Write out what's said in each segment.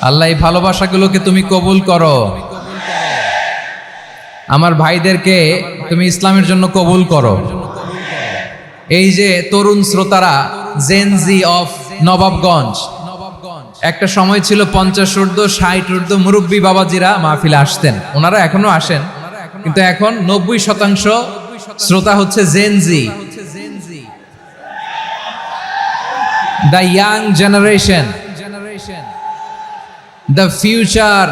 আল্লাহ এই ভালোবাসাগুলোকে তুমি কবুল করো। আমার ভাইদেরকে তুমি ইসলামের জন্য কবুল করো। এই যে তরুণ শ্রোতারা, জেনজি অফ নবাবগঞ্জ, একটা সময় ছিল 50 ঊর্ধ্ব 60 ঊর্ধ্ব মুরব্বী বাবাজিরা মাহফিলে আসতেন, ওনারা এখনো আসেন, কিন্তু এখন 90% শ্রোতা হচ্ছে gen Z, the young generation, the future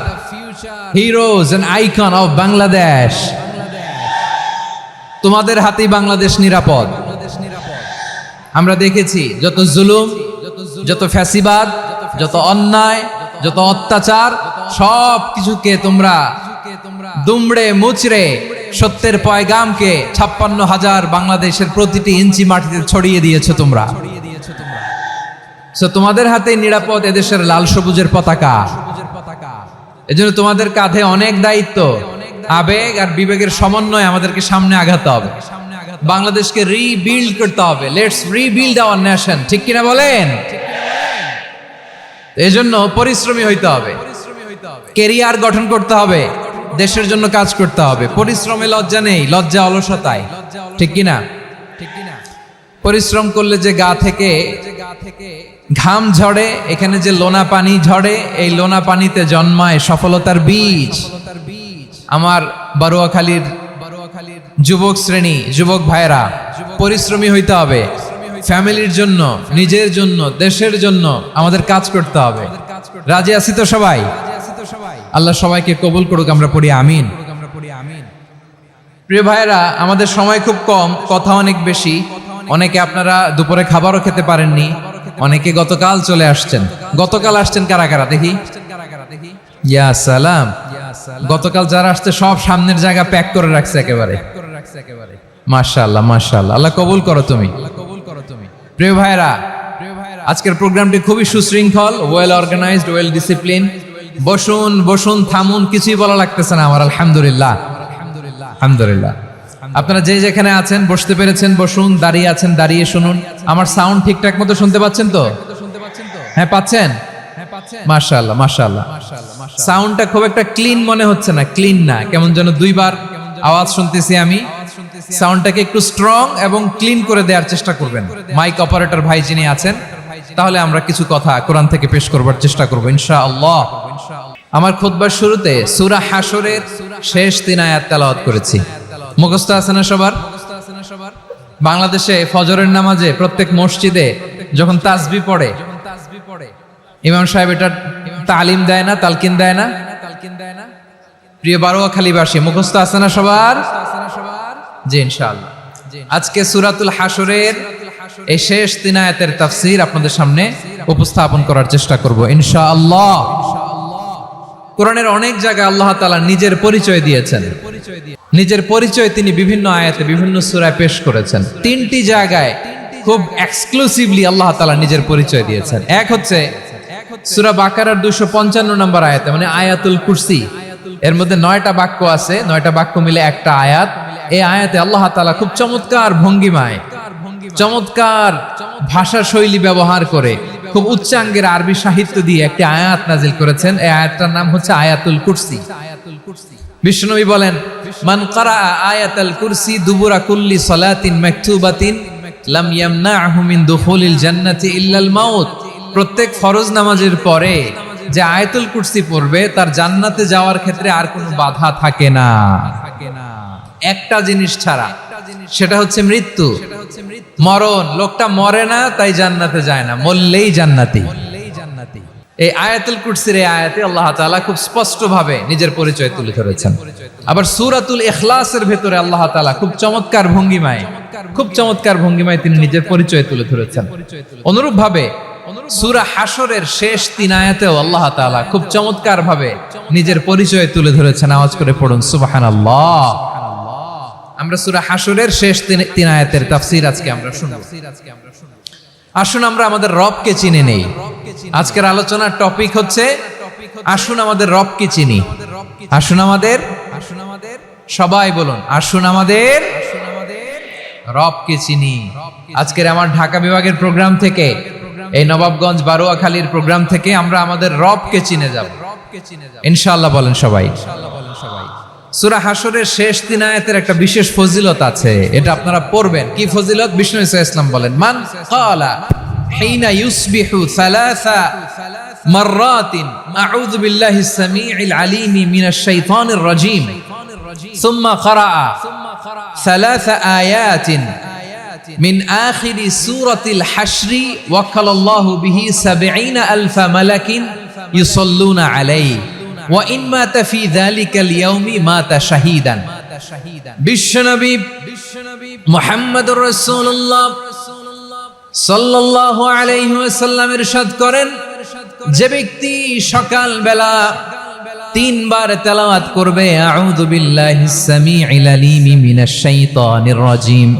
heroes and icon of Bangladesh. তোমাদের হাতেই বাংলাদেশ নিরাপদ। আমরা দেখেছি যত জুলুম, যত ফ্যাসিবাদ, যত অন্যায়, যত অত্যাচার, সব কিছুকে তোমরা দুমড়ে মুচড়ে সত্যের পয়গামকে 56,000 বাংলাদেশের প্রতিটি ইঞ্চি মাটিতে ছড়িয়ে দিয়েছো তোমরা। তোমাদের হাতে নিরাপদ এদেশের লাল সবুজের পতাকা। এজন্য তোমাদের কাঁধে অনেক দায়িত্ব, আবেগ আর বিবেকের সমন্বয়ে আমাদেরকে সামনে আগাতে হবে, বাংলাদেশকে রিবিল্ড করতে হবে। লেটস রিবিল্ড আওয়ার নেশন, ঠিক কিনা বলেন? এজন্য পরিশ্রমী হইতে হবে, কেরিয়ার গঠন করতে হবে, দেশের জন্য কাজ করতে হবে। পরিশ্রমে লজ্জা নেই, লজ্জা অলসতায়, ঠিক কিনা? পরিশ্রম করলে যে গা থেকে ঘাম ঝরে, এখানে যে লোনা পানি ঝরে, এই লোনা পানিতে জন্মায় সফলতার বীজ। আমার বারুয়াখালীর যুবক শ্রেণী, যুবক ভাইরা, পরিশ্রমী হইতে হবে, ফ্যামিলির জন্য, নিজের জন্য, দেশের জন্য আমাদের কাজ করতে হবে। রাজি আছি তো সবাই? আল্লাহ সবাইকে কবুল করুক, আমরা পড়ি আমিন। প্রিয় ভাইরা, আমাদের সময় খুব কম, কথা অনেক বেশি। অনেকে আপনারা দুপুরে খাবারও খেতে পারেননি, অনেকে গতকাল চলে আসছেন। গতকাল আসছেন কারা কারা দেখি? ইয়া সালাম। গতকাল যারা আসছে সব সামনের জায়গা প্যাক করে রাখছে একেবারে। মাশাআল্লাহ, মাশাআল্লাহ, আল্লাহ কবুল করো তুমি। প্রিয় ভাইরা, আজকের প্রোগ্রামটি খুবই সুশৃঙ্খল, ওয়েল অর্গানাইজড, ওয়েল ডিসিপ্লিন। বসুন বসুন, থামুন, কিছুই বলা লাগতেছে না আমার। আলহামদুলিল্লাহ, আলহামদুলিল্লাহ। আপনারা যে যেখানে আছেন বসতে পেরেছেন বসুন, দাঁড়িয়ে আছেন দাঁড়িয়ে শুনুন। আমার সাউন্ড ঠিকঠাক মতো শুনতে পাচ্ছেন তো? হ্যাঁ, পাচ্ছেন? মাশাআল্লাহ, মাশাআল্লাহ। সাউন্ডটা খুব একটা ক্লিন মনে হচ্ছে না, ক্লিন না, কেমন যেন দুইবার আওয়াজ শুনতেছি আমি। সাউন্ডটাকে একটু স্ট্রং এবং ক্লিন করে দেওয়ার চেষ্টা করবেন মাইক অপারেটর ভাই যিনি আছেন, তাহলে আমরা কিছু কথা কোরআন থেকে পেশ করবার চেষ্টা করব ইনশাআল্লাহ। আমার খুতবার শুরুতে সূরা হাশরের শেষ 3 আয়াত তেলাওয়াত করেছি। মুখস্থ আছে না সবার? বাংলাদেশে ফজরের নামাজে প্রত্যেক মসজিদে যখন তাসবিহ পড়ে, ইমাম সাহেব এটা তালিম দেয় না, তালকিন দেয় না? প্রিয় বারুয়াখালীবাসী, মুখস্থ আছে না সবার? জি ইনশাআল্লাহ। আজকে সূরাতুল হাশরের এই শেষ 3 আয়াতের তাফসীর আপনাদের সামনে উপস্থাপন করার চেষ্টা করব ইনশাআল্লাহ। কোরআনের অনেক জায়গায় আল্লাহ তাআলা নিজের পরিচয় দিয়েছেন। নিজের পরিচয় তিনি বিভিন্ন আয়াতে বিভিন্ন সূরায় পেশ করেছেন। 3টি জায়গায় খুব এক্সক্লুসিভলি আল্লাহ তাআলা নিজের পরিচয় দিয়েছেন। এক হচ্ছে সূরা বাকারার 255 নম্বর আয়াতে, মানে আয়াতুল কুরসি। এর মধ্যে 9টা বাক্য আছে, 9টা বাক্য মিলে একটা আয়াত। এই আয়াতে আল্লাহ তাআলা খুব চমৎকার ভঙ্গিমায়, চমৎকার ভাষা শৈলী ব্যবহার করে, খুব উচ্চাঙ্গের আরবি সাহিত্য দিয়ে একটি আয়াত নাজিল করেছেন। এই আয়াতটার নাম হচ্ছে আয়াতুল কুরসি। বিশ্বনবী বলেন, মান ক্বারা আয়াতুল কুরসি দুবুরা কুল্লি সালাতিন মাকতুবাতিন লাম ইয়ামনাহু মিন দুখুলিল জান্নাতি ইল্লাল মাউত। প্রত্যেক ফরজ নামাজের পরে যে আয়াতুল কুরসি পড়বে তার জান্নাতে যাওয়ার ক্ষেত্রে আর কোনো বাধা থাকে না, একটা জিনিস ছাড়া, সেটা হচ্ছে মৃত্যু, মরণ। লোকটা মরে না তাই জান্নাতে যায় না, মরলেই জান্নাতি। এই আয়াতুল কুরসির এই আয়াতে আল্লাহ তাআলা খুব স্পষ্টভাবে নিজের পরিচয় তুলে ধরেছেন। আবার সূরাতুল ইখলাসের ভেতরে আল্লাহ তাআলা খুব চমৎকার ভঙ্গিমায় তিনি নিজের পরিচয় তুলে ধরেছেন। অনুরূপভাবে সূরা হাশরের শেষ 3 আয়াতেও আল্লাহ তাআলা খুব চমৎকার ভাবে নিজের পরিচয় তুলে ধরেছেন। আওয়াজ করে পড়ুন সুবহানাল্লাহ। আমরা সূরা হাশরের শেষ 3 আয়াতের তাফসীর আজকে আমরা শুনব। আসুন আমরা আমাদের রবকে চিনে নেই। আজকের আলোচনার টপিক হচ্ছে আসুন আমাদের রবকে চিনি। আসুন আমাদের, সবাই বলুন, আসুন আমাদের রবকে চিনি। আজকের আমার ঢাকা বিভাগের প্রোগ্রাম থেকে এই নবাবগঞ্জ বারোয়াখালীর প্রোগ্রাম থেকে আমরা আমাদের রবকে চিনে যাব ইনশাআল্লাহ। বলেন সবাই। সূরা হাশরের শেষ 3 আয়াতের একটা বিশেষ ফজিলত আছে, এটা আপনারা পড়বেন। কি ফজিলত? বিষ্ণু ঈসা ইসলাম বলেন, মান ক্বালা হিনা ইউসবিহু সালাসা মাররাতিন আউযু বিল্লাহিস সামিউল আলীম মিনাশ শাইতানির রাজীম সুম্মা ক্বারাআ সালাসা আয়াতিন মিন আখিরি সূরাতিল হাশরি ওয়াক্কালাল্লাহু বিহি ৭০,০০০ মালাকিন ইউসাল্লুনা আলাইহি ওয়া ইন মাতা ফি যালিকাল ইয়াউমি মাতা শাহীদান। বিশ্বনবী মুহাম্মদুর রাসূলুল্লাহ সাল্লাল্লাহু আলাইহি ওয়াসাল্লাম ইরশাদ করেন, যে ব্যক্তি সকাল বেলা 3 বার তেলাওয়াত করবে আউযু বিল্লাহিস সামিউল আলীম মিনাশ শাইতানির রাজীম,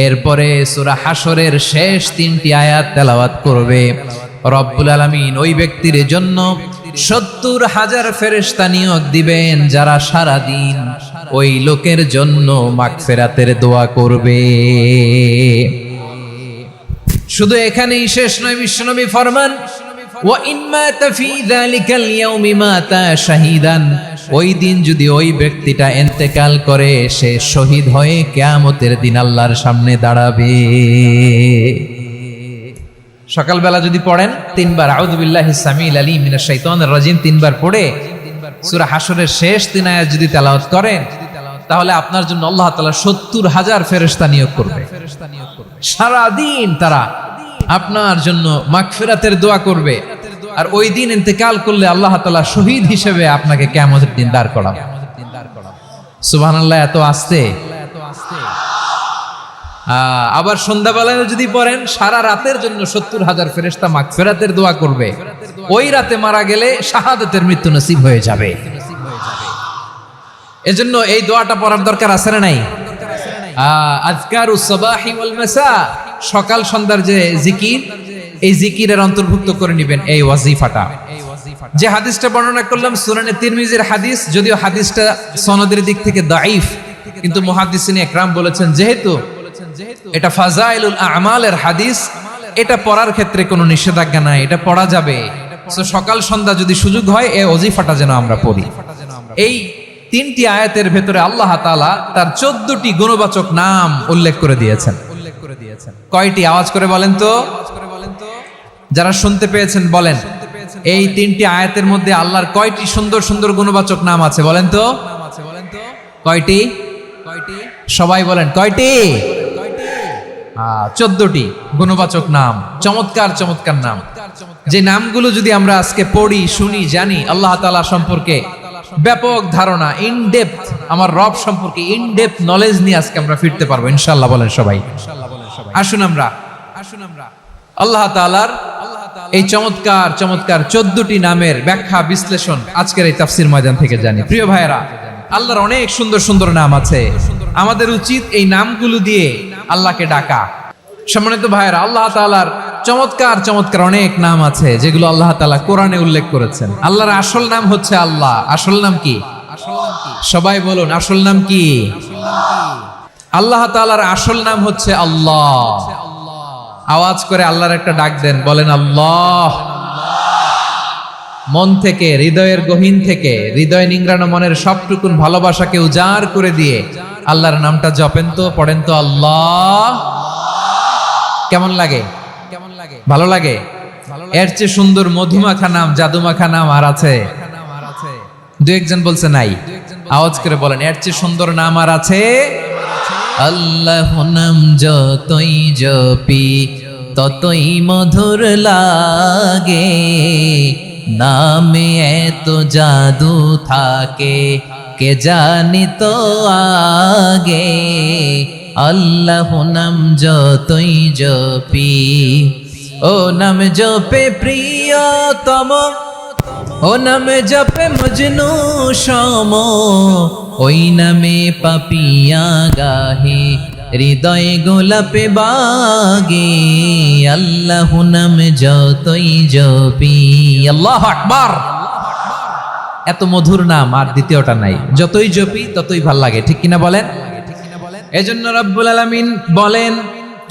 এরপরে সূরা হাশরের শেষ 3টি আয়াত তেলাওয়াত করবে, রব্বুল আলামিন ওই ব্যক্তির জন্য ৭০,০০০ ফেরেশতা নিয়োগ দিবেন যারা সারা দিন ওই লোকের জন্য মাগফিরাতের দোয়া করবে। শুধু এখানেই শেষ নয়, বিশ্বনবী ফরমান ওয়া ইন মাতা ফি যালিকাল ইয়াউমি মাতা শাহীদান, ওই দিন যদি ওই ব্যক্তিটা ইন্তেকাল করে সে শহীদ হয়ে কিয়ামতের দিন আল্লাহর সামনে দাঁড়াবে। সকালবেলা যদি পড়েন 3 বার আউযু বিল্লাহিস সামিউল আলীম মিনাশ শাইতানির রাজীম 3 বার পড়ে সূরা হাশরের শেষ 3 আয়াত যদি তেলাওয়াত করেন, তাহলে আপনার জন্য আল্লাহ তাআলা ৭০,০০০ ফেরেশতা নিয়োগ করবে। সারা দিন তারা আপনার জন্য মাগফিরাতের দোয়া করবে, আর ওই দিন ইন্তেকাল করলে আল্লাহ তাআলা শহীদ হিসেবে আপনাকে কিয়ামতের দিন দাঁড় করাবে। সুবহানাল্লাহ। এত আস্তে। আবার সন্ধ্যাবেলায় যদি পড়েন, সারা রাতের জন্য ৭০,০০০ ফেরেশতা মাগফিরাতের দোয়া করবে। ওই রাতে মারা গেলে শাহাদাতের মৃত্যু নসিব হয়ে যাবে। এজন্য এই দোয়াটা পড়ার দরকার আছে না নাই? আযকারুস সাবাহি ওয়াল মাসা, সকাল সন্ধ্যার যে জিকির, এই জিকিরের অন্তর্ভুক্ত করে নেবেন এই ওয়াজিফাটা। যে হাদিসটা বর্ণনা করলাম সুনানে তিরমিজির হাদিস, যদিও হাদিসটা সনদের দিক থেকে দাঈফ, কিন্তু মুহাদ্দিসিন ইকরাম বলেছেন যেহেতু এটা ফাজাইলুল আমালের হাদিস, এটা পড়ার ক্ষেত্রে কোনো নিষেধাজ্ঞা নাই, এটা পড়া যাবে। সকাল সন্ধ্যা যদি সুযোগ হয় এই ওয়াজিফাটা যেন আমরা পড়ি। এই 3টি আয়াতের ভেতরে আল্লাহ তাআলা তার 14টি গুণবাচক নাম উল্লেখ করে দিয়েছেন। কয়টি? আওয়াজ করে বলেন তো, যারা শুনতে পেয়েছেন বলেন। এই 3টি আয়াতের মধ্যে আল্লাহর কয়টি সুন্দর সুন্দর গুণবাচক নাম আছে বলেন তো? কয়টি? সবাই বলেন কয়টি? 14টি গুণবাচক নাম, চমৎকার চমৎকার নাম। যে নামগুলো যদি আমরা আজকে পড়ি, শুনি, জানি, আল্লাহ তাআলা সম্পর্কে ব্যাপক ধারণা, ইন ডেপথ, আমার রব সম্পর্কে ইন ডেপথ নলেজ নিয়ে আজকে আমরা ফিরতে পারবো ইনশাআল্লাহ। বলেন সবাই। আসুন আমরা আল্লাহ তাআলার এই চমৎকার চমৎকার 14টি নামের ব্যাখ্যা বিশ্লেষণ আজকের এই তাফসীর ময়দান থেকে জানি। প্রিয় ভাইয়েরা, আল্লাহর অনেক সুন্দর সুন্দর নাম আছে, আমাদের উচিত এই নামগুলো দিয়ে আল্লাহকে ডাকা। সম্মানিত ভাইয়েরা, আল্লাহ তাআলার চমৎকার চমৎকার অনেক নাম আছে যেগুলো আল্লাহ তাআলা কোরআনে উল্লেখ করেছেন। আল্লাহর আসল নাম হচ্ছে আল্লাহ। আসল নাম কি? সবাই বলুন, আসল নাম কি? আল্লাহ তাআলার আসল নাম হচ্ছে আল্লাহ। আওয়াজ করে আল্লাহর একটা ডাক দেন, বলেন আল্লাহ। মন থেকে, হৃদয়ের গহীন থেকে, হৃদয় নিংড়ানো মনের সবটুকুন ভালোবাসাকে উজাড় করে দিয়ে আল্লাহর নামটা জপেন তো, পড়েন তো আল্লাহ। কেমন লাগে? ভালো লাগে? এর চেয়ে সুন্দর মধুমাখা নাম, জাদুমাখা নাম আর আছে? দু একজন বলছে নাই। আওয়াজ করে বলেন, এর চেয়ে সুন্দর নাম আর আছে? আল্লাহ নাম যতই জপি ততই মধুর লাগে, নামে এত জাদু থাকে কে জানি তো আগে। আল্লাহ নাম যতই জপি, ও নাম জপে প্রিয়তম, ও নামে জপে মজনু সম, ওই নামে পাপিয়া গাহে হৃদয়ে গোলাপে বাগে। আল্লাহ নাম যতই জপি। আল্লাহু আকবার। এত মধুর নাম আর দ্বিতীয়টা নাই, যতই জপি ততই ভাল লাগে, ঠিক কিনা বলেন? এজন্য রব্বুল আলামিন বলেন,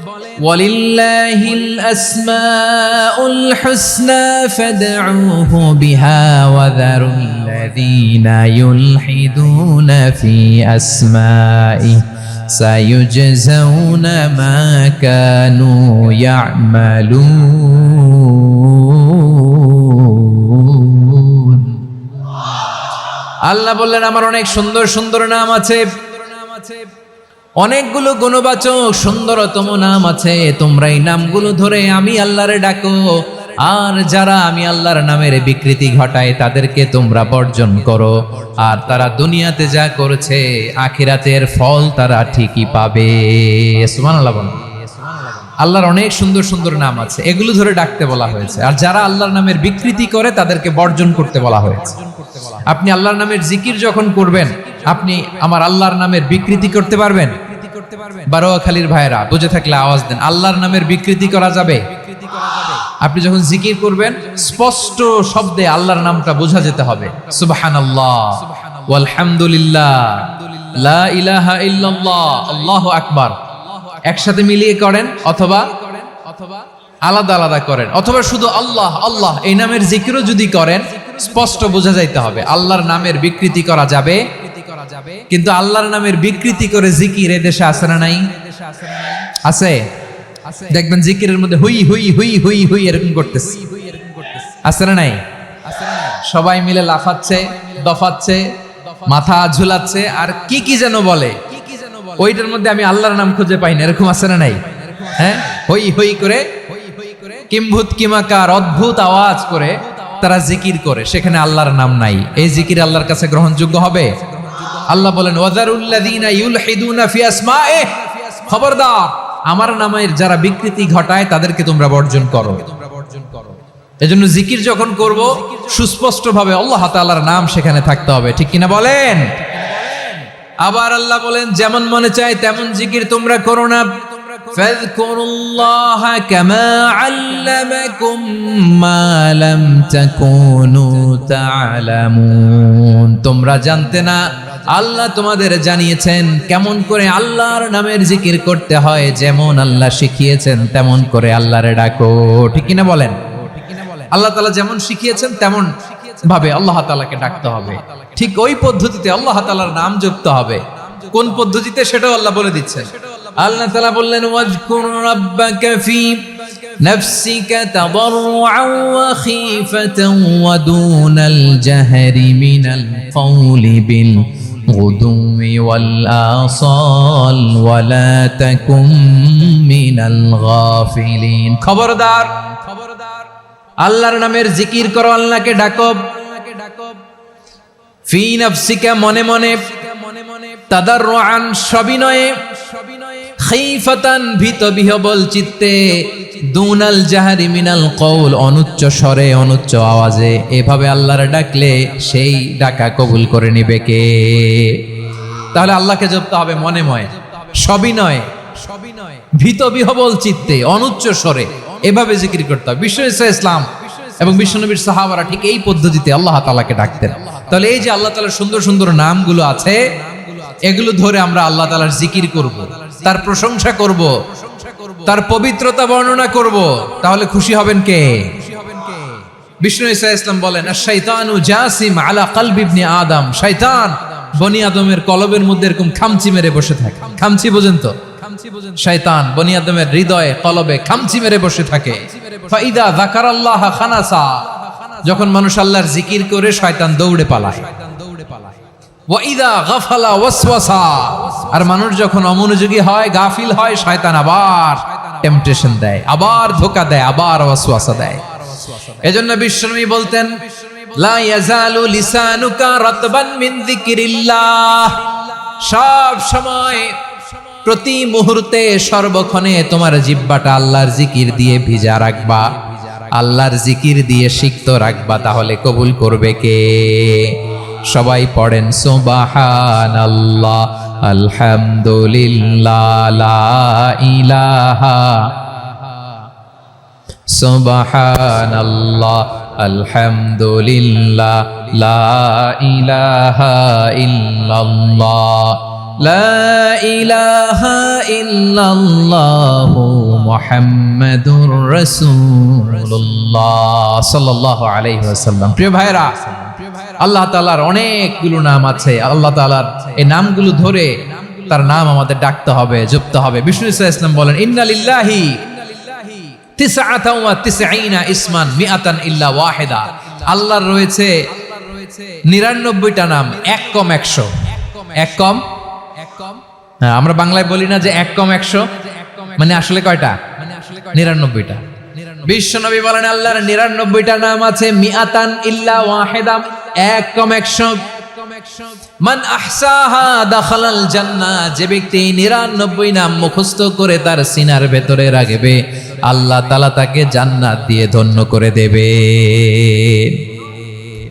ওয়ালিল্লাহিল আসমাউল হুসনা ফাদউহু বিহা ওয়া যারুল্লাযীনা ইউলহিদুনা ফি আসমাইহি সায়ুজজাউনা মা কানু ইয়া'মালুন। আল্লাহ বললেন আমার অনেক সুন্দর সুন্দর নাম আছে, অনেকগুলো গুণবাচক সুন্দরতম নাম আছে, তোমরা এই নামগুলো ধরে আমি আল্লাহরে ডাকো, আর যারা আমি আল্লাহর নামের বিকৃতি ঘটায় তাদেরকে তোমরা বর্জন করো, আর তারা দুনিয়াতে যা করেছে আখিরাতের ফল তারা ঠিকই পাবে। সুবহানাল্লাহ বলেন। আল্লাহর অনেক সুন্দর সুন্দর নাম আছে, এগুলো ধরে ডাকতে বলা হয়েছে, আর যারা আল্লাহর নামের বিকৃতি করে তাদেরকে বর্জন করতে বলা হয়েছে। আপনি আল্লাহর নামের জিকির যখন করবেন, আপনি আমার আল্লাহর নামের বিকৃতি করতে পারবেন? বারোয়াখালীর ভাইরা বুঝে থাকলে আওয়াজ দেন। আল্লাহর নামের বিকৃতি করা যাবে? আপনি যখন জিকির করবেন স্পষ্ট শব্দে আল্লাহর নামটা বোঝা যেতে হবে। সুবহানাল্লাহ, ওয়ালহামদুলিল্লাহ, লা ইলাহা ইল্লাল্লাহ, আল্লাহু আকবার একসাথে মিলিয়ে করেন, অথবা আলাদা আলাদা করেন, অথবা শুধু আল্লাহ আল্লাহ এই নামের জিকিরও যদি করেন স্পষ্ট বোঝা যাইতে হবে। আল্লাহর নামের বিকৃতি করা যাবে, কিন্তু আল্লাহর নামের বিকৃতি করে জিকির এদেশে আছে না নাই? আছে। দেখবেন জিকিরের মধ্যে হুই হুই হুই হুই হুই এরকম করতেছে, আছে না নাই? সবাই মিলে লাফাচ্ছে, দফাচ্ছে, মাথা ঝুলাচ্ছে, আর কি কি যেন বলে, ওইটার মধ্যে আমি আল্লাহর নাম খুঁজে পাই না, এরকম আছে না নাই? হ্যাঁ, হই হই করে কিম্ভূত কিমাকার অদ্ভুত আওয়াজ করে তারা জিকির করে, সেখানে আল্লাহর নাম নাই। এই জিকির আল্লাহর কাছে গ্রহণযোগ্য হবে? আল্লাহ বলেন ওয়াযারুল্লাযীনা ইউলহিদুনা ফি আসমাইহি, খবরদার আমার নামের যারা বিকৃতি ঘটায় তাদেরকে তোমরা বর্জন করো। এজন্য জিকির যখন করব সুস্পষ্ট ভাবে আল্লাহ তাআলার নাম সেখানে থাকতে হবে, ঠিক কিনা বলেন? আবার আল্লাহ বলেন যেমন মনে চায় তেমন জিকির তোমরা করো না। ফাযকুরুল্লাহা কামা আল্লামাকুম মা লাম তাকুনু তা'লামুন। তোমরা জানতে না, আল্লাহ তোমাদের জানিয়েছেন কেমন করে আল্লাহর নামের জিকির করতে হয়, যেমন আল্লাহ শিখিয়েছেন তেমন করে আল্লাহরে ডাকো, ঠিক কিনা বলেন? আল্লাহ তাআলা যেমন শিখিয়েছেন তেমন ভাবে আল্লাহ তাআলাকে ডাকতে হবে, ঠিক ওই পদ্ধতিতে আল্লাহ তাআলার নাম জপতে হবে। কোন পদ্ধতিতে সেটাও আল্লাহ বলে দিচ্ছেন। আল্লাহ তাআলা বললেন ওয়াজকুর রাব্বাকা ফি নাফসিকা তাদাররুআন ওয়া খীফাতান ওয়া দুনাল জাহরি মিনাল কওলি বিল গুদুওয়ি ওয়াল আসাল ওয়া লা তাকুম মিনাল গাফিলিন। খবরদার, আল্লাহর নামের জিকির করো, আল্লাহকে ডাকো। ফি নাফসিকা মনে মনে, তাদাররুআন সবিনয়ে, খীফাতান ভীত বিহবল চিত্তে, দুনাল জাহরি মিনাল কওল অনুচ্চ স্বরে অনুচ্চ আওয়াজে। এভাবে আল্লাহর ডাকলে সেই ডাকা কবুল করে নিবে কে? তাহলে আল্লাহকে জপতে হবে মনে মনে, সবিনয়ে, ভীত বিহবল চিত্তে, অনুচ্চ স্বরে, এভাবে জিকির করতে হবে। বিশ্ব ইসলাম এবং বিশ্বনবীর সাহাবারা ঠিক এই পদ্ধতিতে আল্লাহ তাআলাকে ডাকতেন। তাহলে এই যে আল্লাহ তাআলার সুন্দর সুন্দর নামগুলো আছে, এগুলো ধরে আমরা আল্লাহ তাআলার জিকির করব, তার প্রশংসা করব, তার পবিত্রতা বর্ণনা করব, তাহলে খুশি হবেন কে? বিষ্ণু ঈসা ইসলাম বলেন আশ-শাইতানু জাসিম আলা কলবি ইবনে আদম, শয়তান বনি আদমের কলবের মধ্যে এরকম খামচি মেরে বসে থাকে। খামচি বোঝেন তো? শয়তান বনি আদমের হৃদয়ে কলবে খামচি মেরে বসে থাকে। ফাইদা যাকারাল্লাহ খানাসা, যখন মানুষ আল্লাহর জিকির করে শয়তান দৌড়ে পালায়। ওয়া ইদা গাফালা ওয়াসওয়াসা, আর মানুষ যখন অমনোযোগী হয়, গাফিল হয়, শয়তান আবার টেম্পটেশন দেয়, আবার ধোঁকা দেয়, আবার ওয়াসওয়াসা দেয়। এজন্য বিশ্বনবী বলতেন লা ইয়াজালু লিসানুকা রাতবান মিন যিকরিল্লাহ, সব সময় প্রতি মুহূর্তে সর্বক্ষণে তোমার জিহ্বাটা আল্লাহর জিকির দিয়ে ভিজা রাখবা, আল্লাহর জিকির দিয়ে সিক্ত রাখবা, তাহলে কবুল করবে কে? সবাই পড়েন সুবহানাল্লাহ, আলহামদুলিল্লাহ, লা ইলাহা, সুবহানাল্লাহ, আলহামদুলিল্লাহ, লা ইলাহা ইল্লাল্লাহ, লা ইলাহা ইল্লাল্লাহু মুহাম্মাদুর রাসূলুল্লাহ সাল্লাল্লাহু আলাইহি ওয়াসাল্লাম। প্রিয় ভাইরা, আল্লাহ তাআলার অনেকগুলো নাম আছে। আল্লাহ তাআলার এই নামগুলো ধরে তার নাম আমাদের ডাকতে হবে, জপতে হবে। বিষ্ণু ইসলাম বলেন, ইন্না লিল্লাহি 99 ইসমান মিআতান ইল্লা ওয়াহিদা। আল্লাহর রয়েছে 99টা নাম, এক কম 100। এক কম, হ্যাঁ, আমরা বাংলায় বলি না যে এক কম 100, মানে আসলে কয়টা? 99টা। বিশ্বনবী বলেন আল্লাহর 99টা নাম আছে, মিআতান ইল্লা ওয়াহিদা, এক কম 100। মান আহসাহা দাখালাল জান্নাহ, যে ব্যক্তি 99 নাম মুখস্থ করে তার সিনার ভেতরে রাখবে, আল্লাহ তাআলা তাকে জান্নাত দিয়ে ধন্য করে দেবে।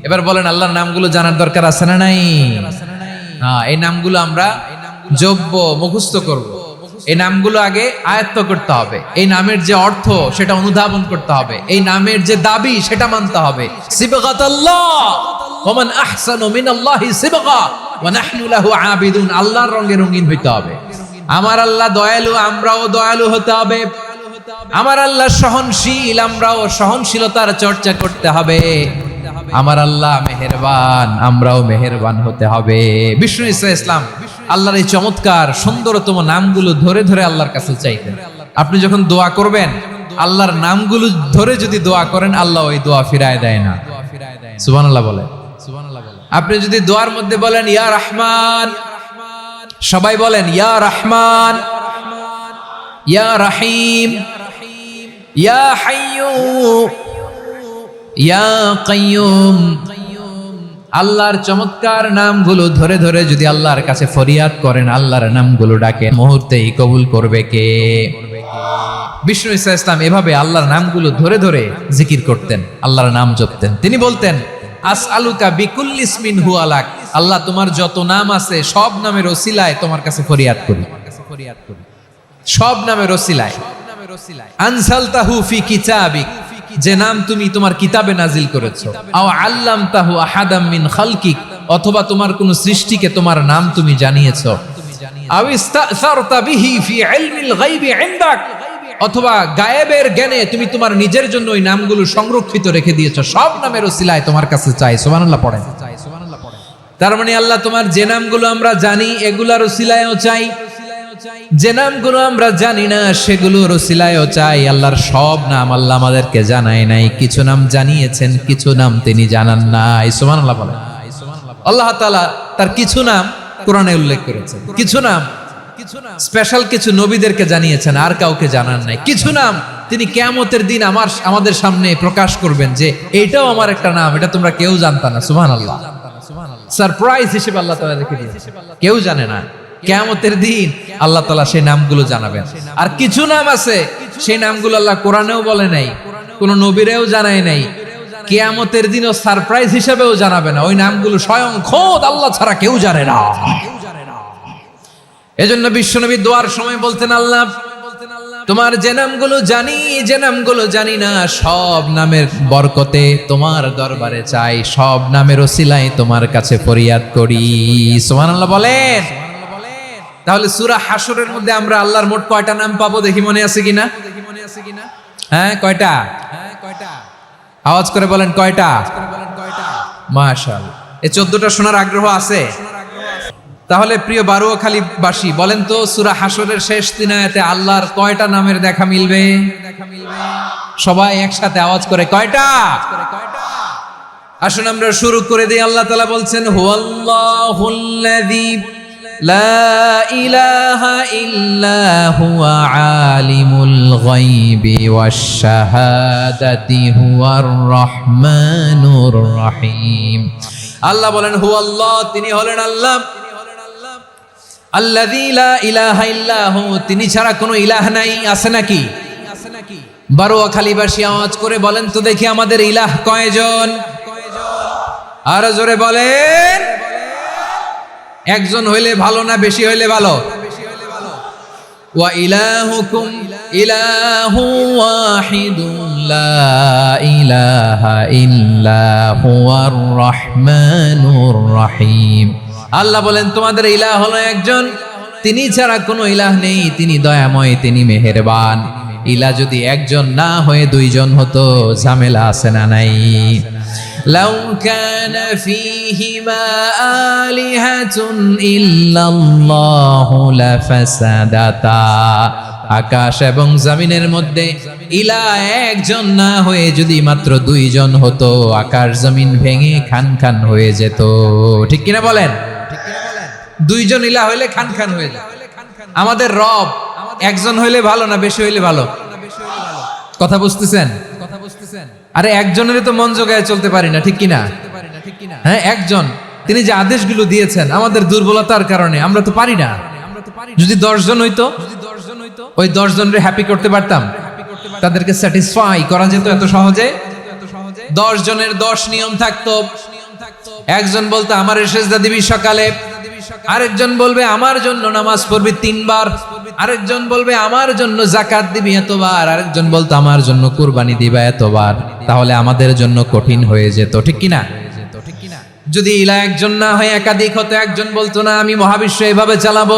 এবার বলেন, আল্লাহর নামগুলো জানার দরকার আছে না নাই? হ্যাঁ, এই নামগুলো আমরা জপব, মুখস্থ করব। এই নামগুলো আগে আয়ত্ত করতে হবে। এই নামের যে অর্থ সেটা অনুধাবন করতে হবে। এই নামের যে দাবি সেটা মানতে হবে। সিবগাতাল্লাহ ওয়া মান আহসানু মিনাল্লাহি সিবগা ওয়া নাহনু লাহু আবিদুন। আল্লাহর রঙে রঙিন হইতে হবে। আমার আল্লাহ দয়ালু, আমরাও দয়ালু হতে হবে। আমার আল্লাহ সহনশীল, আমরাও সহনশীলতার চর্চা করতে হবে। আমার আল্লাহ মেহেরবান, আমরাও মেহেরবান হতে হবে। বিষ্ণু ইসলাম আল্লাহর এই চমৎকার সুন্দরতম নামগুলো ধরে ধরে আল্লাহর কাছে চাইতেন। আপনি যখন দোয়া করবেন, আল্লাহর নামগুলো ধরে যদি দোয়া করেন, আল্লাহ ওই দোয়া ফিরায় দেয় না। সুবহানাল্লাহ বলে। আপনি যদি দোয়ার মধ্যে বলেন ইয়া রহমান, সবাই বলেন ইয়া রহমান, ইয়া রহিম, ইয়া হাইয়্যু, ইয়া কাইয়্যুম। আল্লাহর চমৎকার নামগুলো ধরে ধরে যদি আল্লাহর কাছে ফরিয়াদ করেন, আল্লাহর নামগুলো ডাকেন, মুহূর্তেই কবুল করবে কে? বিষ্ণু ইসলাম এভাবে আল্লাহর নামগুলো ধরে ধরে জিকির করতেন, আল্লাহর নাম জপতেন। তিনি বলতেন, আসআলুকা বিকুল্লি ইসমিন হুয়া লাক, আল্লাহ তোমার যত নাম আছে সব নামের ওসিলায় তোমার কাছে ফরিয়াদ করি। সব নামের ওসিলায়। আনজালতাহু ফি কিতাবিক, যে নাম তুমি তোমার কিতাবে নাজিল করেছো। আও আল্লামতাহু আহাদাম মিন খালকিক, অথবা তোমার কোন সৃষ্টিকে তোমার নাম তুমি জানিয়েছো। আও ইস্তাসারতা বিহি ফি ইলমিল গায়বি ইনদাক, অথবা গায়েবের জ্ঞানে তুমি তোমার নিজের জন্য ওই নামগুলো সংরক্ষিত রেখে দিয়েছো। সব নামের ওসিলায় তোমার কাছে চাই। সুবহানাল্লাহ পড়েন। তার মানে আল্লাহ তোমার যে নামগুলো আমরা জানি এগুলার ওসিলায়ও চাই, যে নামগুলো আমরা জানি না সেগুলোর ওসিলায়ও চাই। আল্লাহর সব নাম আল্লাহ আমাদেরকে জানায় নাই, কিছু নাম জানিয়েছেন, কিছু নাম তিনি জানান নাই। সুবহানাল্লাহ বলেন। আল্লাহ তাআলা তার কিছু নাম কোরআনে উল্লেখ করেছেন, কিছু নাম স্পেশাল কিছু নবীদেরকে জানিয়েছেন, আর কাউকে জানান নাই। কিছু নাম তিনি কিয়ামতের দিন আমাদের সামনে প্রকাশ করবেন যে এটাও আমার একটা নাম, এটা তোমরা কেউ জানতা না। সুবহানাল্লাহ। সারপ্রাইজ হিসেবে আল্লাহ তাআলা রেখে দিয়েছেন, কেউ জানে না। কিয়ামতের দিন আল্লাহ তাআলা সেই নামগুলো জানাবেন। আর কিছু নাম আছে সেই নামগুলো আল্লাহ কোরআনেও বলে নাই, কোন নবীরেও জানায় নাই, কিয়ামতের দিনও সারপ্রাইজ হিসেবেও জানাবে না। ওই নামগুলো স্বয়ং খোদ আল্লাহ ছাড়া কেউ জানে না। এজন্য বিশ্বনবী দোয়ার সময় বলতেন, আল্লাহ তোমার যে নামগুলো জানি, যে নামগুলো জানি না, সব নামের বরকতে তোমার দরবারে চাই, সব নামের ওসিলায় তোমার কাছে ফরিয়াদ করি। সুবহানাল্লাহ বলেন। তাহলে সূরা হাশরের মধ্যে আমরা আল্লাহর মোট কয়টা নাম পাবো দেখি, মনে আছে কিনা? হ্যাঁ, কয়টা? আওয়াজ করে বলেন, কয়টা? মাশাআল্লাহ। এই 14টা শোনার আগ্রহ আছে? তাহলে প্রিয় বারুয়াখালীবাসী বলেন তো, সূরা হাশরের শেষ 3 আয়াতে আল্লাহর কয়টা নামের দেখা মিলবে? সবাই একসাথে আওয়াজ করে, কয়টা? আসুন আমরা শুরু করে দিই। আল্লাহ তাআলা বলছেন, হুয়াল্লাহুল্লাযী লা ইলাহা ইল্লা হুয়া আলিমুল গায়বি ওয়াশ শাহাদাতি হুয়ার রহমানুর রহিম। আল্লাহ বলেন, হুয়াল্লাহ, তিনি হলেন আল্লাহ, আল্লাযী লা ইলাহা ইল্লা হু, তিনি ছাড়া কোনো ইলাহ নাই। আছে নাকি? বারুয়াখালীবাসী আওয়াজ করে বলেন তো দেখি, আমাদের ইলাহ কয়জন? আর জোরে বলেন। একজন হইলে ভালো না বেশি হইলে ভালো? ওয়া ইলাহুকুম ইলাহু ওয়াহিদুন লা ইলাহা ইল্লা হুয়ার রহমানুর রহিম। আল্লাহ বলেন তোমাদের ইলাহ হলো একজন, তিনি ছাড়া কোনো ইলাহ নেই, তিনি দয়াময়, তিনি মেহেরবান। ইলাহ যদি একজন না হয়ে দুইজন হতো, ঝামেলা আছে না নাই? লাউ কানা ফীহিমা আলিহাতুন ইল্লাল্লাহু লাফাসাদাতা। আকাশ এবং জমিনের মধ্যে ইলাহ একজন না হয়ে যদি মাত্র দুইজন হতো, আকাশ জমিন ভেঙে খান খান হয়ে যেত। ঠিক কিনা বলেন? দুইজন ইলাহ হইলে খান খান হয়ে যায়। আমাদের রব একজন হইলে ভালো না বেশি হইলে ভালো? কথা বুঝতেছেন? আরে একজনের তো মন জোগায় চলতে পারি না, ঠিক কিনা? হ্যাঁ, একজন, তিনি যে আদেশগুলো দিয়েছেন আমাদের দুর্বলতার কারণে আমরা তো পারি না। যদি 10 জন হইতো, ওই 10 জনরে হ্যাপি করতে পারতাম, তাদেরকে স্যাটিসফাই করা যেত এত সহজে। 10 জনের 10 নিয়ম থাকতো। একজন বলতো আমার সেজদা দিবি সকালে, আরেকজন বলবে আমার জন্য নামাজ পড়বি 3 বার, আরেকজন বলবে আমার জন্য যাকাত দিবি এতবার, আরেকজন বলতো আমার জন্য কুরবানি দিবা এতবার। তাহলে আমাদের জন্য কঠিন হয়ে যেত, ঠিক কিনা? যদি ইলাহ একজন না হয়ে একাধিক হতো, একজন বলতো না আমি মহাবিশ্ব এভাবে চালাবো,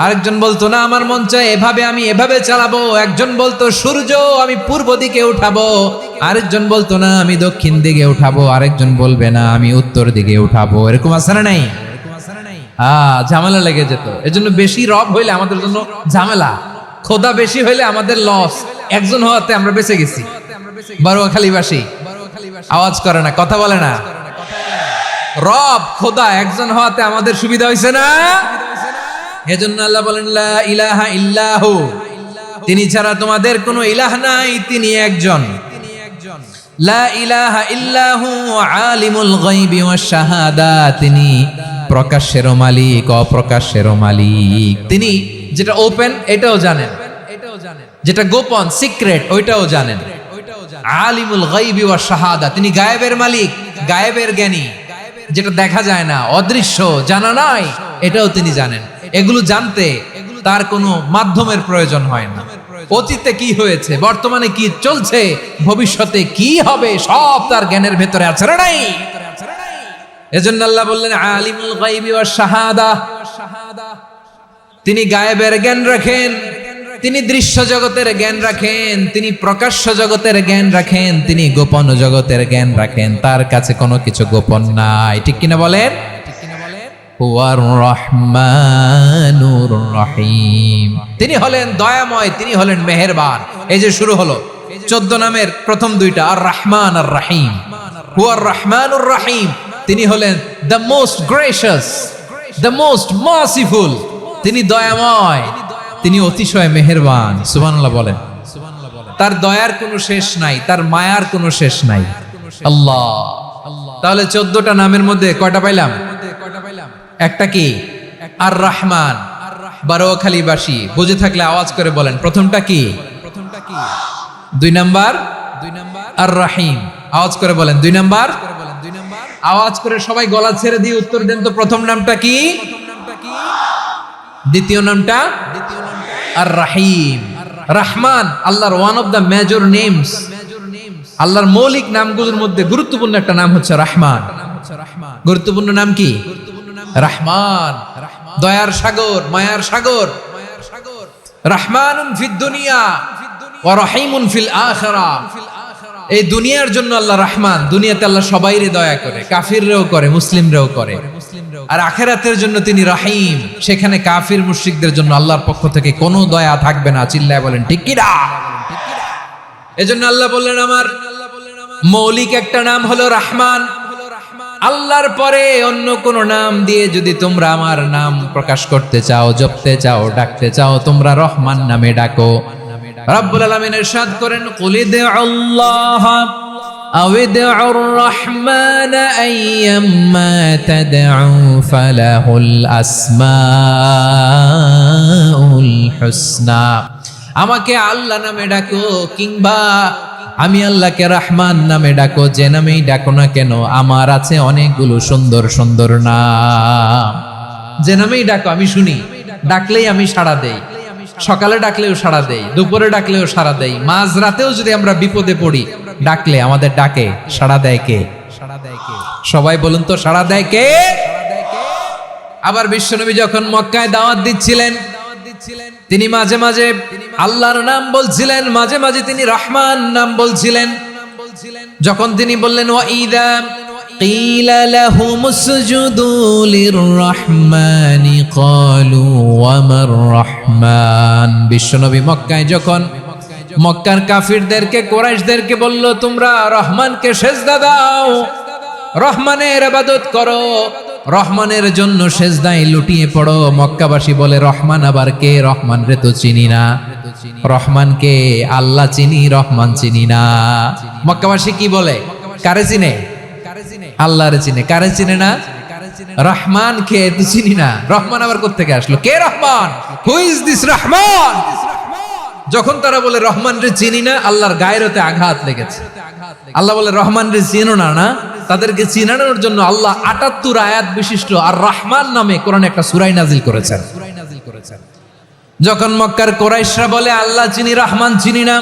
আরেকজন বলতো না আমার মন চায় এভাবে, আমি এভাবে চালাবো, একজন বলতো সূর্য আমি পূর্ব দিকে উঠাবো, আরেকজন বলতো না আমি দক্ষিণ দিকে উঠাবো, আরেকজন বলবে না আমি উত্তর দিকে উঠাবো। এরকম আছে না নাই? ঝামেলা লেগে যেত। এজন্য বেশি রব হইলে আমাদের জন্য ঝামেলা, খোদা বেশি হইলে আমাদের লস। একজন হওয়াতে আমরা বেঁচে গেছি। বারোয়াখালীবাসী আওয়াজ করে না, কথা বলে না। রব খোদা একজন হওয়াতে আমাদের সুবিধা হয়েছে না? এজন্য আল্লাহ বলেন লা ইলাহা ইল্লাহু, তিনি ছাড়া তোমাদের কোনো ইলাহ নাই, তিনি একজন। লা ইলাহা ইল্লাহু আলিমুল গায়বি ওয়াশ শাহাদা, তিনি প্রকাশেরও মালিক অপ্রকাশেরও মালিক। তিনি যেটা ওপেন এটাও জানেন, যেটা গোপন সিক্রেট ওইটাও জানেন। আলিমুল গায়বি ওয়াশ শাহাদা, তিনি গায়েবের মালিক, গায়েবের জ্ঞানী, যেটা দেখা যায় না, অদৃশ্য, জানা নাই, এটাও তিনি জানেন। এগুলো জানতে তার কোনো মাধ্যমের প্রয়োজন হয় না। অতীতে কি হয়েছে, বর্তমানে কি চলছে, ভবিষ্যতে কি হবে, সব তার জ্ঞানের ভেতরে আছে না নাই? এজন্য আল্লাহ বললেন আলিমুল গায়বি ওয়াশ শাহাদা, তিনি গায়েবের জ্ঞান রাখেন, তিনি দৃশ্য জগতের জ্ঞান রাখেন, তিনি প্রকাশ্য জগতের জ্ঞান রাখেন, তিনি গোপন জগতের জ্ঞান রাখেন। তার কাছে কোনো কিছু গোপন নাই, ঠিক কিনা বলেন? হুয়ার রহমানুর রহিম, তিনি হলেন দয়াময়, তিনি হলেন মেহেরবান। এই যে শুরু হলো 14 নামের প্রথম দুইটা, আর রহমান আর রহিম। হুয়ার রহমানুর রহিম, তিনি হলেন the most gracious, the most merciful, তিনি দয়াময়, তিনি অতিশয় মেহেরবান। সুবহানাল্লাহ বলেন। তার দয়ার কোনো শেষ নাই, তার মায়ার কোনো শেষ নাই। আল্লাহ, তাহলে 14টা নামের মধ্যে কয়টা পাইলাম? একটা কি? আর রহমান। বারোয়াখালীবাসী বুঝে থাকলে আওয়াজ করে বলেন প্রথমটা কি? 2 নাম্বার আর রহিম। আওয়াজ করে বলেন 2 নাম্বার। আওয়াজ করে সবাই গলা ছেড়ে দিয়ে উত্তর দেন তো, প্রথম নামটা কি? দ্বিতীয় নামটা? আর রহিম। রহমান আল্লাহর one of the major names, আল্লাহর মৌলিক নামগুলোর মধ্যে গুরুত্বপূর্ণ একটা নাম হচ্ছে রহমান। গুরুত্বপূর্ণ নাম কি? রহমান, দয়ার সাগর, মায়ার সাগর। রহমানুন ফিদ দুনিয়া ওয়া রহিমুন ফিল আখিরাহ। এই দুনিয়ার জন্য আল্লাহ রহমান, দুনিয়াতে আল্লাহ সবাইরে দয়া করে, কাফিররেও করে, মুসলিমরেও করে। আর আখিরাতের জন্য তিনি রহিম, সেখানে কাফির মুশরিকদের জন্য আল্লাহর পক্ষ থেকে কোনো দয়া থাকবে না। চিল্লায় বলেন ঠিক কি না? এজন্য আল্লাহ বললেন আমার মৌলিক একটা নাম হলো রহমান। আল্লাহর পরে অন্য কোন নাম দিয়ে যদি তোমরা আমার নাম প্রকাশ করতে চাও, জপতে চাও, ডাকতে চাও, তোমরা রহমান নামে ডাকো। রব্বুল আলামিন ইরশাদ করেন কুলিদুল্লাহ আউদুর রহমান আইয়াম্মা তাদউ ফালাহুল আসমাউল হুসনা। আমাকে আল্লাহ নামে ডাকো, কিংবা আমি আল্লাহকে রহমান নামে ডাকো, যে নামেই ডাকো না কেন আমার আছে অনেকগুলো সুন্দর সুন্দর নাম। যে নামেই ডাকো আমি শুনি, ডাকলেই আমি সাড়া দেই। সকালে ডাকলেও সাড়া দেই, দুপুরে ডাকলেও সাড়া দেই, মাঝরাতেও যদি আমরা বিপদে পড়ি ডাকলে আমাদের ডাকে সাড়া দেয় কে? সবাই বলুন তো সাড়া দেয় কে? আবার বিশ্বনবী যখন মক্কায় দাওয়াত দিচ্ছিলেন, তিনি মাঝে মাঝে আল্লাহর নাম বলছিলেন, মাঝে মাঝে তিনি রহমান নাম বলছিলেন। যখন তিনি বললেন ওয়াইদা কিলা লাহুমুসজুদু লিররহমানি ক্বালু ওয়ামার রহমান। বিশ্বনবী মক্কায় যখন মক্কার কাফিরদেরকে, কুরাইশদেরকে বলল তোমরা রহমানকে সেজদা দাও, রহমানের ইবাদত করো, রহমানের জন্য সেজদায় লুটিয়ে পড়ো, মক্কাবাসী বলে রহমান আবার কে? রহমান রে তো চিনি না। রহমানকে? আল্লাহ চিনি, রহমান চিনি না। মক্কাবাসী কি বলে? কারে চিনে? আল্লাহরে চিনে। কারে চিনে না? রহমান কে তো চিনি না। রহমান আবার কোত্থেকে আসলো? কে Rahman? Who is this Rahman? যখন তারা বলে রহমান রে চিনি না, আল্লাহর গায়রতে আঘাত লেগেছে। আল্লাহ বলে রহমান রে চিনো না, না? তাদেরকে চিনানোর জন্য আল্লাহ ৭৮ আয়াত বিশিষ্ট আর রহমান নামে কোরআনে একটা সূরা নাজিল করেছেন। যখন মক্কার কুরাইশরা বলে আল্লাহ চিনি, রহমান চিনি না,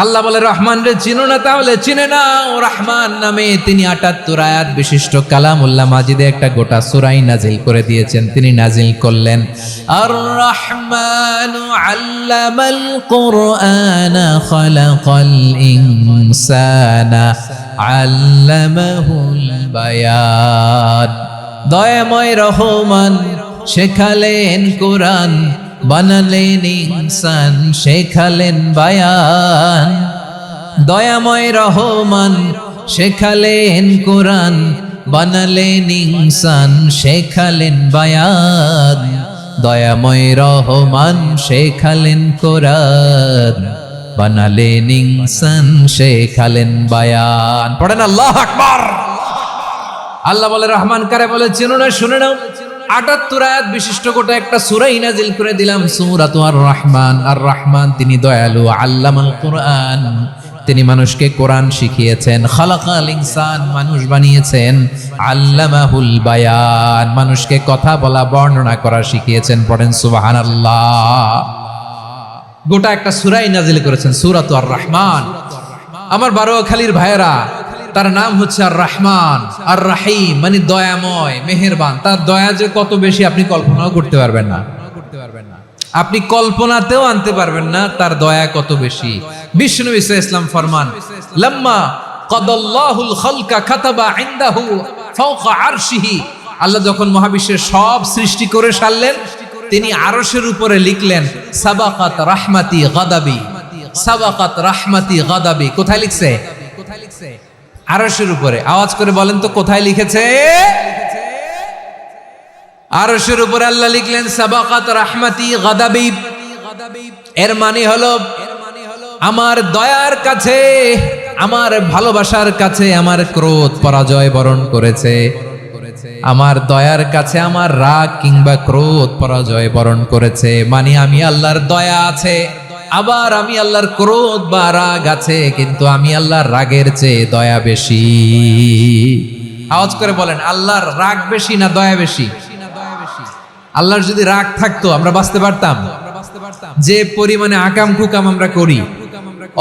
আল্লাহ বলে রহমান রে চিনো না, তাহলে চিনে নাও রহমান নামে তিনি ৭৮ আয়াত বিশিষ্ট কালামুল্লাহ মাজিদে একটা গোটা সূরা নাজিল করে দিয়েছেন। তিনি নাজিল করলেন আর রহমানু আল্লামাল কুরআনা খালাকাল ইনসানা আল্লামাহুল বায়ান। দয়াময় রহমান শেখালেন কোরআন, বানালেন ইনসান, শেখালেন বায়ান। দয়াময় রহমান শেখালেন কোরআন, বানালেন ইনসান, শেখালেন বায়ান। দয়াময় রহমান শেখালেন কোরআন, বানালেন ইনসান, শেখালেন বায়ান। পড়েন আল্লাহু আকবার। আল্লাহ বলে রহমান কারে বলে চিনো না? শুনে নাও, ৭৮ আয়াত বিশিষ্ট গোটা একটা সূরা নাজিল করে দিলাম, সূরাতু আর রহমান। আর রহমান তিনি দয়ালু, আল্লামাল কুরআন, তিনি মানুষকে কোরআন শিখিয়েছেন। খালাকাল ইনসান, মানুষ বানিয়েছেন। আল্লামাহুল বায়ান, মানুষকে কথা বলা, বর্ণনা করা শিখিয়েছেন। পড়েন সুবহানাল্লাহ। গোটা একটা সূরা নাজিল করেছেন, সূরাতু আর রহমান। আমার বারোয়াখালীর ভাইয়েরা, তার নাম হচ্ছে আর রহমান, আর রাহিম মানে দয়াময়, মেহেরবান। তার দয়া যে কত বেশি আপনি কল্পনাও করতে পারবেন না, আপনি কল্পনাতেও আনতে পারবেন না তার দয়া কত বেশি। বিশ্বনবী সাল্লাল্লাহু আলাইহি ওয়াসাল্লাম ফরমান লাম্মা কাদাল্লাহুল খালকা কাতাবা ইনদাহু ফাওকা আরশিহি। আল্লাহ যখন মহাবিশ্বের সব সৃষ্টি করে সারলেন, তিনি আরশের উপরে লিখলেন সাবাকাত রাহমাতি গাদাবি, সাবাকাত রাহমাতি গাদাবি। কোথায় লিখছে? আরশের উপরে। আওয়াজ করে বলেন তো কোথায় লিখেছে? আরশের উপরে আল্লাহ লিখলেন সাবাকাত রাহমাতি গাদাবি। এর মানে হলো আমার দয়ার কাছে, আমার ভালোবাসার কাছে আমার ক্রোধ পরাজয় বরণ করেছে। আমার দয়ার কাছে আমার রাগ কিংবা ক্রোধ পরাজয় বরণ করেছে। মানে আমি আল্লাহর দয়া আছে, আবার আমি আল্লাহর ক্রোধ বা রাগ আছে, কিন্তু আমি আল্লাহর রাগের চেয়ে দয়া বেশি। আওয়াজ করে বলেন আল্লাহর রাগ বেশি না দয়া বেশি? আল্লাহর যদি রাগ থাকতো আমরা বাঁচতে পারতাম? যে পরিমাণে আকাম কুকাম আমরা করি,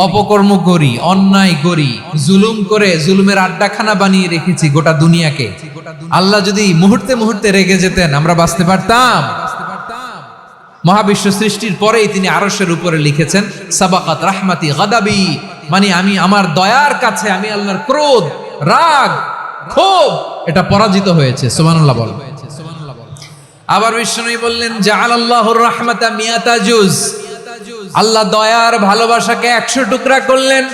অপকর্ম করি, অন্যায় করি, জুলুম করে জুলুমের আড্ডাখানা বানিয়ে রেখেছি গোটা দুনিয়াকে, আল্লাহ যদি মুহূর্তে মুহূর্তে রেগে যেতেন আমরা বাঁচতে পারতাম? মহাবিশ্ব সৃষ্টির পরেই তিনি আরশের উপরে লিখেছেন সাবাকাত রাহমাতি গাদাবি, মানে আমি আমার দয়ার কাছে আমি আল্লাহর ক্রোধ, রাগ, ক্ষোভ এটা পরাজিত হয়েছে। সুবহানাল্লাহ বল। আবার বিষ্ণু বললেন জাআলাল্লাহুর রাহমাতা মিয়াতা জুজ, আল্লাহ দয়ার ভালোবাসাকে 100 টুকরা করলেন।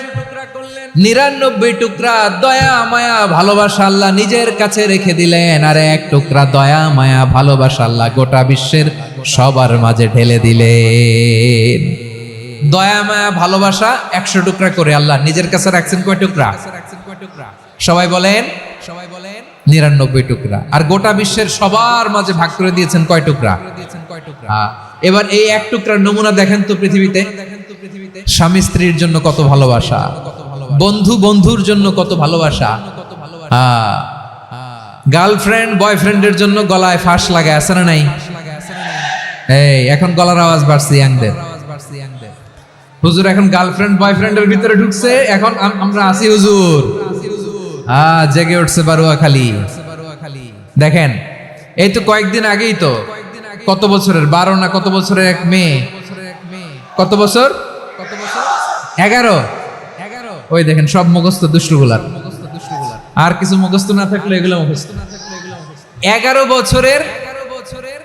99 টুকরা দয়া মায়া ভালোবাসা আল্লাহ নিজের কাছে রেখে দিলেন, আর 1 টুকরা দয়া মায়া ভালোবাসা আল্লাহ গোটা বিশ্বের সবার মাঝে ঢেলে দিলেন। দয়া মায়া ভালোবাসা 100 টুকরা করে আল্লাহ নিজের কাছে রাখছেন। কয় টুকরা? সবাই বলেন 99 টুকরা। আর গোটা বিশ্বের সবার মাঝে ভাগ করে দিয়েছেন কয় টুকরা? এবার এই 1 টুকরার নমুনা দেখেন তো পৃথিবীতে। স্বামী স্ত্রীর জন্য কত ভালোবাসা, বন্ধু বন্ধুর জন্য কত ভালোবাসা, গার্লফ্রেন্ড বয়ফ্রেন্ডের জন্য গলায় ফাঁস লাগায়, আছে না নাই? এই এখন গলার আওয়াজ বাড়ছে ইয়াংদের। হুজুর এখন গার্লফ্রেন্ড বয়ফ্রেন্ডের ভিতরে ঢুকছে, এখন আমরা আছি হুজুর। জেগে উঠছে বারুয়াখালী। দেখেন এই তো কয়েকদিন আগেই তো কত বছরের 12 না কত বছরের এক মেয়ে, কত বছর 11, ওই দেখেন সব মুখস্থ দুষ্টুগুলার, আর কিছু মুখস্থ না থাকলে এগুলো মুখস্থ। 11 বছরের,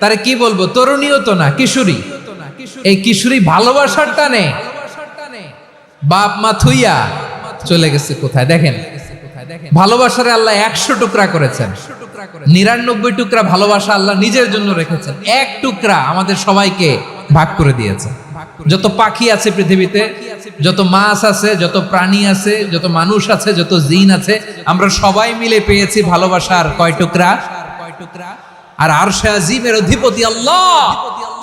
তারে কি বলবো, তরুণীও তো না, কিশোরী। এই কিশোরী ভালোবাসার টানে বাপ মা থুইয়া চলে গেছে কোথায় দেখেন। ভালোবাসারে আল্লাহ 100 টুকরা করেছেন, 99 টুকরা ভালোবাসা আল্লাহ নিজের জন্য রেখেছেন, 1 টুকরা আমাদের সবাইকে ভাগ করে দিয়েছে। যত পাখি আছে পৃথিবীতে, যত মাছ আছে, যত প্রাণী আছে, যত মানুষ আছে, যত জিন আছে, আমরা সবাই মিলে পেয়েছি ভালোবাসার কয় টুকরা। আর আরশে আজিমের অধিপতি আল্লাহ,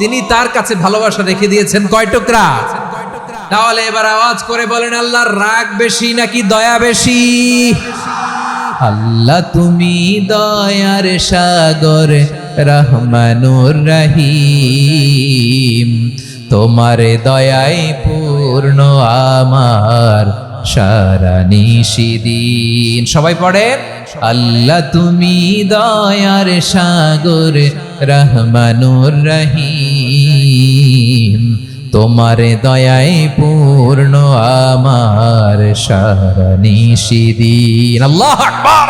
তিনি তার কাছে ভালোবাসা রেখে দিয়েছেন কয় টুকরা। তাহলে এবার আওয়াজ করে বলেন, আল্লাহর রাগ বেশি নাকি দয়া বেশি? আল্লাহ তুমি দয়ার সাগর, রহমানুর রহিম, তোমার দয়ায় পূর্ণ আমার সারা নিশিদিন। সবাই পড়েন, আল্লাহ তুমি দয়ার সাগর, রহমানুর রহিম, তোমার দয়ায় পূর্ণ আমার সারা নিশিদিন। আল্লাহু আকবার।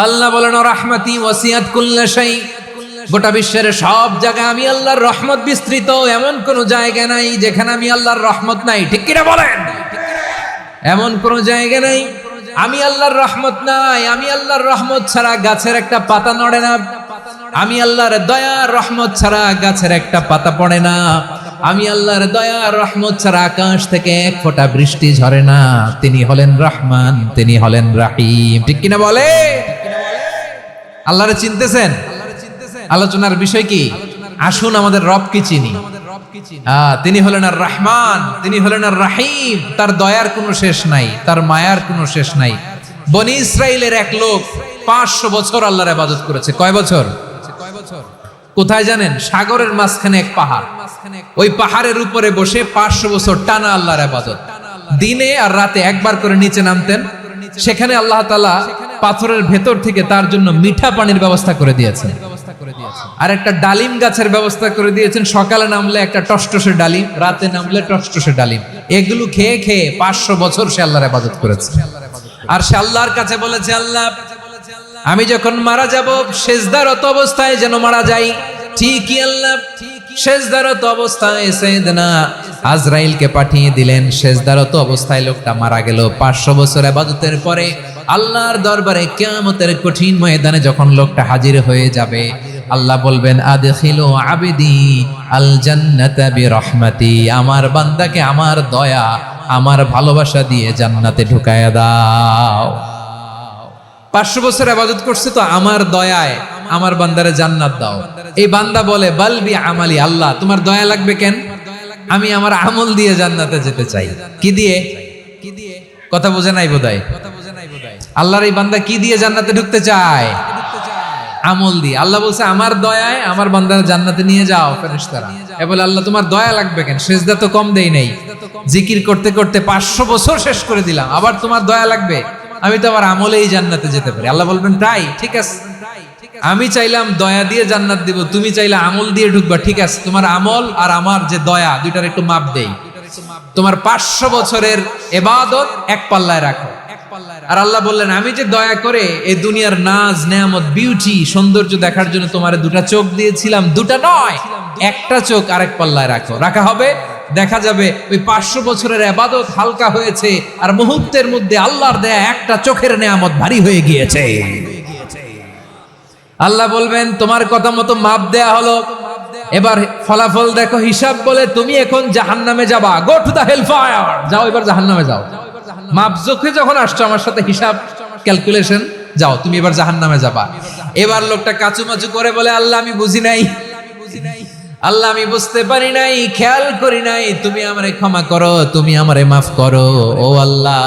আল্লাহ বলেন, রাহমাতি ওয়াসিআত কুল্লা শাই, গোটা বিশ্বের সব জায়গায় আমি আল্লাহর রহমত বিস্তৃত, এমন কোন জায়গা নাই যেখানে আমি আল্লাহর রহমত নাই। ঠিক কিনা বলেন? এমন কোন জায়গা নাই আমি আল্লাহর রহমত নাই। আমি আল্লাহর রহমত ছাড়া গাছের একটা পাতা নড়ে না। আমি আল্লাহর দয়া রহমত ছাড়া গাছের একটা পাতা পড়ে না। আমি আল্লাহর দয়া রহমত ছাড়া আকাশ থেকে এক ফোঁটা বৃষ্টি ঝরে না। তিনি হলেন রহমান, তিনি হলেন রাহিম। ঠিক কিনা বলে? আল্লাহরে চিনতেছেন? আলোচনার বিষয় কি? আসুন আমাদের রব কি চিনি। তিনি হলেন আর রহমান, তিনি হলেন আর রাহিম। তার দয়ার কোনো শেষ নাই, তার মায়ার কোনো শেষ নাই। বনি ইসরাইলের এক লোক 500 বছর আল্লাহর ইবাদত করেছে। কয় বছর? কোথায় জানেন? সাগরের মাঝখানে এক পাহাড়, ওই পাহাড়ের উপরে বসে 500 বছর টানা আল্লাহর ইবাদত। দিনে আর রাতে একবার করে নিচে নামতেন। সেখানে আল্লাহ তাআলা পাথরের ভেতর থেকে তার জন্য মিঠা পানির ব্যবস্থা করে দিয়েছেন, আর একটা ডালিম গাছের ব্যবস্থা করে দিয়েছেন। সকালে নামলে একটা টসটসে ডালিম, রাতে নামলে টসটসে ডালিম। এগুলো খেয়ে খেয়ে 500 বছর সে আল্লাহর ইবাদত করেছে। আর সে আল্লাহর কাছে বলেছে, আল্লাহ আমি যখন মারা যাব সেজদারত অবস্থায় যেন মারা যাই। ঠিকই আল্লাহ সেজদারত অবস্থায় সাইয়েদনা আজরাইলকে পাঠিয়ে দিলেন। সেজদারত অবস্থায় লোকটা মারা গেল। 500 বছর ইবাদতের পরে আল্লাহর দরবারে কিয়ামতের কঠিন ময়দানে যখন লোকটা হাজির হয়ে যাবে, আল্লাহ বলবেন, আদখিলু আবদি আল জান্নাতা বিরহমাতি, আমার বান্দাকে আমার দয়া, আমার ভালোবাসা দিয়ে জান্নাতে ঢুকায়া দাও। 500 বছর ইবাদত করছে তো আমার দয়ায় আমার বান্দারে জান্নাত দাও। এই বান্দা বলে, বালবি আমালি, আল্লাহ তোমার দয়া লাগবে কেন? আমি আমার আমল দিয়ে জান্নাতে যেতে চাই। কি দিয়ে? কথা বোঝে নাই বোধহয়। আল্লাহর এই বান্দা কি দিয়ে জান্নাতে ঢুকতে চায়? আমল দিয়ে। আল্লাহ বলছে, আমার দয়ায় আমার বান্দার জান্নাতে নিয়ে যাও ফেরেশতারা। এ বলে, আল্লাহ তোমার দয়া লাগবে কেন? সেজদা তো কম দেই নাই, জিকির করতে করতে 500 বছর শেষ করে দিলাম, আবার তোমার দয়া লাগবে? আমি তো আমার আমলেই জান্নাতে যেতে পারি। আল্লাহ বলবেন, তাই ঠিক আছে, আমি চাইলাম দয়া দিয়ে জান্নাত দিব, তুমি চাইলে আমল দিয়ে ঢুকবা। ঠিক আছে, তোমার আমল আর আমার যে দয়া, দুইটার একটু মাপ দেই। তোমার 500 বছরের ইবাদত এক পাল্লায় রাখো। আর আল্লাহ বললেন, আমি যে দয়া করে এই দুনিয়ার নাজ নেয়ামত বিউটি সৌন্দর্য দেখার জন্য তোমার দুটা চোখ দিয়েছিলাম, দুটা নয় একটা চোখ আরেক পাল্লায় রাখো। রাখা হবে, দেখা যাবে ওই 500 বছরের ইবাদত হালকা হয়েছে, আর মুহূর্তের মধ্যে আল্লাহর দেয়া একটা চোখের নেয়ামত ভারী হয়ে গিয়েছে। আল্লাহ বলবেন, তোমার কথা মতো মাপ দেয়া হলো, এবার ফলাফল দেখো, হিসাব বলে তুমি এখন জাহান্নামে যাবা। Go to the hell fire, যাও এবার জাহান্নামে যাও। মাপ চোখে যখন আসছো আমার সাথে হিসাব ক্যালকুলেশন, যাও তুমি এবার জাহান্নামে যাবা। এবার লোকটা কাচুমাচু করে বলে, আল্লাহ আমি বুঝি নাই, আল্লাহ আমি বুঝতে পারি নাই, খেয়াল করি নাই, তুমি আমারে ক্ষমা করো, তুমি আমারে মাফ করো। ও আল্লাহ,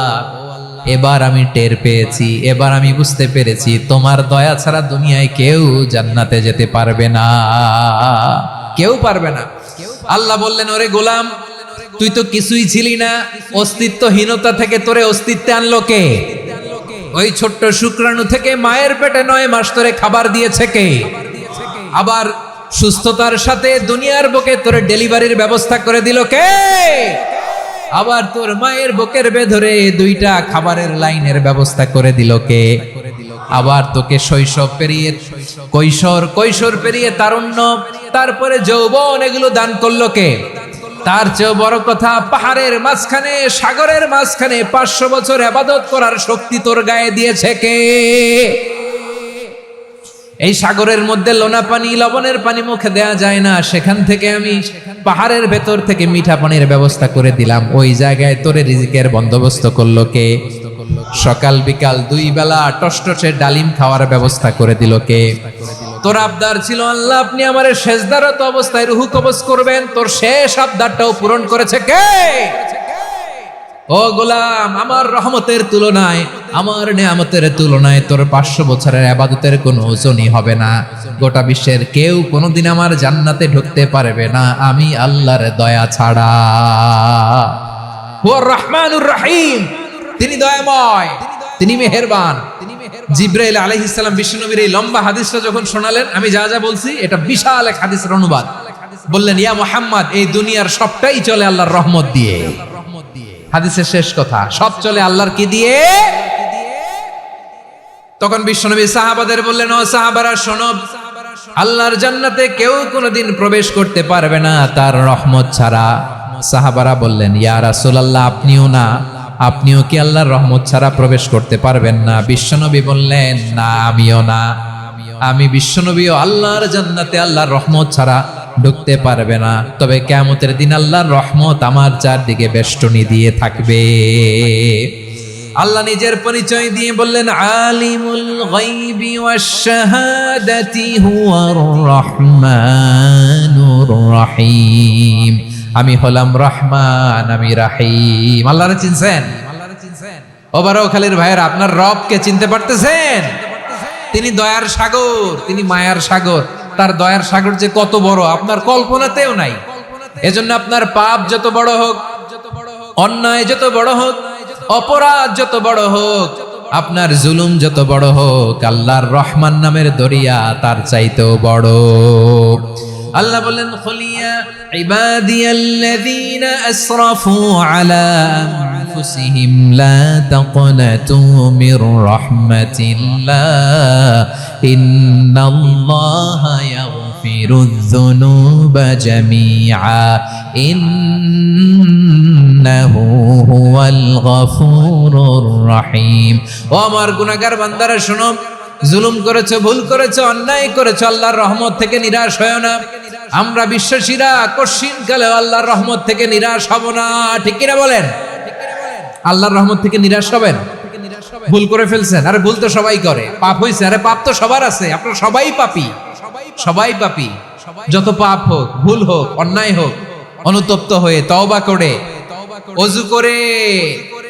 এবার আমি টের পেয়েছি, এবার আমি বুঝতে পেরেছি, তোমার দয়া ছাড়া দুনিয়ায় কেউ জান্নাতে যেতে পারবে না, কেউ পারবে না। আল্লাহ বললেন, ওরে গোলাম, তুই তো কিছুই ছিলি না, অস্তিত্বহীনতা থেকে তোরে অস্তিত্বে আনলো কে? ওই ছোট্ট শুক্রাণু থেকে মায়ের পেটে 9 মাস ধরে খাবার দিয়েছে কে? আবার সুস্থতার সাথে দুনিয়ার বুকে তোর ডেলিভারির ব্যবস্থা করে দিল কে? আবার তোর মায়ের বুকের ভেতরে 2টা খাবারের লাইনের ব্যবস্থা করে দিল কে? আবার তোকে শৈশব পেরিয়ে কৈশোর পেরিয়ে তারুণ্য, তারপরে যৌবন, এগুলো দান করলো কে? তার চেয়ে বড় কথা, পাহাড়ের মাঝখানে, সাগরের মাঝখানে 500 বছর ইবাদত করার শক্তি তোর গায়ে দিয়েছে কে? এই সাগরের মধ্যে লোনা পানি, লবণের পানি মুখে দেয়া যায় না, সেখান থেকে আমি পাহাড়ের ভেতর থেকে মিঠা পানির ব্যবস্থা করে দিলাম। ওই জায়গায় তোরে রিজিকের বন্দোবস্ত করলো কে? সকাল বিকাল 2 বেলা টসটসে ডালিম খাওয়ার ব্যবস্থা করে দিল কে? তোর আবদার ছিল আল্লাহ আপনি আমার সেজদারত অবস্থায় রুহু কবজ করবেন, তোর শেষ আবদারটাও পূরণ করেছে কে? ও গোলাম, আমার রহমতের তুলনায়, আমার নিয়ামতের তুলনায় তোর 500 বছরের ইবাদতের কোনো ওজনই হবে না। গোটা বিশ্বের কেউ কোনোদিন আমার জান্নাতে ঢুকতে পারবে না আমি আল্লাহর দয়া ছাড়া। হুয়ার রহমানুর রহিম, তিনি দয়াময়, তিনি মেহেরবান। জিব্রাইল আলাইহিস সালাম বিশ্বনবীর এই লম্বা হাদিসটা যখন শোনালেন, আমি যা যা বলছি এটা বিশাল এক হাদিসের অনুবাদ। বললেন, ইয়া মুহাম্মদ, এই দুনিয়ার সবটাই চলে আল্লাহর রহমত দিয়ে। হাদিসের শেষ কথা, সব চলে আল্লাহর কি দিয়ে? তখন বিশ্বনবী সাহাবাদের বললেন, ও সাহাবারা শোনো, আল্লাহর জান্নাতে কেউ কোনোদিন প্রবেশ করতে পারবে না তার রহমত ছাড়া। সাহাবারা বললেন, ইয়া রাসূলুল্লাহ, আপনিও না? আপনিও কি আল্লাহর রহমত ছাড়া প্রবেশ করতে পারবেন না? বিশ্বনবী বললেন, না, আমিও না। আমি বিশ্বনবীও আল্লাহর জান্নাতে আল্লাহর রহমত ছাড়া ঢুকতে পারবে না। তবে কিয়ামতের দিন আল্লাহর রহমত আমার চারদিকে বেষ্টনী দিয়ে থাকবে। আল্লাহ নিজের পরিচয় দিয়ে বললেন, আলিমুল গায়বি ওয়াশ শাহাদাতি হুয়ার রহমানুর রহিম। আমি হলাম রহমান, আমি রাহিম। আল্লাহরে চিনছেন? ও বারোখালীর ভাইয়েরা, আপনার রবকে চিনতে পারতেছেন? তিনি দয়ার সাগর, তিনি মায়ার সাগর। তার দয়ার সাগর যে কত বড় আপনার কল্পনাতেও নাই। এজন্য আপনার পাপ যত বড় হোক, অন্যায় যত বড় হোক, অপরাধ যত বড় হোক, আপনার জুলুম যত বড় হোক, আল্লাহর রহমান নামের দরিয়া তার চাইতেও বড়। আল্লাহ বলেন, খুলিয়া ইবাদিয়াল্লাযীনা আসরাফু আলা আনফুসিহিম লা তাকনাতু মির রাহমাতিল্লাহ ইন্নাল্লাহা ইয়াগফিরুয যুনুবা জামিআ ইন্নাহু হুয়াল গফুরুর রহিম। ও আমার গুনাহগার বান্দারা শোনো, জুলুম করেছো, ভুল করেছো, অন্যায় করেছো, আল্লাহর রহমত থেকে নিরাশ হয়ো না। আমরা বিশ্বাসীরা কশিনকালে আল্লাহর রহমত থেকে নিরাশ হব না, ঠিক কিনা বলেন? আল্লাহর রহমত থেকে নিরাশ হবেন? ভুল করে ফেলছেন, আরে ভুল তো সবাই করে। পাপ হয়েছে, আরে পাপ তো সবার আছে, আপনারা সবাই পাপী, সবাই পাপী। যত পাপ হোক, ভুল হোক, অন্যায় হোক, অনুতপ্ত হয়ে তওবা করে, ওযু করে,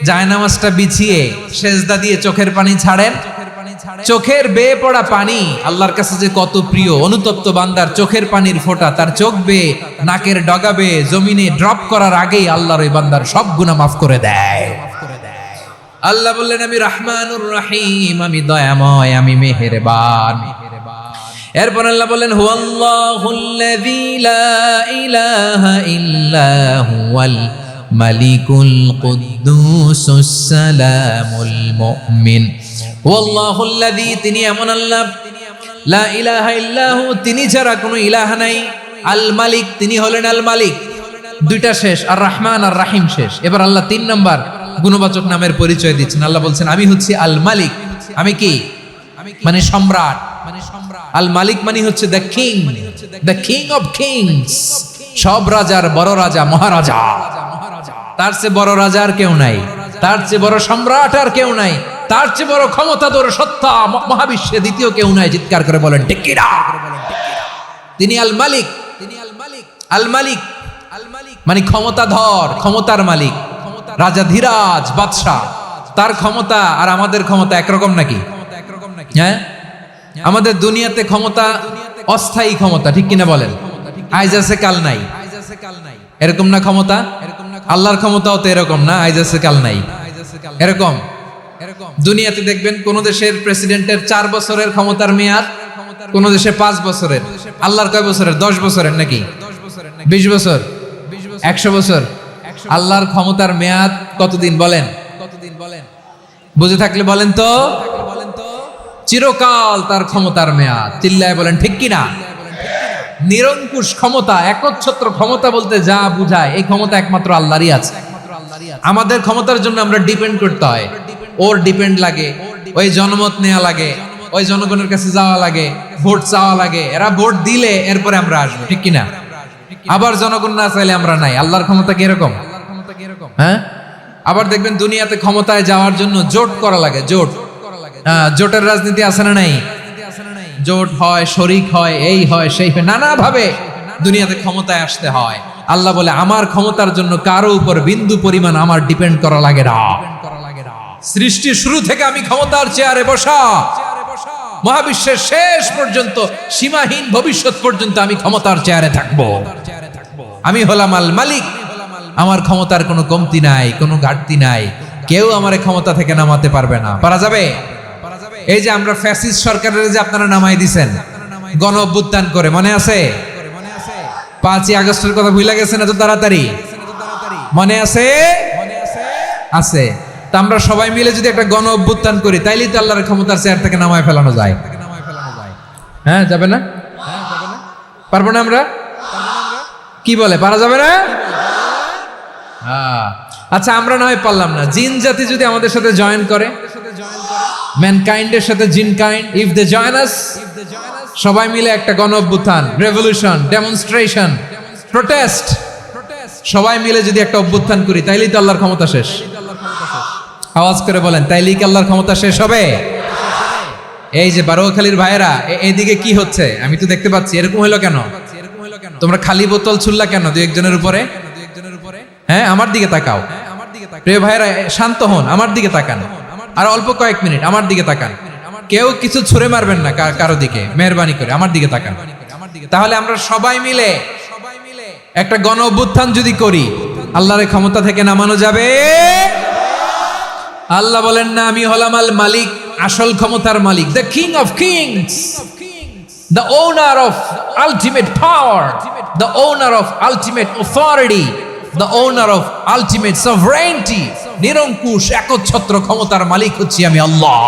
জায়নামাজটা বিছিয়ে সেজদা দিয়ে চোখের পানি ছাড়েন। চোখের বেয়ে পড়া পানি আল্লাহর কাছে যে কত প্রিয়। অনুতপ্ত বান্দার চোখের পানির ফোঁটা তার চোখ বেয়ে, নাকের ডগা বেয়ে জমিনে ড্রপ করার আগেই আল্লাহর ওই বান্দার সব গুনাহ মাফ করে দেয়। আল্লাহ বললেন, আমি রহমানুর রহিম, আমি দয়াময়, আমি মেহেরবান। এরপর আল্লাহ বললেন, হুয়াল্লাহুল্লাযী লা ইলাহা ইল্লা হুয়াল মালিকুল কুদ্দুসুস সালামুল মুমিন। ওয়াল্লাহুল্লাযী, তিনি এমন আল্লাহ, লা ইলাহা ইল্লাহু, তিনি ছাড়া কোনো ইলাহ নাই। আল মালিক, তিনি হলেন আল মালিক। 2টা শেষ, আর রহমান আর রাহিম শেষ। এবার আল্লাহ 3 নাম্বার গুণবাচক নামের পরিচয় দিচ্ছেন। আল্লাহ বলছেন, আমি হচ্ছি আল মালিক। আমি কি? মানে সম্রাট। আল মালিক মানে হচ্ছে the king, the king of kings. সব রাজার বড় রাজা, মহারাজা। তার চেয়ে বড় রাজা আর কেউ নাই, তার চেয়ে বড় সম্রাট আর কেউ নাই, তার চেয়ে বড় ক্ষমতাধর সত্তা মহাবিশ্বে দ্বিতীয় কেউ নাই। চিৎকার করে বলেন, ঠিক কিনা? তিনি আল মালিক। আল মালিক মানে ক্ষমতাধর, ক্ষমতার মালিক, রাজা ধীরাজ বাদশাহ। তার ক্ষমতা আর আমাদের ক্ষমতা একরকম নাকি? হ্যাঁ, আমাদের দুনিয়াতে ক্ষমতা অস্থায়ী ক্ষমতা, ঠিক কিনা বলেন? আইজ আছে কাল নাই, এরকম না ক্ষমতা? আল্লাহর ক্ষমতাও তো এরকম না, আইজ আছে কাল নাই, এরকম। দুনিয়াতে দেখবেন কোন দেশের প্রেসিডেন্টের 4 বছরের ক্ষমতার মেয়াদ, কোন দেশে 5 বছরের। আল্লাহর কয় বছরের? 10 বছরের নাকি 20 বছর 100 বছর? আল্লাহর ক্ষমতার মেয়াদ কতদিন বলেন? বুঝে থাকলে বলেন তো। চিরকাল তার ক্ষমতার মেয়াদ। চিল্লায় বলেন ঠিক কিনা? নিরঙ্কুশ ক্ষমতা, একচ্ছত্র ক্ষমতা বলতে যা বুঝায়, এই ক্ষমতা একমাত্র আল্লাহরই আছে। আমাদের ক্ষমতার জন্য আমরা ডিপেন্ড করতে হয়, ওর ডিপেন্ড লাগে, ওই জনমত নেওয়া লাগে, ওই জনগণের কাছে যাওয়া লাগে, ভোট চাওয়া লাগে, এরা ভোট দিলে এরপরে আমরা আসবো, ঠিক কিনা? আবার জনগণ না চাইলে আমরা নাই। আল্লাহর ক্ষমতা কি এরকম? হ্যাঁ, আবার দেখবেন দুনিয়াতে ক্ষমতায় যাওয়ার জন্য জোট করা লাগে। জোট, জোটের রাজনীতি আছে না নাই? জোট হয়, শরিক হয়, এই হয় সেই হয়, নানা ভাবে দুনিয়াতে ক্ষমতায় আসতে হয়। আল্লাহ বলে আমার ক্ষমতার জন্য কারো উপর বিন্দু পরিমাণ আমার ডিপেন্ড করা লাগে না। সৃষ্টির শুরু থেকে আমি ক্ষমতার চেয়ারে বসা, মহাবিশ্বের শেষ পর্যন্ত, সীমাহীন ভবিষ্যৎ পর্যন্ত আমি ক্ষমতার চেয়ারে থাকবো। আমি হলাম আল মালিক। আমার ক্ষমতার কোনো কমতি নাই, কোনো ঘাটতি নাই। কেউ আমার ক্ষমতা থেকে নামাতে পারবে না। পারা যাবে? এই যে আমরা ফ্যাসিস্ট সরকারের যে আপনারা নামাই দিছেন গণ অভ্যুত্থান করে, মনে আছে? 5ই আগস্টের কথা ভুলে গেছেন এত তাড়াতাড়ি? মনে আছে? আছে। তা আমরা সবাই মিলে যদি একটা গণ অভ্যুত্থান করি, তাইলেই তো আল্লাহর ক্ষমতার চেয়ার থেকে নামায় ফেলানো যায়। হ্যাঁ, যাবে না? পারবো না আমরা? কি বলে, পারা যাবে না? আচ্ছা, আমরা না হয় পারলাম না, জিন জাতি যদি আমাদের সাথে জয়েন করে, ম্যানকাইন্ডের সাথে জিনকাইন্ড, ইফ দে জয়েন আস, সবাই মিলে একটা গণ অভ্যুত্থান, রেভলিউশন, ডেমনস্ট্রেশন, প্রোটেস্ট, সবাই মিলে যদি একটা অভ্যুত্থান করি, তাইলেই তো আল্লাহর ক্ষমতা শেষ। আওয়াজ করে বলেন, তাইলেই কি আল্লাহর ক্ষমতা শেষ হবে? এই যে বারোয়াখালীর ভাইয়েরা, এইদিকে কি হচ্ছে আমি তো দেখতে পাচ্ছি, এরকম হলো কেন? তোমরা খালি বোতল ছুড়লা কেন দুই একজনের উপরে? হ্যাঁ, আমার দিকে তাকাও। প্রিয় ভাইয়েরা, শান্ত হন, আমার দিকে তাকান, আর অল্প কয়েক মিনিট আমার দিকে তাকান। কেউ কিছু ছুঁড়ে মারবেন না কারো দিকে, মেহরবানি করে আমার দিকে তাকান। তাহলে আমরা সবাই মিলে একটা গণ অভ্যুত্থান যদি করি, আল্লাহর ক্ষমতা থেকে নামানো যাবে। আল্লাহ বলেন না, আমি হলাম আল মালিক, আসল ক্ষমতার মালিক, the king of kings, the owner of ultimate power, the owner of ultimate authority, the owner of ultimate sovereignty, নিরঙ্কুশ একচ্ছত্র ক্ষমতার মালিক হচ্ছি আমি আল্লাহ।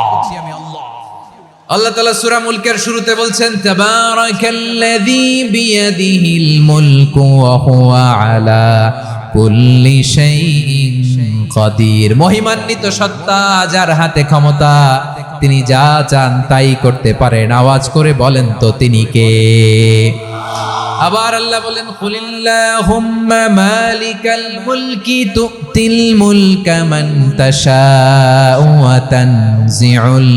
আল্লাহ তাআলা সূরা মুলকের শুরুতে বলছেন, তাবারাকাল্লাযী বিয়াদিহিল মুলকু ওয়া হুয়া আলা কুল্লি শাইইন কাদির। মহিমান্বিত সত্তা, যার হাতে ক্ষমতা, তিনি যা চান তাই করতে পারেন। আওয়াজ করে বলেন তো তিনি কে? আবার আল্লাহ বলেন, কুলিল্লাহুম্মা মালিকাল মুলকি তুতিল মুলকা মান তাশাউ ওয়া তানজিউল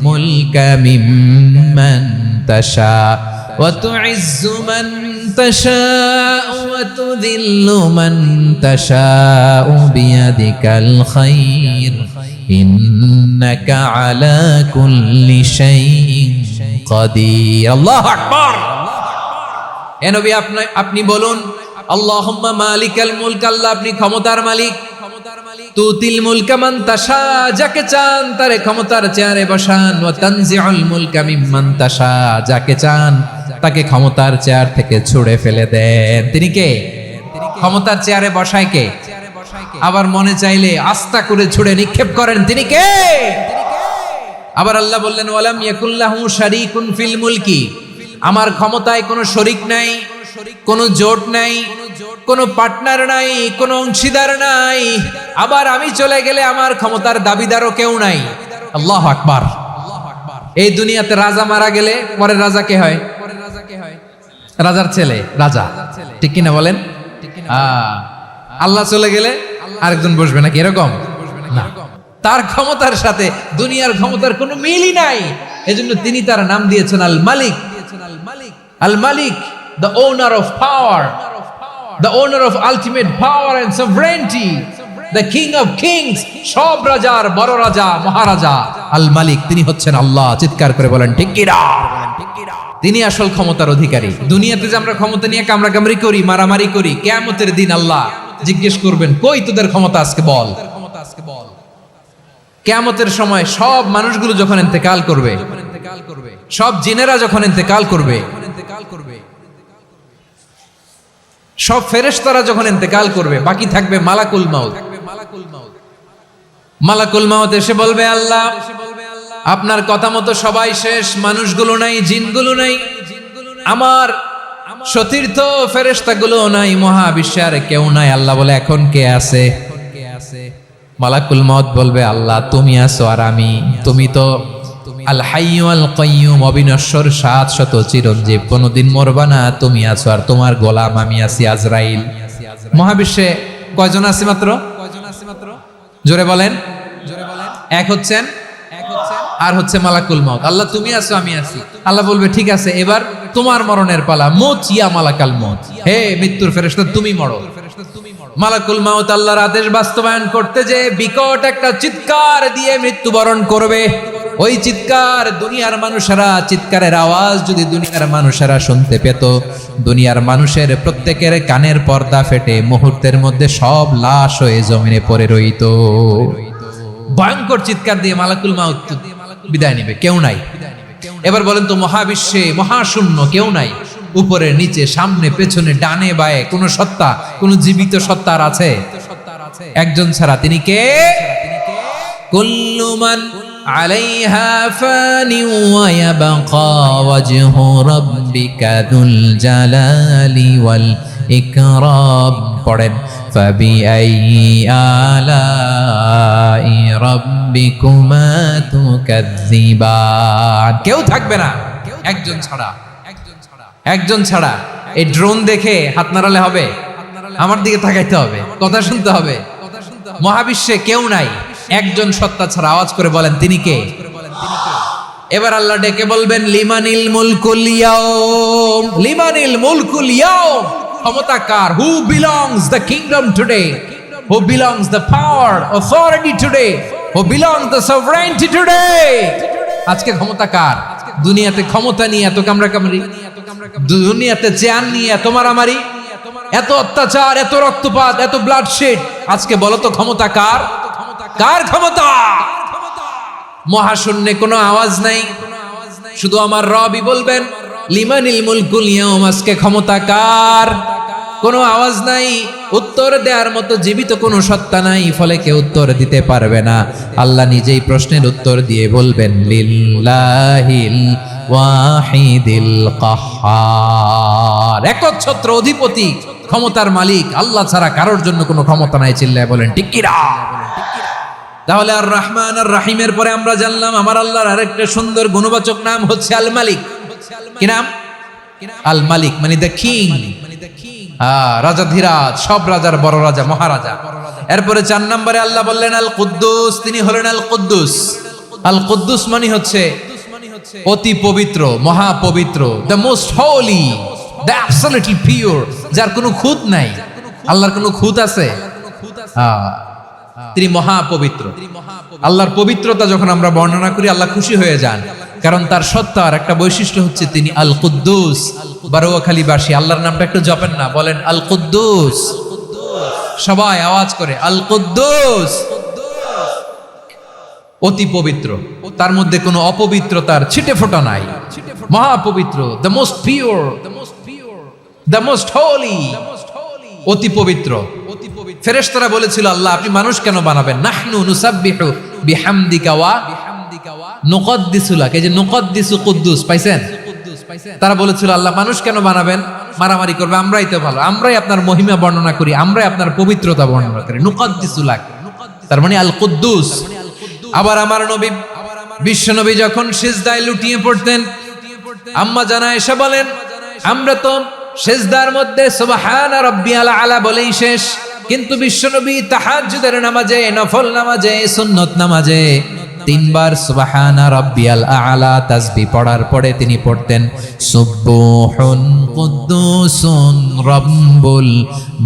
মুলকা মিম্মান তাশা ওয়া তুইজ্জু মান তাশাউ ওয়া তুযিল্লু মান তাশাউ বিয়াদিকাল খায়র ইন্নাকা আলা কুল্লি শাইইন কাদির। আল্লাহু আকবার। এ নবী, আপনি বলুন, আল্লাহুম্মা মালিকাল মুলক, আল্লাহ আপনি ক্ষমতার মালিক। তুতিল মুলকা মান তাশা, যাকে চান তারে ক্ষমতার চেয়ারে বসান। ওয়া তানজিউল মুলকা মিম্মান তাশা, যাকে চান তাকে ক্ষমতার চেয়ার থেকে ছুঁড়ে ফেলে দেন। তিনি কে? ক্ষমতার চেয়ারে বসায় কে? আবার মনে চাইলে আস্থা করে ছুঁড়ে নিক্ষেপ করেন, তিনি কে? আবার আল্লাহ বললেন, ওয়ালাম ইয়াকুল্লাহু শারীকুন ফিল মুলকি, আমার ক্ষমতায় কোনো শরিক নাই, কোনো জোট নাই, কোনো পার্টনার নাই, কোনো অংশীদার নাই। আবার আমি চলে গেলে আমার ক্ষমতার দাবিদারও কেউ নাই। আল্লাহু আকবার। এই দুনিয়াতে রাজা মারা গেলে পরের রাজা কে হয়? রাজার ছেলে রাজা, ঠিক কিনা বলেন? আল্লাহ চলে গেলে আরেকজন বসবে নাকি? এরকম না। তার ক্ষমতার সাথে দুনিয়ার ক্ষমতার কোনো মিলই নাই। এজন্য তিনি তার নাম দিয়েছেন আল মালিক। আল মালিক, the owner of power, the owner of ultimate power and sovereignty, the king of kings, সব রাজার বড় রাজা, মহারাজা আল মালিক, তিনি হচ্ছেন আল্লাহ। চিৎকার করে বলেন ঠিক কিনা? তিনি আসল ক্ষমতার অধিকারী। দুনিয়াতে যে আমরা ক্ষমতা নিয়ে কামড়াকামড়ি করি, মারামারি করি, কিয়ামতের দিন আল্লাহ জিজ্ঞেস করবেন, কই তোদের ক্ষমতা আজকে বল। কিয়ামতের সময় সব মানুষগুলো যখন ইন্তেকাল করবে, সব জিনেরা যখন ইন্তেকাল করবে, সব ফেরেশতারা যখন ইন্তেকাল করবে, বাকি থাকবে মালাকুল মাউত। মালাকুল মাউত এসে বলবে, আল্লাহ আপনার কথা মতো সবাই শেষ, মানুষগুলো নাই, জিনগুলো নাই, আমার সতীর্থ ফেরেশতাগুলো নাই, মহাবিশ্বে আর কেউ নাই। আল্লাহ বলে, এখন কে আছে? মালাকুল মাউত বলবে, আল্লাহ তুমি আছো আর আমি। তুমি তো আল হাইয়্যু আল কাইয়্যুম, অবিনশ্বর, শাশ্বত, চিরঞ্জীব, কোনদিন মরবা না, তুমি আছো আর তোমার গোলাম আমি আছি আজরাইল। মহাবিশ্বে কয়জন আছে মাত্র? জোরে বলেন। এক হচ্ছেন আর হচ্ছে মালাকুল মাউত। আল্লাহ তুমি আছো আমি আছি। আল্লাহ বলবে, ঠিক আছে, এবার তোমার মরণের পালা। মুত ইয়া মালাকাল মাউত, হে মৃত্যুর ফেরেশতা তুমি মরো। মালাকুল মাউত আল্লাহর আদেশ বাস্তবায়ন করতে যে বিকট একটা চিৎকার দিয়ে মৃত্যুবরণ করবে। ওই চিৎকার দুনিয়ার মানুষেরা, চিৎকারের আওয়াজ যদি দুনিয়ার মানুষেরা শুনতে পেত, দুনিয়ার মানুষের প্রত্যেকের কানের পর্দা ফেটে মুহূর্তের মধ্যে সব লাশ হয়ে জমিনে পড়ে রইত। ভয়ঙ্কর চিৎকার দিয়ে মালাকুল মাউত বিদায় নেবে, কেউ নাই। এবার বলেন তো, মহাবিশ্বে মহাশূন্য, কেউ নাই, উপরে নিচে সামনে পেছনে ডানে বায়ে কোন সত্তা, কোন জীবিত সত্তার আছে? একজন ছাড়া, তিনি কে? কুল্লু মান আলাইহা ফানি ওয়া ইয়াবকা ওয়াজহু রাব্বিকা যুল জালালি ওয়াল ইকরাম। পড়েন, ফাবিআইয়ি আলাই রাব্বিকুমা তুকাজ্জিবান। কেউ থাকবে না, একজন ছাড়া, একজন ছাড়া। এই ড্রোন দেখে হাত নাড়ালে হবে? আমার দিকে তাকাইতে হবে, কথা শুনতে হবে। মহাবিশ্বে কেউ নাই, একজন সত্তা ছাড়া। আওয়াজ করে বলেন, তিনি কে? এবার আল্লাহ ডেকে বলবেন, লিমানিল মুলকুল ইয়াউম, লিমানিল মুলকুল ইয়াউম। ক্ষমতা কার? Who belongs the kingdom today, who belongs the power authority today, who belongs the sovereignty today. আজকে ক্ষমতা কার? দুনিয়াতে ক্ষমতা নিয়ে এত কামড়াকামড়ি, দুনিয়াতে চেয়ার নিয়ে এত মারামারি, এত অত্যাচার, এত রক্তপাত, এত ব্লাডশেড। আজকে বলো তো ক্ষমতা কার? কার ক্ষমতা? মহাশূন্যে কোনো আওয়াজ নাই, শুধু আমার রবই বলবেন, লিমানিল মুলকুল ইয়াউম। আজকে ক্ষমতা কার? কোনো আওয়াজ নাই, উত্তর দেওয়ার মতো জীবিত কোনো সত্তা নাই, ফলে কেউ উত্তর দিতে পারবে না। আল্লাহ নিজেই প্রশ্নের উত্তর দিয়ে বলবেন, লিল্লাহিল ওয়াহিদিল কাহ্হার। একচ্ছত্র অধিপতি, ক্ষমতার মালিক আল্লাহ ছাড়া কারোর জন্য কোনো ক্ষমতা নাই। চিল্লায় বলেন ঠিক কি না? তাহলে আর রহমান আর রাহিমের পরে আমরা জানলাম আমার আল্লাহর আরেকটা সুন্দর গুণবাচক নাম হচ্ছে আল মালিক। কি নাম? আল মালিক মানে দ্য কিং, রাজাধিরাজ, সব রাজার বড় রাজা, মহারাজা। এরপরে 4 নম্বরে আল্লাহ বললেন আল কুদ্দুস, তিনি হলেন আল কুদ্দুস। আল কুদ্দুস মানে হচ্ছে অতি পবিত্র, মহাপবিত্র, the most holy, the absolutely pure, যার কোনো খুঁত নাই। আল্লাহর কোনো খুঁত আছে? তিনি মহাপবিত্র। আল্লাহর পবিত্রতা যখন আমরা বর্ণনা করি, আল্লাহ খুশি হয়ে যান, কারণ তার সত্তার একটা বৈশিষ্ট্য হচ্ছে তিনি আল কুদ্দুস। বারোয়াখালীবাসী আল্লাহর নামটা একটু জপেন না, বলেন আল কুদ্দুস, সবাই আওয়াজ করে আল কুদ্দুস। অতি পবিত্র, তার মধ্যে কোনো অপবিত্রতার ছিটে ফোঁটা নাই, মহাপবিত্র, the most pure, the most holy, অতি পবিত্র। ফেরেশতারা বলেছিল, আল্লাহ আপনি মানুষ কেন বানাবেন? নাহনু নুসাব্বিহু বিহামদিকা ওয়া নুকদ্দিসু লাক। এই যে নুকদ্দিসু কুদ্দুস পাইছেন? তারা বলেছিল, আল্লাহ মানুষ কেন বানাবেন? মারামারি করবে, আমরাই তো ভালো, আমরাই আপনার মহিমা বর্ণনা করি, আমরাই আপনার পবিত্রতা বর্ণনা করি। নুকদ্দিসু লাক, তার মানে আল কুদ্দুস। আবার আমার নবী, বিশ্ব নবী যখন সিজদায় লুটিয়ে পড়তেন, আম্মা জানা এসে বলেন, আমরা তো সিজদার মধ্যে সুবহানা রাব্বিয়াল আলা বলেই শেষ, কিন্তু বিশ্বনবী তাহাজ্জুদের নামাজে, নফল নামাজে, সুন্নত নামাজে 3 বার সুবহানা রাব্বিয়াল আলা তাসবিহ পড়ার পরে তিনি পড়তেন সুবহুন কুদ্দুসুন রাব্বুল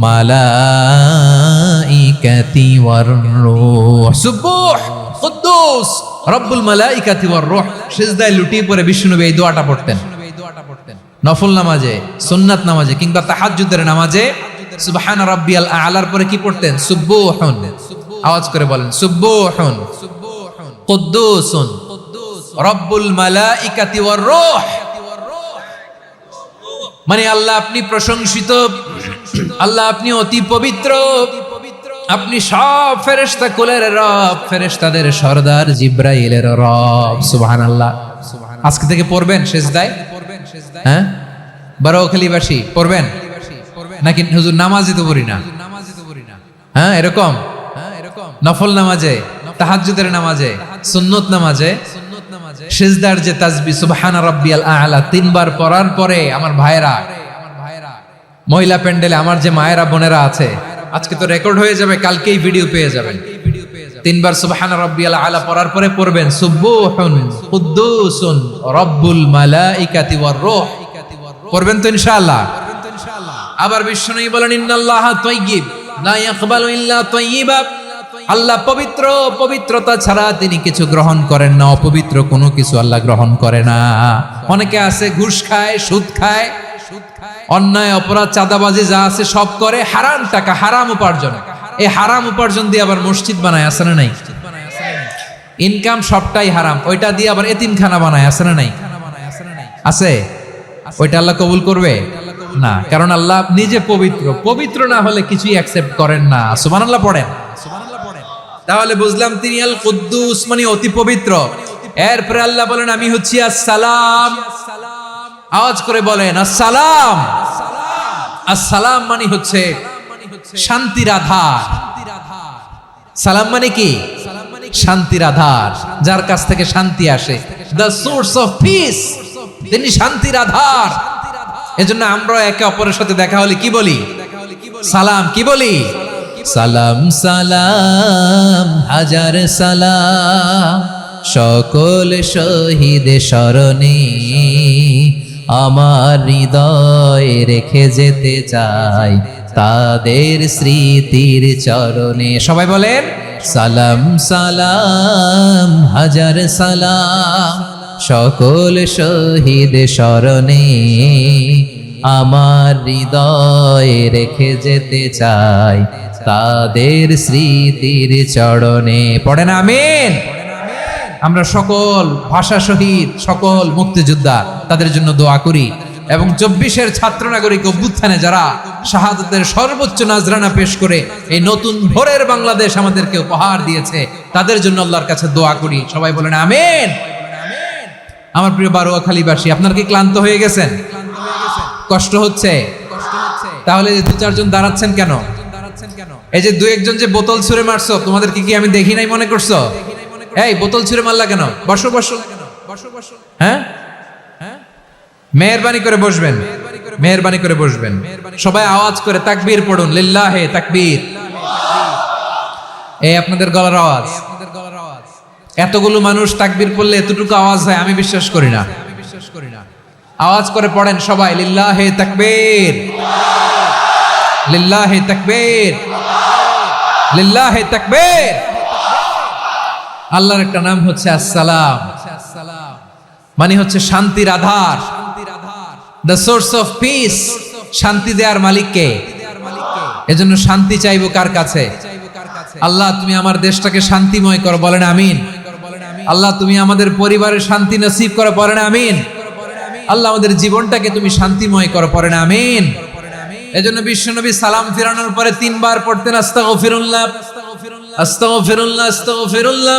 মালাইকাতি ওয়ার রূহ। সুবহ কুদ্দুস রব্বুল মালাইকাতি ওয়ার রূহ। সিজদায় লুটিয়ে পড়ে বিশ্বনবী এই দোয়াটা পড়তেন। নফল নামাজে, সুন্নাত নামাজে কিংবা তাহাজ্জুদের নামাজে সুবহান রাব্বিয়াল আলার পরে কি পড়তেন? সুবহুন। আওয়াজ করে বলেন সুবহুন। কুদ্দুসুন রব্বুল মালাইকাতি ওয়ার রূহ, মানে আল্লাহ আপনি প্রশংসিত, আল্লাহ আপনি অতি পবিত্র, আপনি সব ফেরেশতা কুলের রব, ফেরেশতাদের সরদার জিব্রাইলের রব। সুবহানাল্লাহ। আজকে থেকে পড়বেন সেজদায়, হ্যাঁ বারোখালীবাসী পড়বেন নাকি? হুজুর নামাজে তো পড়ি না, হ্যাঁ এরকম নফল নামাজে, তাহাজ্জুদের নামাজে, সুন্নত নামাজে সিজদার যে তাসবিহ সুবহানা রাব্বিয়াল আ'লা 3 বার পড়ার পরে আমার ভাইরা, মহিলা প্যান্ডেলে আমার যে মায়েরা বোনেরা আছে, আজকে তো রেকর্ড হয়ে যাবে, কালকেই ভিডিও পেয়ে যাবেন। 3 বার সুবহানা রাব্বিয়াল আ'লা পড়ার পরে পড়বেন সুবহুন কুদ্দুসুন রব্বুল মালাইকাতি ওয়ার রূহ, পড়বেন তো ইনশাআল্লাহ। আবার বিশ্বনবী বলেন ইন্নাল্লাহা তাইয়্যিব লা ইয়াকবালু ইল্লা তাইয়্যিবা, আল্লাহ পবিত্র, পবিত্রতা ছাড়া তিনি কিছু গ্রহণ করেন না, অপবিত্র কোনো কিছু আল্লাহ গ্রহণ করে না। অনেকে আছে ঘুষ খায়, সুদ খায়, অন্যায় অপরাধ চাঁদাবাজি যা আছে সব করে, হারাম টাকা, হারাম উপার্জন, এই হারাম উপার্জন দিয়ে আবার মসজিদ বানায়, আছে না নাই? ইনকাম সবটাই হারাম, ওইটা দিয়ে আবার এতিমখানা বানায়, আছে না নাই? আছে। ওইটা আল্লাহ কবুল করবে না, কারণ আল্লাহ নিজে পবিত্র, পবিত্র না হলে কিছুই অ্যাকসেপ্ট করেন না। সুবহানাল্লাহ পড়েন। তাহলে বুঝলাম তিনি আল কুদ্দুস মানে অতি পবিত্র। এরপরে আল্লাহ বলেন আমি হচ্ছি আসসালাম, আওয়াজ করে বলেন আসসালাম। আসসালাম মানে হচ্ছে শান্তির আধার। সালাম মানে কি? শান্তির আধার, যার কাছ থেকে শান্তি আসে, দ্য সোর্স অফ পিস, তিনি শান্তির আধার। এজন্য আমরা একে অপরের সাথে দেখা হলে কি বলি? সালাম। কি বলি? সালাম সালাম হাজার সালাম, সকল শহীদ স্মরণে আমার হৃদয় রেখে যেতে চাই তাদের স্মৃতির চরণে। সবাই বলেন সালাম সালাম হাজার সালাম, সকল শহীদ স্মরণে আমার হৃদয় রেখে যেতে চাই তাদের স্মৃতির চরণে। পড়েন আমিন। আমরা সকল ভাষা শহীদ, সকল মুক্তিযোদ্ধা, তাদের জন্য দোয়া করি, এবং 24-এর ছাত্র নাগরিক অভ্যুত্থানে যারা শাহাদাতের সর্বোচ্চ নাজরানা পেশ করে এই নতুন ভোরের বাংলাদেশ আমাদেরকে উপহার দিয়েছে, তাদের জন্য আল্লাহর কাছে দোয়া করি। সবাই বলেন আমিন। আমার প্রিয় বারোয়াখালীবাসী, আপনারা কি ক্লান্ত হয়ে গেছেন? কষ্ট হচ্ছে? তাহলে 2-4 জন দাঁড়াচ্ছেন কেন? এই যে 2-1 জন যে বোতল ছুঁড়ে মারছো, তোমাদেরকে কি আমি দেখি নাই মনে করছো? এই বোতল ছুঁড়ে মারলা কেন? বসো বসো। হ্যাঁ, মেহেরবানি করে বসবেন, মেহেরবানি করে বসবেন। সবাই আওয়াজ করে তাকবীর পড়ুন, লিল্লাহে তাকবীর। এই আপনাদের গলার আওয়াজ। এতগুলো মানুষ তাকবীর পড়লে এতটুকু আওয়াজ হয়, আমি বিশ্বাস করি না। আওয়াজ করে পড়েন সবাই, লিল্লাহে তাকবীর, লিল্লাহে তাকবীর, লিল্লাহে তাকবীর। আল্লাহর একটা নাম হচ্ছে আসসালাম, মানে হচ্ছে শান্তির আধার, দ্য সোর্স অফ পিস। শান্তি দেওয়ার মালিক কে? এজন্য শান্তি চাইবো কার কাছে? আল্লাহ তুমি আমার দেশটাকে শান্তিময় করো, বলেন আমিন। আল্লাহ তুমি আমাদের পরিবারের শান্তি নসিব করো, বলেন আমিন। আল্লাহ আমাদের জীবনটাকে তুমি শান্তিময় করো, পড়েন আমিন। এজন্য বিশ্বনবী সালাম ফিরানোর পরে 3 বার পড়তেন আস্তাগফিরুল্লাহ, আস্তাগফিরুল্লাহ, আস্তাগফিরুল্লাহ।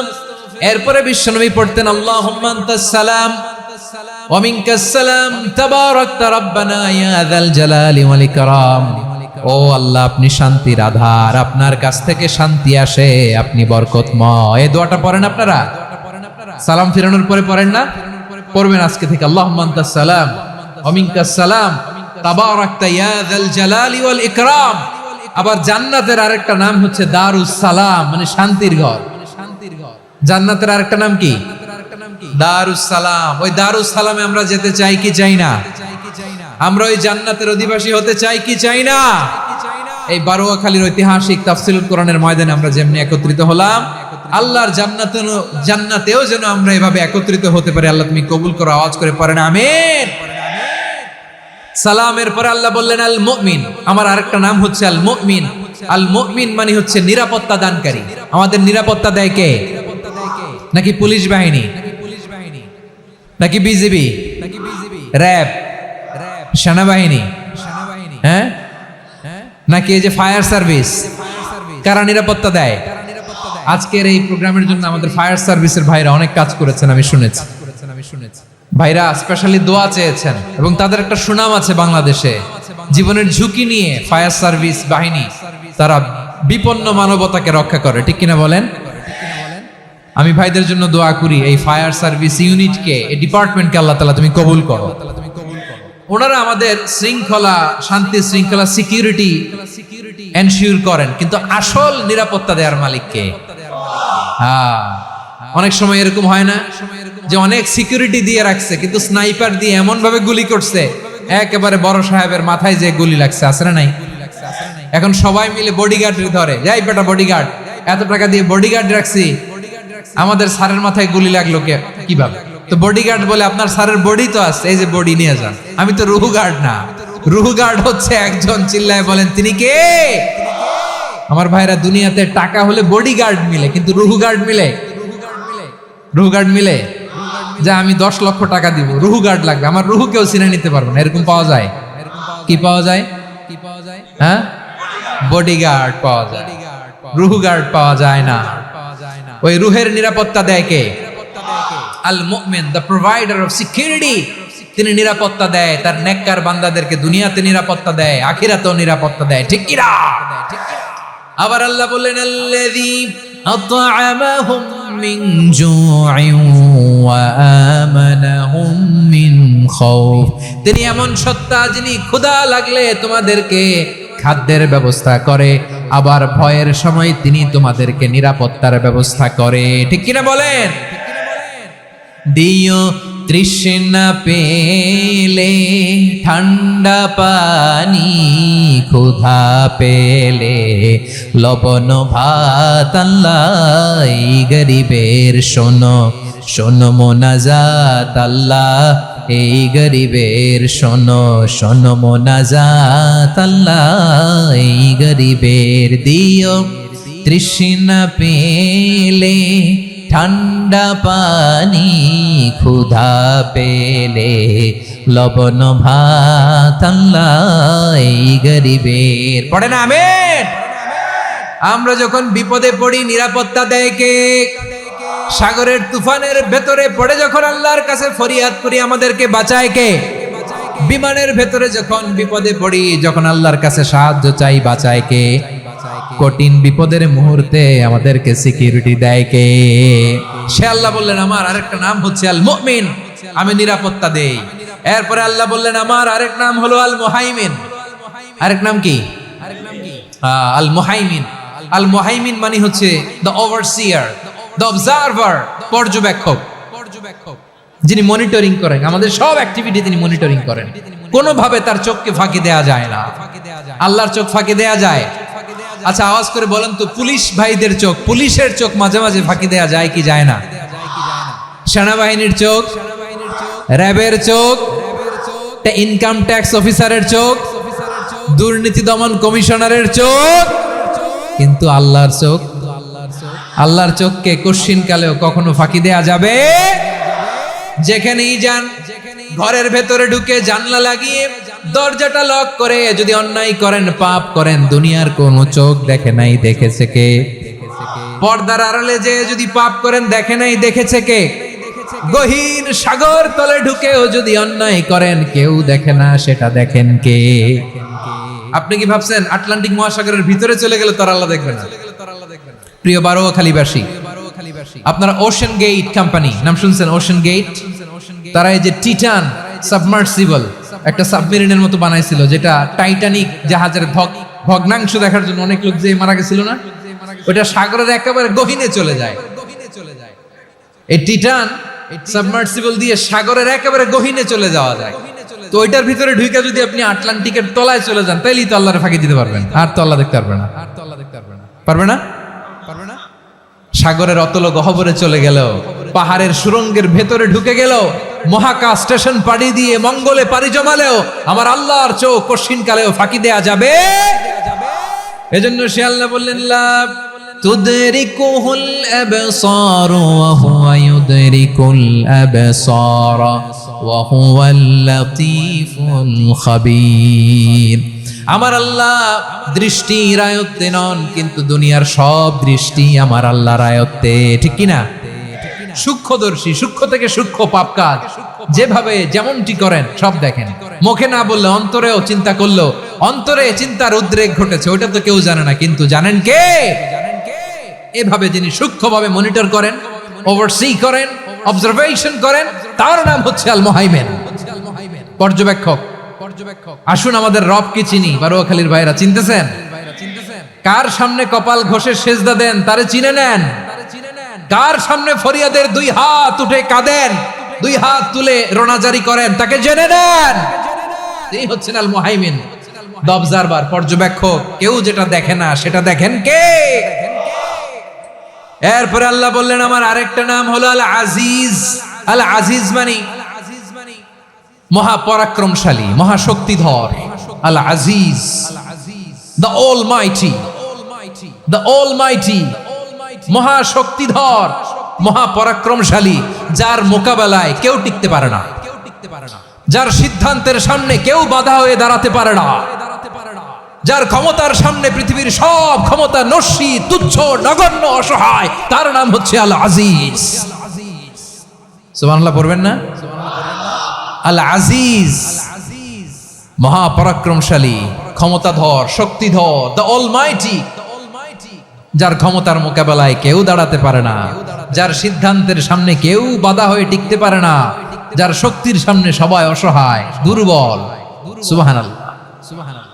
এরপরে বিশ্বনবী পড়তেন আল্লাহুম্মা আনতাস সালাম ওয়া মিনকাস সালাম তাবারাকতা রাব্বানা ইয়া যাল জালালি ওয়াল ইকরাম। ও আল্লাহ আপনি শান্তির আধার, আপনার কাছ থেকে শান্তি আসে, আপনি বরকতময়। এই দোয়াটা পড়েন আপনারা? সালাম ফিরানোর পরে পড়েন না? পড়বেন আজকে থেকে, আল্লাহুম্মা আনতাস সালাম ওয়া মিনকাস সালাম তাবারাকতা ইয়া যাল জালালি ওয়াল ইকরাম। আবার জান্নাতের আরেকটা নাম হচ্ছে দারুস সালাম, মানে শান্তির ঘর। জান্নাতের আরেকটা নাম কি? দারুস সালাম। ওই দারুস সালামে আমরা যেতে চাই কি চাই না? আমরা ওই জান্নাতের অধিবাসী হতে চাই কি চাই না? এই বারোয়াখালীর ঐতিহাসিক তাফসীরুল কোরআনের ময়দানে আমরা যেমনি একত্রিত হলাম, আল্লাহর জান্নাতেও যেন আমরা এভাবে একত্রিত হতে পারি। আল্লাহ তুমি কবুল করো। আওয়াজ করে পড়েন আমিন। সালামের পরে আল্লাহ বললেন আল মুমিন। আমার আরেকটা নাম হচ্ছে আল মুমিন। আল মুমিন মানে হচ্ছে নিরাপত্তা দানকারী। আমাদের নিরাপত্তা দেয় কে? নাকি পুলিশ বাহিনী, নাকি বিজিবি, র্যাব, সেনাবাহিনী, হ্যাঁ, নাকি এই যে ফায়ার সার্ভিস? কারা নিরাপত্তা দেয়? আজকের এই প্রোগ্রামের জন্য আমাদের ফায়ার সার্ভিসের ভাইরা অনেক কাজ করেছেন, আমি শুনেছি। ভাইরা স্পেশালি দোয়া চেয়েছেন এবং তাদের একটা সুনাম আছে বাংলাদেশে। জীবনের ঝুঁকি নিয়ে ফায়ার সার্ভিস বাহিনী তারা বিপন্ন মানবতাকে রক্ষা করে, ঠিক কিনা বলেন? আমি ভাইদের জন্য দোয়া করি, এই ফায়ার সার্ভিস ইউনিটকে, এই ডিপার্টমেন্টকে আল্লাহ তাআলা তুমি কবুল করো। ওনারা আমাদের শৃঙ্খলা, শান্তি শৃঙ্খলা, সিকিউরিটি এনশিওর করেন, কিন্তু আসল নিরাপত্তা দেওয়ার মালিক কে? অনেক সময় এরকম হয় না যে অনেক সিকিউরিটি দিয়ে রাখছে, কিন্তু স্নাইপার দিয়ে এমন ভাবে গুলি করছে একেবারে বড় সাহেবের মাথায় যে গুলি লাগছে, আছে না নাই? এখন সবাই মিলে বডিগার্ড ধরে, যাই বেটা বডিগার্ড, এত টাকা দিয়ে বডিগার্ড রাখছি, আমাদের স্যারের মাথায় গুলি লাগলো কে কিভাবে? তো বডিগার্ড বলে আপনার স্যারের বডি তো আছে, এই যে বডি নিয়ে যান। আমি তো রুহু গার্ড না, রুহু গার্ড হচ্ছে একজন, চিল্লায় বলেন তিনি কে? আমার ভাইরা, দুনিয়াতে টাকা হলে বডিগার্ড মিলে, কিন্তু রুহু গার্ড মিলে? রুহু গার্ড মিলে? যা আমি 10 লক্ষ টাকা দিব, রুহু গার্ড লাগবে, আমার রুহু কেউ চিনে নিতে পারবো না, এরকম পাওয়া যায়? কি পাওয়া যায়? হ্যাঁ, বডিগার্ড পাওয়া যায়, রুহু গার্ড পাওয়া যায় না। ওই রুহের নিরাপত্তা দেয় কে? আল মুমিন, দ্য প্রোভাইডার অফ সিকিউরিটি। তিনি নিরাপত্তা দেয় তার নেককার বান্দাদেরকে, দুনিয়াতে নিরাপত্তা দেয়, আখিরাতেও নিরাপত্তা দেয়, ঠিক কি না? আবার আল্লাহ বললেন, আল্লাযী আত'আমাহুম মিন জু'ইন ওয়া আমানাহুম মিন খাউফ। তিনি এমন সত্তা যিনি ক্ষুধা লাগলে তোমাদেরকে খাদ্যের ব্যবস্থা করে, আবার ভয়ের সময় তিনি তোমাদেরকে নিরাপত্তার ব্যবস্থা করে, ঠিক কিনা বলেন? দিও তৃষ্ণা পেলে ঠান্ডা পানি, ক্ষুধা পেলে লবণ ভাত, আল্লাহ এই গরিবের শোনো শোনো মোনাজাত, আল্লাহ এই গরিবের শোনো শোনো মোনাজাত, আল্লাহ এই গরিবের। দিও তৃষ্ণা পেলে ঠান্ডা পানি, ক্ষুধা পেলে লবণ ভাত, আল্লাহ এই গরিবের। পড়ে না আমিন? আমরা যখন বিপদে পড়ি নিরাপত্তা দেয় কে? সাগরের তুফানের ভেতরে পড়ে যখন আল্লাহর কাছে ফরিয়াদ করি আমাদেরকে বাঁচায় কে? বিমানের ভেতরে যখন বিপদে পড়ি, যখন আল্লাহর কাছে সাহায্য চাই, বাঁচায় কে? কঠিন বিপদের মুহূর্তে আমাদেরকে সিকিউরিটি দেয় কে? সে আল্লাহ বললেন, আমার আরেকটা নাম হচ্ছে আল মুমিন, আমি নিরাপত্তা দেই। এরপরে আল্লাহ বললেন, আমার আরেক নাম হলো আল মুহাইমিন। আরেক নাম কি? আল মুহাইমিন। আল মুহাইমিন মানে হচ্ছে দ্য ওভারসিয়ার, দ্য অবজারভার, পর্যবেক্ষক, যিনি মনিটরিং করেন আমাদের সব অ্যাক্টিভিটি, তিনি মনিটরিং করেন। কোনোভাবে তার চোখকে ফাঁকি দেয়া যায় না। আল্লাহর চোখ ফাঁকি দেয়া যায়? আচ্ছা আওয়াজ করে বলেন তো, পুলিশ ভাইদের চোখ, পুলিশের চোখ মাঝে মাঝে ফাঁকি দেয়া যায় কি যায় না? সেনাবাহিনীর চোখ, র্যাবের চোখ, ইনকাম ট্যাক্স অফিসারের চোখ, দুর্নীতি দমন কমিশনারের চোখ, কিন্তু আল্লাহর চোখ? আল্লাহর চোখকে কশিন কালেও কখনো ফাঁকি দেয়া যাবে? যেখানেই যান, ঘরের ভেতরে ঢুকে জানলা লাগিয়ে দরজাটা লক করে যদি অন্যায় করেন, পাপ করেন, দুনিয়ার কোনো চোখ দেখে নাই, দেখেছে কে? পর্দার আড়ালে যে যদি পাপ করেন, দেখে নাই, দেখেছে কে? গহীন সাগর তলে ঢুকেও যদি অন্যায় করেন, কেউ দেখে না, সেটা দেখেন কে? আপনি কি ভাবছেন আটলান্টিক মহাসাগরের ভিতরে চলে গেলে তার আল্লাহ দেখবেন না? প্রিয় বারোয়াখালীবাসী, আপনারা ওশেন গেট কোম্পানি নাম শুনছেন? ওশেন গেট, তারা এই যে টিটান সাবমার্সিবল একটা সাবমেরিনের মতো বানাইছিল, যেটা টাইটানিক জাহাজের ভগ্নাংশ দেখার জন্য অনেক লোক যে মারা গেছিল না, ওটা সাগরের একেবারে গহীনে চলে যায়। এই টিটান সাবমার্সিবল দিয়ে সাগরের একেবারে গহীনে চলে যাওয়া যায়। তো ওইটার ভিতরে ঢুকে যদি আপনি আটলান্টিকের তলায় চলে যান, তাইলেই তো আল্লাহরে ফাঁকি দিতে পারবেন, আর তো আল্লাহ দেখতে পারবে না। পারবে না? সাগরের অতল গহ্বরে চলে গেল, পাহাড়ের সুরঙ্গের ভেতরে ঢুকে গেল, মহাকাশ স্টেশন পাড়ি দিয়ে মঙ্গলে পাড়ি জমালেও আমার আল্লাহর চোখ কশিন কালেও ফাঁকি দেয়া যাবে? এজন্য সে আল্লাহ বললেন, লা তুদরিকুহুল আবসার ওয়া হুয়া ইউদরিকুল আবসারা ওয়া হুয়াল লাতীফুল খাবীর। আমার আল্লাহ দৃষ্টির আয়ত্তে নন, কিন্তু দুনিয়ার সব দৃষ্টি আমার আল্লাহর আয়ত্তে, ঠিক কি না? সূক্ষ্মদর্শী, সূক্ষ্ম থেকে সূক্ষ্ম পাপ কাজ যেভাবে যেমনটি করেন সব দেখেন। মুখে না বললে অন্তরেও চিন্তা করলো, অন্তরে চিন্তার উদ্রেক ঘটেছে, ওটা তো কেউ জানে না, কিন্তু জানেন কে? এভাবে যিনি সূক্ষ্মভাবে মনিটর করেন, ওভারসি করেন, অবজারভেশন করেন, তার নাম হচ্ছে আল মুহাইমিন, পর্যবেক্ষক। আসুন আমাদের রবকে চিনি। বারোয়াখালীর ভাইরা চিনতেছেন? কার সামনে কপাল ঘষে সেজদা দেন তারে চিনে নেন। কার সামনে ফরিয়াদের দুই হাত উঠে কাঁদেন, দুই হাত তুলে রোনাজারি করেন, তাকে জেনে নেন। তিনি হচ্ছেন আল মুহাইমিন, দ্য অবজারভার, পর্যবেক্ষক। কেউ যেটা দেখে না সেটা দেখেন কে? এরপরে আল্লাহ বললেন আমার আরেকটা নাম হলো আল আজিজ। আল আজিজ মানে মহাপরাক্রমশালী, মহাশক্তিধর। আল আজিজ, দ্য অলমাইটি, দ্য অলমাইটি, মহাশক্তিধর, মহাপরাক্রমশালী, যার মোকাবেলায় কেউ টিকতে পারে না, যার সিদ্ধান্তের সামনে কেউ বাধা হয়ে দাঁড়াতে পারে না, যার ক্ষমতার সামনে পৃথিবীর সব ক্ষমতা নস্যি, তুচ্ছ, নগণ্য, অসহায়, তার নাম হচ্ছে আল আজিজ। সুবহানাল্লাহ পড়বেন না? আল আজিজ, মহাপরাক্রমশালী, ক্ষমতাধর, শক্তিধর, দ্য অলমাইটি, যার ক্ষমতার মোকাবেলায় কেউ দাঁড়াতে পারে না, যার সিদ্ধান্তের সামনে কেউ বাধা হয়ে টিকতে পারে না, যার শক্তির সামনে সবাই অসহায়, দুর্বল। সুবহানাল্লাহ,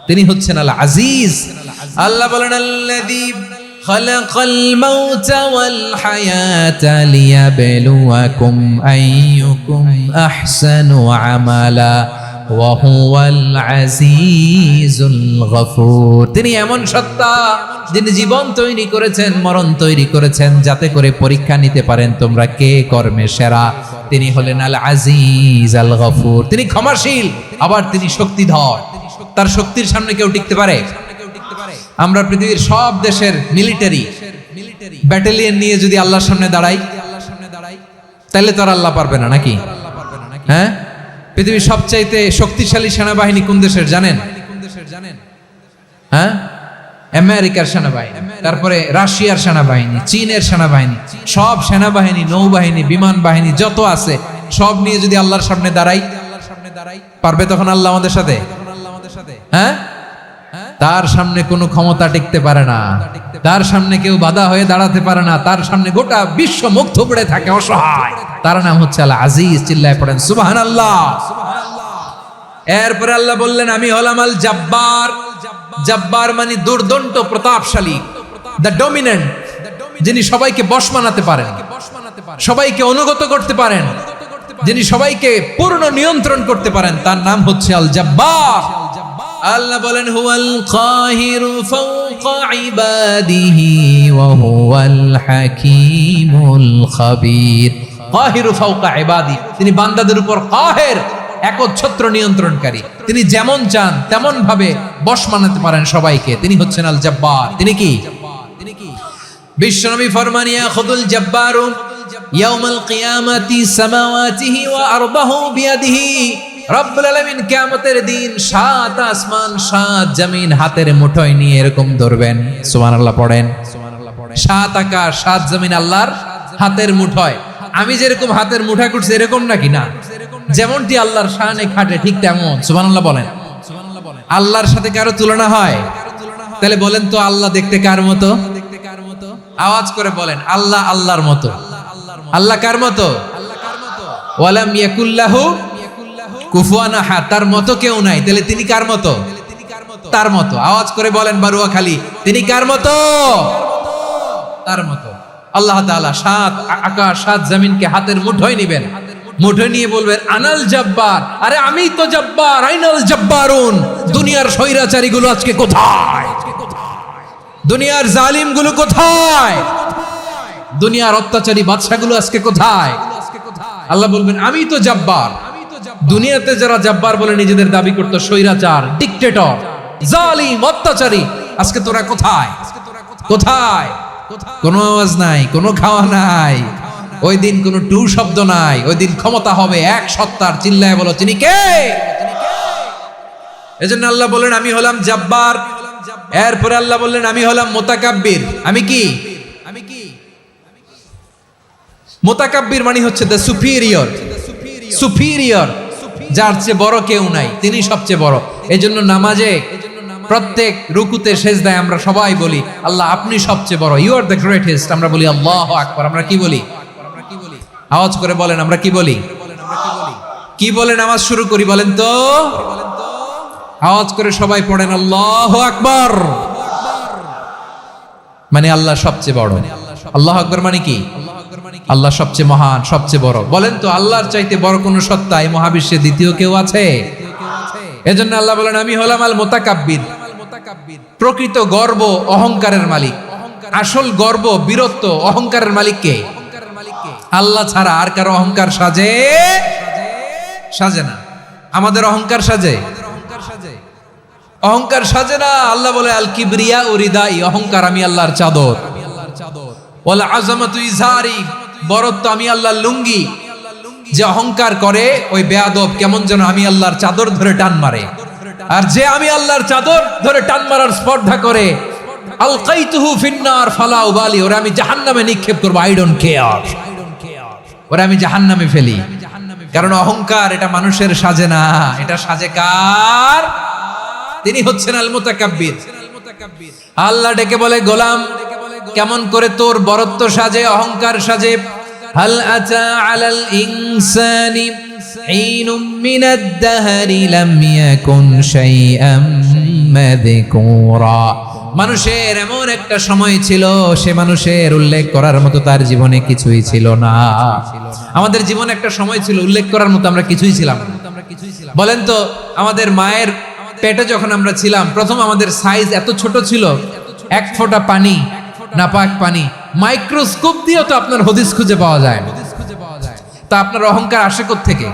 তিনি হচ্ছেন আল আজিজ। আল্লাহ বলেন আল্লাযী খালাকাল মাউতা ওয়াল হায়াতা লিয়াবলুয়াকুম আইয়ুকুম আহসানু আমালা ওয়া হুয়াল আজিজুল গফুর। তিনি এমন সত্তা যিনি জীবন তৈরি করেছেন, মরণ তৈরি করেছেন, যাতে করে পরীক্ষা নিতে পারেন তোমরা কে কর্মে সেরা। তিনি হলেন আল আজিজ আল গফুর। তিনি ক্ষমাশীল, আবার তিনি শক্তিধর। তার শক্তির সামনে কেউ টিকতে পারে? আমরা পৃথিবীর সব দেশের মিলিটারি ব্যাটালিয়ন নিয়ে যদি আল্লাহর সামনে দাঁড়াই, তাহলে তো আর আল্লাহ পারবে না নাকি? হ্যাঁ, পৃথিবীর সবচাইতে শক্তিশালী সেনাবাহিনী কোন দেশের জানেন? হ্যাঁ, আমেরিকার সেনাবাহিনী, তারপরে রাশিয়ার সেনাবাহিনী, চীনের সেনাবাহিনী, সব সেনাবাহিনী, নৌবাহিনী, বিমান বাহিনী যত আছে সব নিয়ে যদি আল্লাহর সামনে দাঁড়াই, পারবে তখন আল্লাহ আমাদের সাথে? হ্যাঁ, তার সামনে কোনো ক্ষমতা টিকতে পারে না, তার সামনে কেউ বাধা হয়ে দাঁড়াতে পারে না, তার সামনে গোটা বিশ্ব মুখ থুবড়ে থাকে, অসহায়। তার নাম হচ্ছে আল আজিজ। চিল্লায় পড়েন সুবহানাল্লাহ। এরপরে আল্লাহ বললেন আমি হলাম আল জব্বার। জব্বার মানে দুর্দন্ত, প্রতাপশালী, দ্য ডমিনেন্ট, যিনি সবাইকে বশ মানাতে পারেন, সবাইকে অনুগত করতে পারেন, যিনি সবাইকে পূর্ণ নিয়ন্ত্রণ করতে পারেন, তার নাম হচ্ছে আল জব্বার। আল্লাহ বলেন হুয়াল কাহিরু ফাওকা ইবাদিহি ওয়া হুয়াল হাকীমুল খাবীর। কাহিরু ফাওকা ইবাদি, তিনি বান্দাদের উপর কাহের, একচ্ছত্র নিয়ন্ত্রণকারী। তিনি যেমন চান তেমন ভাবে বশ মানাতে পারেন সবাইকে। তিনি হচ্ছেন আল জব্বার। তিনি কি? বিশ্বনবী ফরমান ইয়াখুদুল জব্বারু ইয়াউমাল কিয়ামাতি সামাওয়াতিহি ওয়া আরবাহু বিয়াদিহি। রব্বুল আলামিন কিয়ামতের দিন 7 আসমান 7 জমিন হাতের মুঠোয় নিয়ে এরকম ধরবেন। সুবহানাল্লাহ পড়েন। 7 আকাশ 7 জমিন আল্লাহর হাতের মুঠোয়। আমি যেরকম হাতের মুঠা করছি এরকম নাকি? না, যেমনটি আল্লাহর শানে খাটে ঠিক তেমন। সুবহানাল্লাহ বলেন। আল্লাহর সাথে কারো তুলনা হয়? তাহলে বলেন তো আল্লাহ দেখতে কার মতো? আওয়াজ করে বলেন আল্লাহ আল্লাহর মতো। আল্লাহ কার মতো? ওয়ালাম ইয়াকুল্লাহু কুফুয়ান আহাদ, তার মতো কেউ নাই। তাহলে তিনি কার মতো? তার মতো। আওয়াজ করে বলেন বারুয়াখালী, তিনি কার মতো? তার মতো। আল্লাহ তাআলা 7 আকাশ 7 জমিনকে হাতের মুঠোয় নিবেন, মুঠোয় নিয়ে বলবেন আনাল জব্বার। আরে আমি তো জব্বার, আইনাল জব্বারুন। দুনিয়ার স্বৈরাচারী গুলো আজকে কোথায়? দুনিয়ার জালিম গুলো কোথায়? দুনিয়ার অত্যাচারী বাদশা গুলো আজকে কোথায়? আল্লাহ বলবেন আমি তো জব্বার। দুনিয়াতে যারা জব্বার বলে নিজেদের দাবি করতো, স্বৈরাচার, ডিক্টেটর, জালিম, অত্যাচারী, আজকে তোরা কোথায়? কোথায়? কোনো আওয়াজ নাই, কোনো খাওয়া নাই। ওই দিন কোনো টু শব্দ নাই, ওই দিন ক্ষমতা হবে এক সত্তার। চিল্লায় বলো তিনি কে? এজন্য আল্লাহ বললেন আমি হলাম জাব্বার। এরপরে আল্লাহ বললেন আমি হলাম মুতাকাব্বির। আমি কি? মুতাকাব্বির মানে হচ্ছে দ্য সুপিরিয়র। সুপিরিয়র, যার চেয়ে বড় কেউ নাই, তিনি সবচেয়ে বড়। এজন্য নামাজে প্রত্যেক রুকুতে সেজদায় আমরা সবাই বলি আল্লাহ আপনি সবচেয়ে বড়, ইউ আর দ্য গ্রেটেস্ট। আমরা বলি আল্লাহু আকবার। আমরা কি বলি? আওয়াজ করে বলেন আমরা কি বলি? কি বলে নামাজ শুরু করি বলেন তো? আওয়াজ করে সবাই পড়েন আল্লাহু আকবার। মানে আল্লাহ সবচেয়ে বড়। আল্লাহু আকবার মানে কি? আল্লাহ সবচেয়ে মহান, সবচেয়ে বড়। বলেন তো আল্লাহর চাইতে বড় কোন সত্তা এই মহাবিশ্বে দ্বিতীয় কেউ আছে? এজন্য আল্লাহ বলেন আমি হলাম আল মুতাকাব্বির। প্রকৃত গর্ব অহংকারের মালিক। আসল গর্ব, বীরত্ব, অহংকারের মালিক কে? আল্লাহ ছাড়া আর কারো অহংকার সাজে? সাজে না। আমাদের অহংকার সাজে? অহংকার সাজে না। আল্লাহ বলে আল কিবরিয়া উরিদাই, অহংকার আমি আল্লাহর চাদর। ওয়াল আযামাতু ইজারি, বরত্ব আমি আল্লাহর লুঙ্গি। যে অহংকার করে ওই বেয়াদব কেমন যেন আমি আল্লাহর চাদর ধরে টান মারে। আর যে আমি আল্লাহর চাদর ধরে টান মারার স্পর্ধা করে আলকাইতুহু ফিন্নার ফালা উবালি, ওরা আমি জাহান্নামে নিক্ষেপ করব, আই ডোন্ট কেয়ার। ওরা আমি জাহান্নামে ফেলি। কারণ অহংকার এটা মানুষের সাজে না, এটা সাজে কার? তিনি হচ্ছেন আল মুতাকাব্বির। আল্লাহ ডেকে বলে গোলাম কেমন করে তোর বরত্ব সাজে, অহংকার সাজে? হাল আতা আলাল ইনসানি হিনুম মিনাদ দাহরি লাম ইয়াকুন শাইআম মাযকুরা। মানুষের এমন একটা সময় ছিল, সে মানুষের উল্লেখ করার মতো তার জীবনে কিছুই ছিল না। আমাদের জীবনে একটা সময় ছিল উল্লেখ করার মতো আমরা কিছুই ছিলাম না। বলেন তো আমাদের মায়ের পেটে যখন আমরা ছিলাম প্রথম আমাদের সাইজ এত ছোট ছিল, এক ফোঁটা পানি, নাপাক পানি, মাইক্রোস্কোপ দিয়েও তো আপনার হদিস খুঁজে পাওয়া যায় না। তা আপনার অহংকার আসে কোত্থেকে?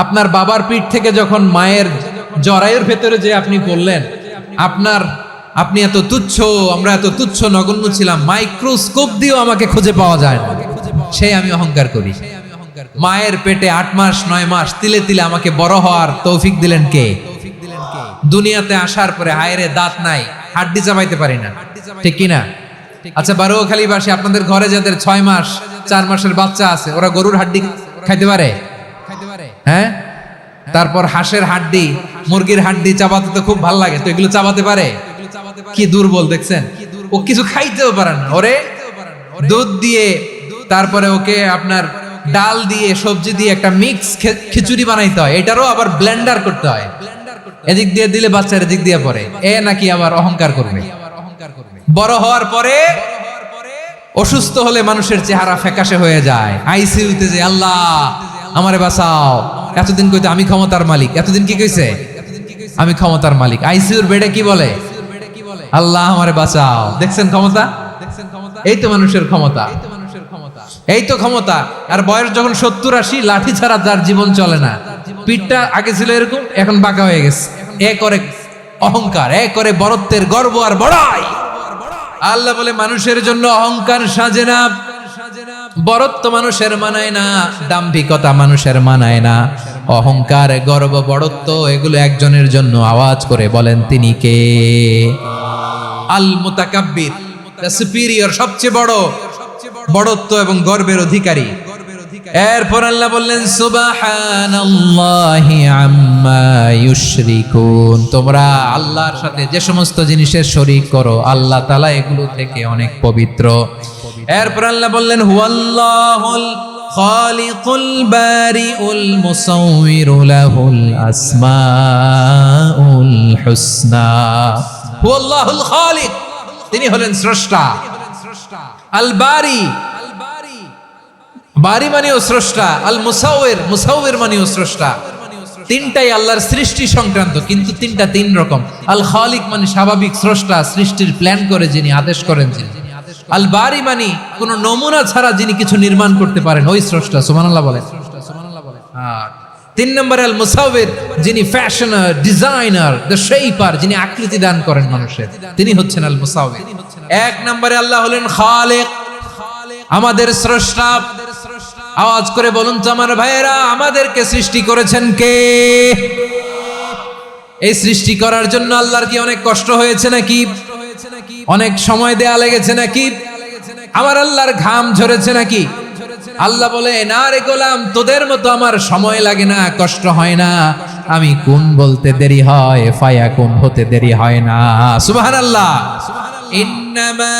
আপনার বাবার পিঠ থেকে যখন মায়ের জরায়ুর ভেতরে যে আপনি বললেন আপনি এত তুচ্ছ, আমরা এত তুচ্ছ নগণ্য ছিলাম, মাইক্রোস্কোপ দিয়েও আমাকে খুঁজে পাওয়া যায় না, সেই আমি অহংকার করি। মায়ের পেটে 8 মাস 9 মাস তিলে তিলে আমাকে বড় হওয়ার তৌফিক দিলেন কে? দুনিয়াতে আসার পরে হায়রে দাঁত নাই, হাড্ডি চাবাইতে পারি না, ঠিক কিনা? আচ্ছা বারোখালীবাসী আপনাদের ঘরে যাদের 6 মাস 4 মাসের বাচ্চা আছে, ওরা গরুর হাড্ডি খাইতে পারে? হ্যাঁ। তারপর হাঁসের হাড্ডি, মুরগির হাড্ডি চাবাতে তো খুব ভালো লাগে, তো এগুলো চাবাতে পারে? কি দুর্বল দেখছেন, ও কিছু খাইতেও পারে না। ওরে দুধ দিয়ে, তারপরে ওকে আপনার ডাল দিয়ে, সবজি দিয়ে একটা মিক্স খিচুড়ি বানাইতে হয়, এটারও আবার ব্লেন্ডার করতে হয়। এদিক দিয়ে দিলে বাচ্চার এদিক দিয়ে পড়ে, এ নাকি আবার অহংকার করবে। বড় হওয়ার পরে অসুস্থ হলে মানুষের চেহারা ফ্যাকাশে হয়ে যায়, আইসিইউতে যে আল্লাহ আমারে বাঁচাও, এতদিন কইতে আমি ক্ষমতার মালিক, এতদিন কি কইছে আমি ক্ষমতার মালিক। আইসিইউর বেডে কি বলে? আল্লাহ আমারে বাঁচাও। দেখছেন ক্ষমতা? এই তো মানুষের ক্ষমতা, এই তো ক্ষমতা। আর বয়স যখন 70-80, লাঠি ছাড়া তার জীবন চলে না। পিঠটা আগে ছিল এরকম, এখন বাঁকা হয়ে গেছে। এ করে অহংকার, এ করে বরত্বের গর্ব আর বড়াই। আল্লাহ বলে মানুষের জন্য অহংকার সাজে না, বরত্ব মানুষের মানায় না, দাম্ভিকতা মানুষের মানায় না। অহংকার, গর্ব, বড়ত্ব এগুলো একজনের জন্য। আওয়াজ করে বলেন তিনি কে? আল মুতাকাব্বির, দ্য সুপিরিয়র, সবচেয়ে বড়, বড়ত্ব এবং গর্বের অধিকারী। এরপর আল্লাহ বললেন সুবহানাল্লাহি আম্মা ইউশরিকুন, তোমরা আল্লাহর সাথে যে সমস্ত জিনিসের শরীক করো আল্লাহ তাআলা এগুলো থেকে অনেক পবিত্র। এরপর আল্লাহ বললেন হুয়াল্লাহুল খালিকুল বারিউল মুসাউবিরু লাহুল আসমাউল হুসনা। হুয়াল্লাহুল খালিক, তিনি হলেন স্রষ্টা। আল বারি, বারি মানেও স্রষ্টা। আল মুসাউবির, মুসাউবির মানেও স্রষ্টা। তিনটাই আল্লাহর সৃষ্টি সংক্রান্ত, কিন্তু তিনটা তিন রকম। আল খালিক মানে স্বাভাবিক স্রষ্টা, সৃষ্টির প্ল্যান করে যিনি, আদেশ করেন যিনি। আল বারি মানে কোন নমুনা ছাড়া যিনি কিছু নির্মাণ করতে পারেন, ওই স্রষ্টা। সুবহানাল্লাহ বলেন। আর 3 নম্বরে আল মুসাউবির, যিনি ফ্যাশনার, ডিজাইনার, দ্য শেপার, যিনি আকৃতি দান করেন মানুষের, তিনি হচ্ছেন আল মুসাউবির। 1 নম্বরে আল্লাহ হলেন খালিক। আমাদের স্রষ্টা। আওয়াজ করে বলুন তো আমার ভাইয়েরা, আমাদেরকে সৃষ্টি করেছেন কে? এই সৃষ্টি করার জন্য আল্লাহর কি অনেক কষ্ট হয়েছে নাকি? অনেক সময় দেয়া লেগেছে নাকি? আমার আল্লাহর ঘাম ঝরেছে নাকি? আল্লাহ বলে, না রে গোলাম, তোদের মতো আমার সময় লাগে না, কষ্ট হয় না। আমি কোন বলতে দেরি হয়, ফায়াকুন হতে দেরি হয় না। সুবহানাল্লাহ। ইন্নামা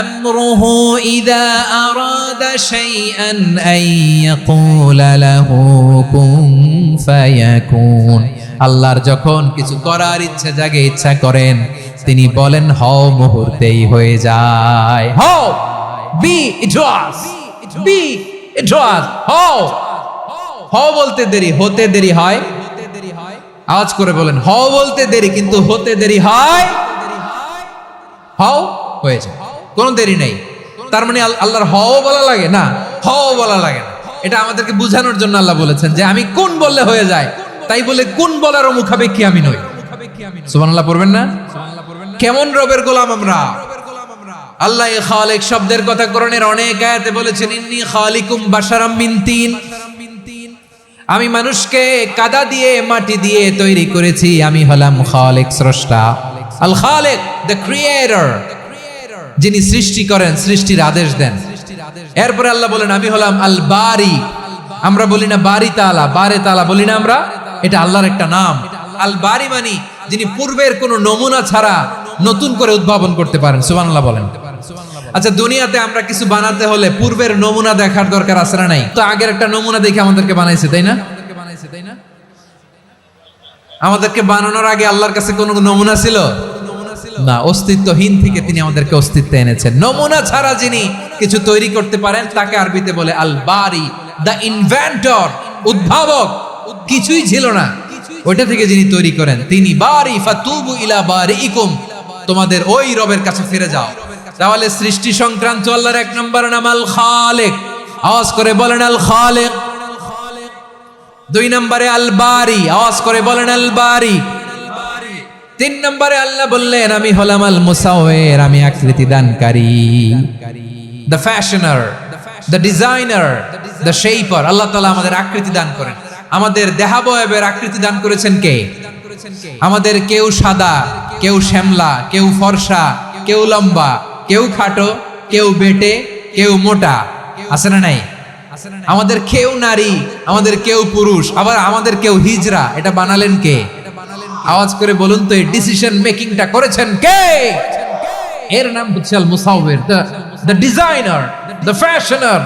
আমরুহু ইযা আরাদা শাইআন আন ইয়াকুলা লাহু কুন ফায়াকুন। আল্লাহর যখন কিছু করার ইচ্ছা জাগে, ইচ্ছা করেন, তিনি বলেন হও, মুহূর্তেই হয়ে যায়। হও, বি ইট ওয়াজ, বি ইট ওয়াজ। হও, হও বলতে দেরি, হতে দেরি হয়। আওয়াজ করে বলেন, হও বলতে দেরি কিন্তু হতে দেরি হয়। হও হয়ে যায়, কোনো দেরি নেই। তার মানে আল্লাহর হও বলা লাগে না, হও বলা লাগে না। এটা আমাদেরকে বোঝানোর জন্য আল্লাহ বলেছেন যে আমি কোন বললে হয়ে যায়, তাই বলে কোন বলারও মুখাপেক্ষী আমি নই। সুবহানাল্লাহ পড়বেন না? কেমন রবের গোলাম আমরা! আল্লাহ খালিক শব্দের কথা কোরআনের অনেক আয়াতে বলেছেন, ইন্নী খালিকুম বাশারাম মিন তিন। আমি মানুষকে কাদা দিয়ে, মাটি দিয়ে তৈরি করেছি। আমি হলাম খালিক, স্রষ্টা। আল খালিক, দ্য ক্রিয়েটর, যিনি সৃষ্টি করেন, সৃষ্টির আদেশ দেন। এরপরে আল্লাহ বলেন, আমি হলাম আল বারি। আমরা বলি না বারি তাআলা, বারে তাআলা বলি না আমরা, এটা আল্লাহর একটা নাম। আল বারি মানে যিনি পূর্বের কোনো নমুনা ছাড়া নতুন করে উদ্ভাবন করতে পারেন। সুবহানাল্লাহ বলেন। আচ্ছা, দুনিয়াতে আমরা কিছু বানাতে হলে পূর্বের নমুনা দেখার দরকার আছে না নাই? তো আগের একটা নমুনা দেখে আমাদেরকে বানাইছে, তাই না? আমাদেরকে বানানোর আগে আল্লাহর কাছে কোনো নমুনা ছিল না। অস্তিত্বহীন থেকে তিনি আমাদেরকে অস্তিত্বে এনেছেন। নমুনা ছাড়া যিনি কিছু তৈরি করতে পারেন তাকে আরবিতে বলে আল বারি, দ্য ইনভেন্টর, উদ্ভাবক। কিছুই ছিল না, ওইটা থেকে যিনি তৈরি করেন তিনি বারি। ফাতুবু ইলা বারিইকুম, তোমাদের ওই রবের কাছে ফিরে যাও। তাহলে সৃষ্টি সংক্রান্ত আল্লাহর এক নম্বর নাম আল খালিক। আওয়াজ করে বলেন আল খালিক। দুই নম্বরে আল বারি। আওয়াজ করে বলেন আল বারি। তিন নম্বরে আল্লাহ বললেন, আমি হলাম আল মুসাওয়ির, আমি আকৃতি দানকারী। The fashioner, the designer, the shaper. আল্লাহ তাআলা আমাদের আকৃতি দান করেন। আমাদের দেহাবয়বের আকৃতি দান করেছেন কে? আমাদের কেউ সাদা, কেউ শ্যামলা, কেউ ফর্সা, কেউ লম্বা, কেউ খাটো, কেউ বেটে, কেউ মোটা। আছে না নাই? আমাদের কেউ নারী, আমাদের কেউ পুরুষ, আবার আমাদের কেউ হিজড়া। এটা বানালেন কে? আওয়াজ করে বলুন তো, এই ডিসিশন মেকিংটা করেছেন কে? এর নাম হচ্ছে আল মুসাওয়ির, the designer, the fashioner,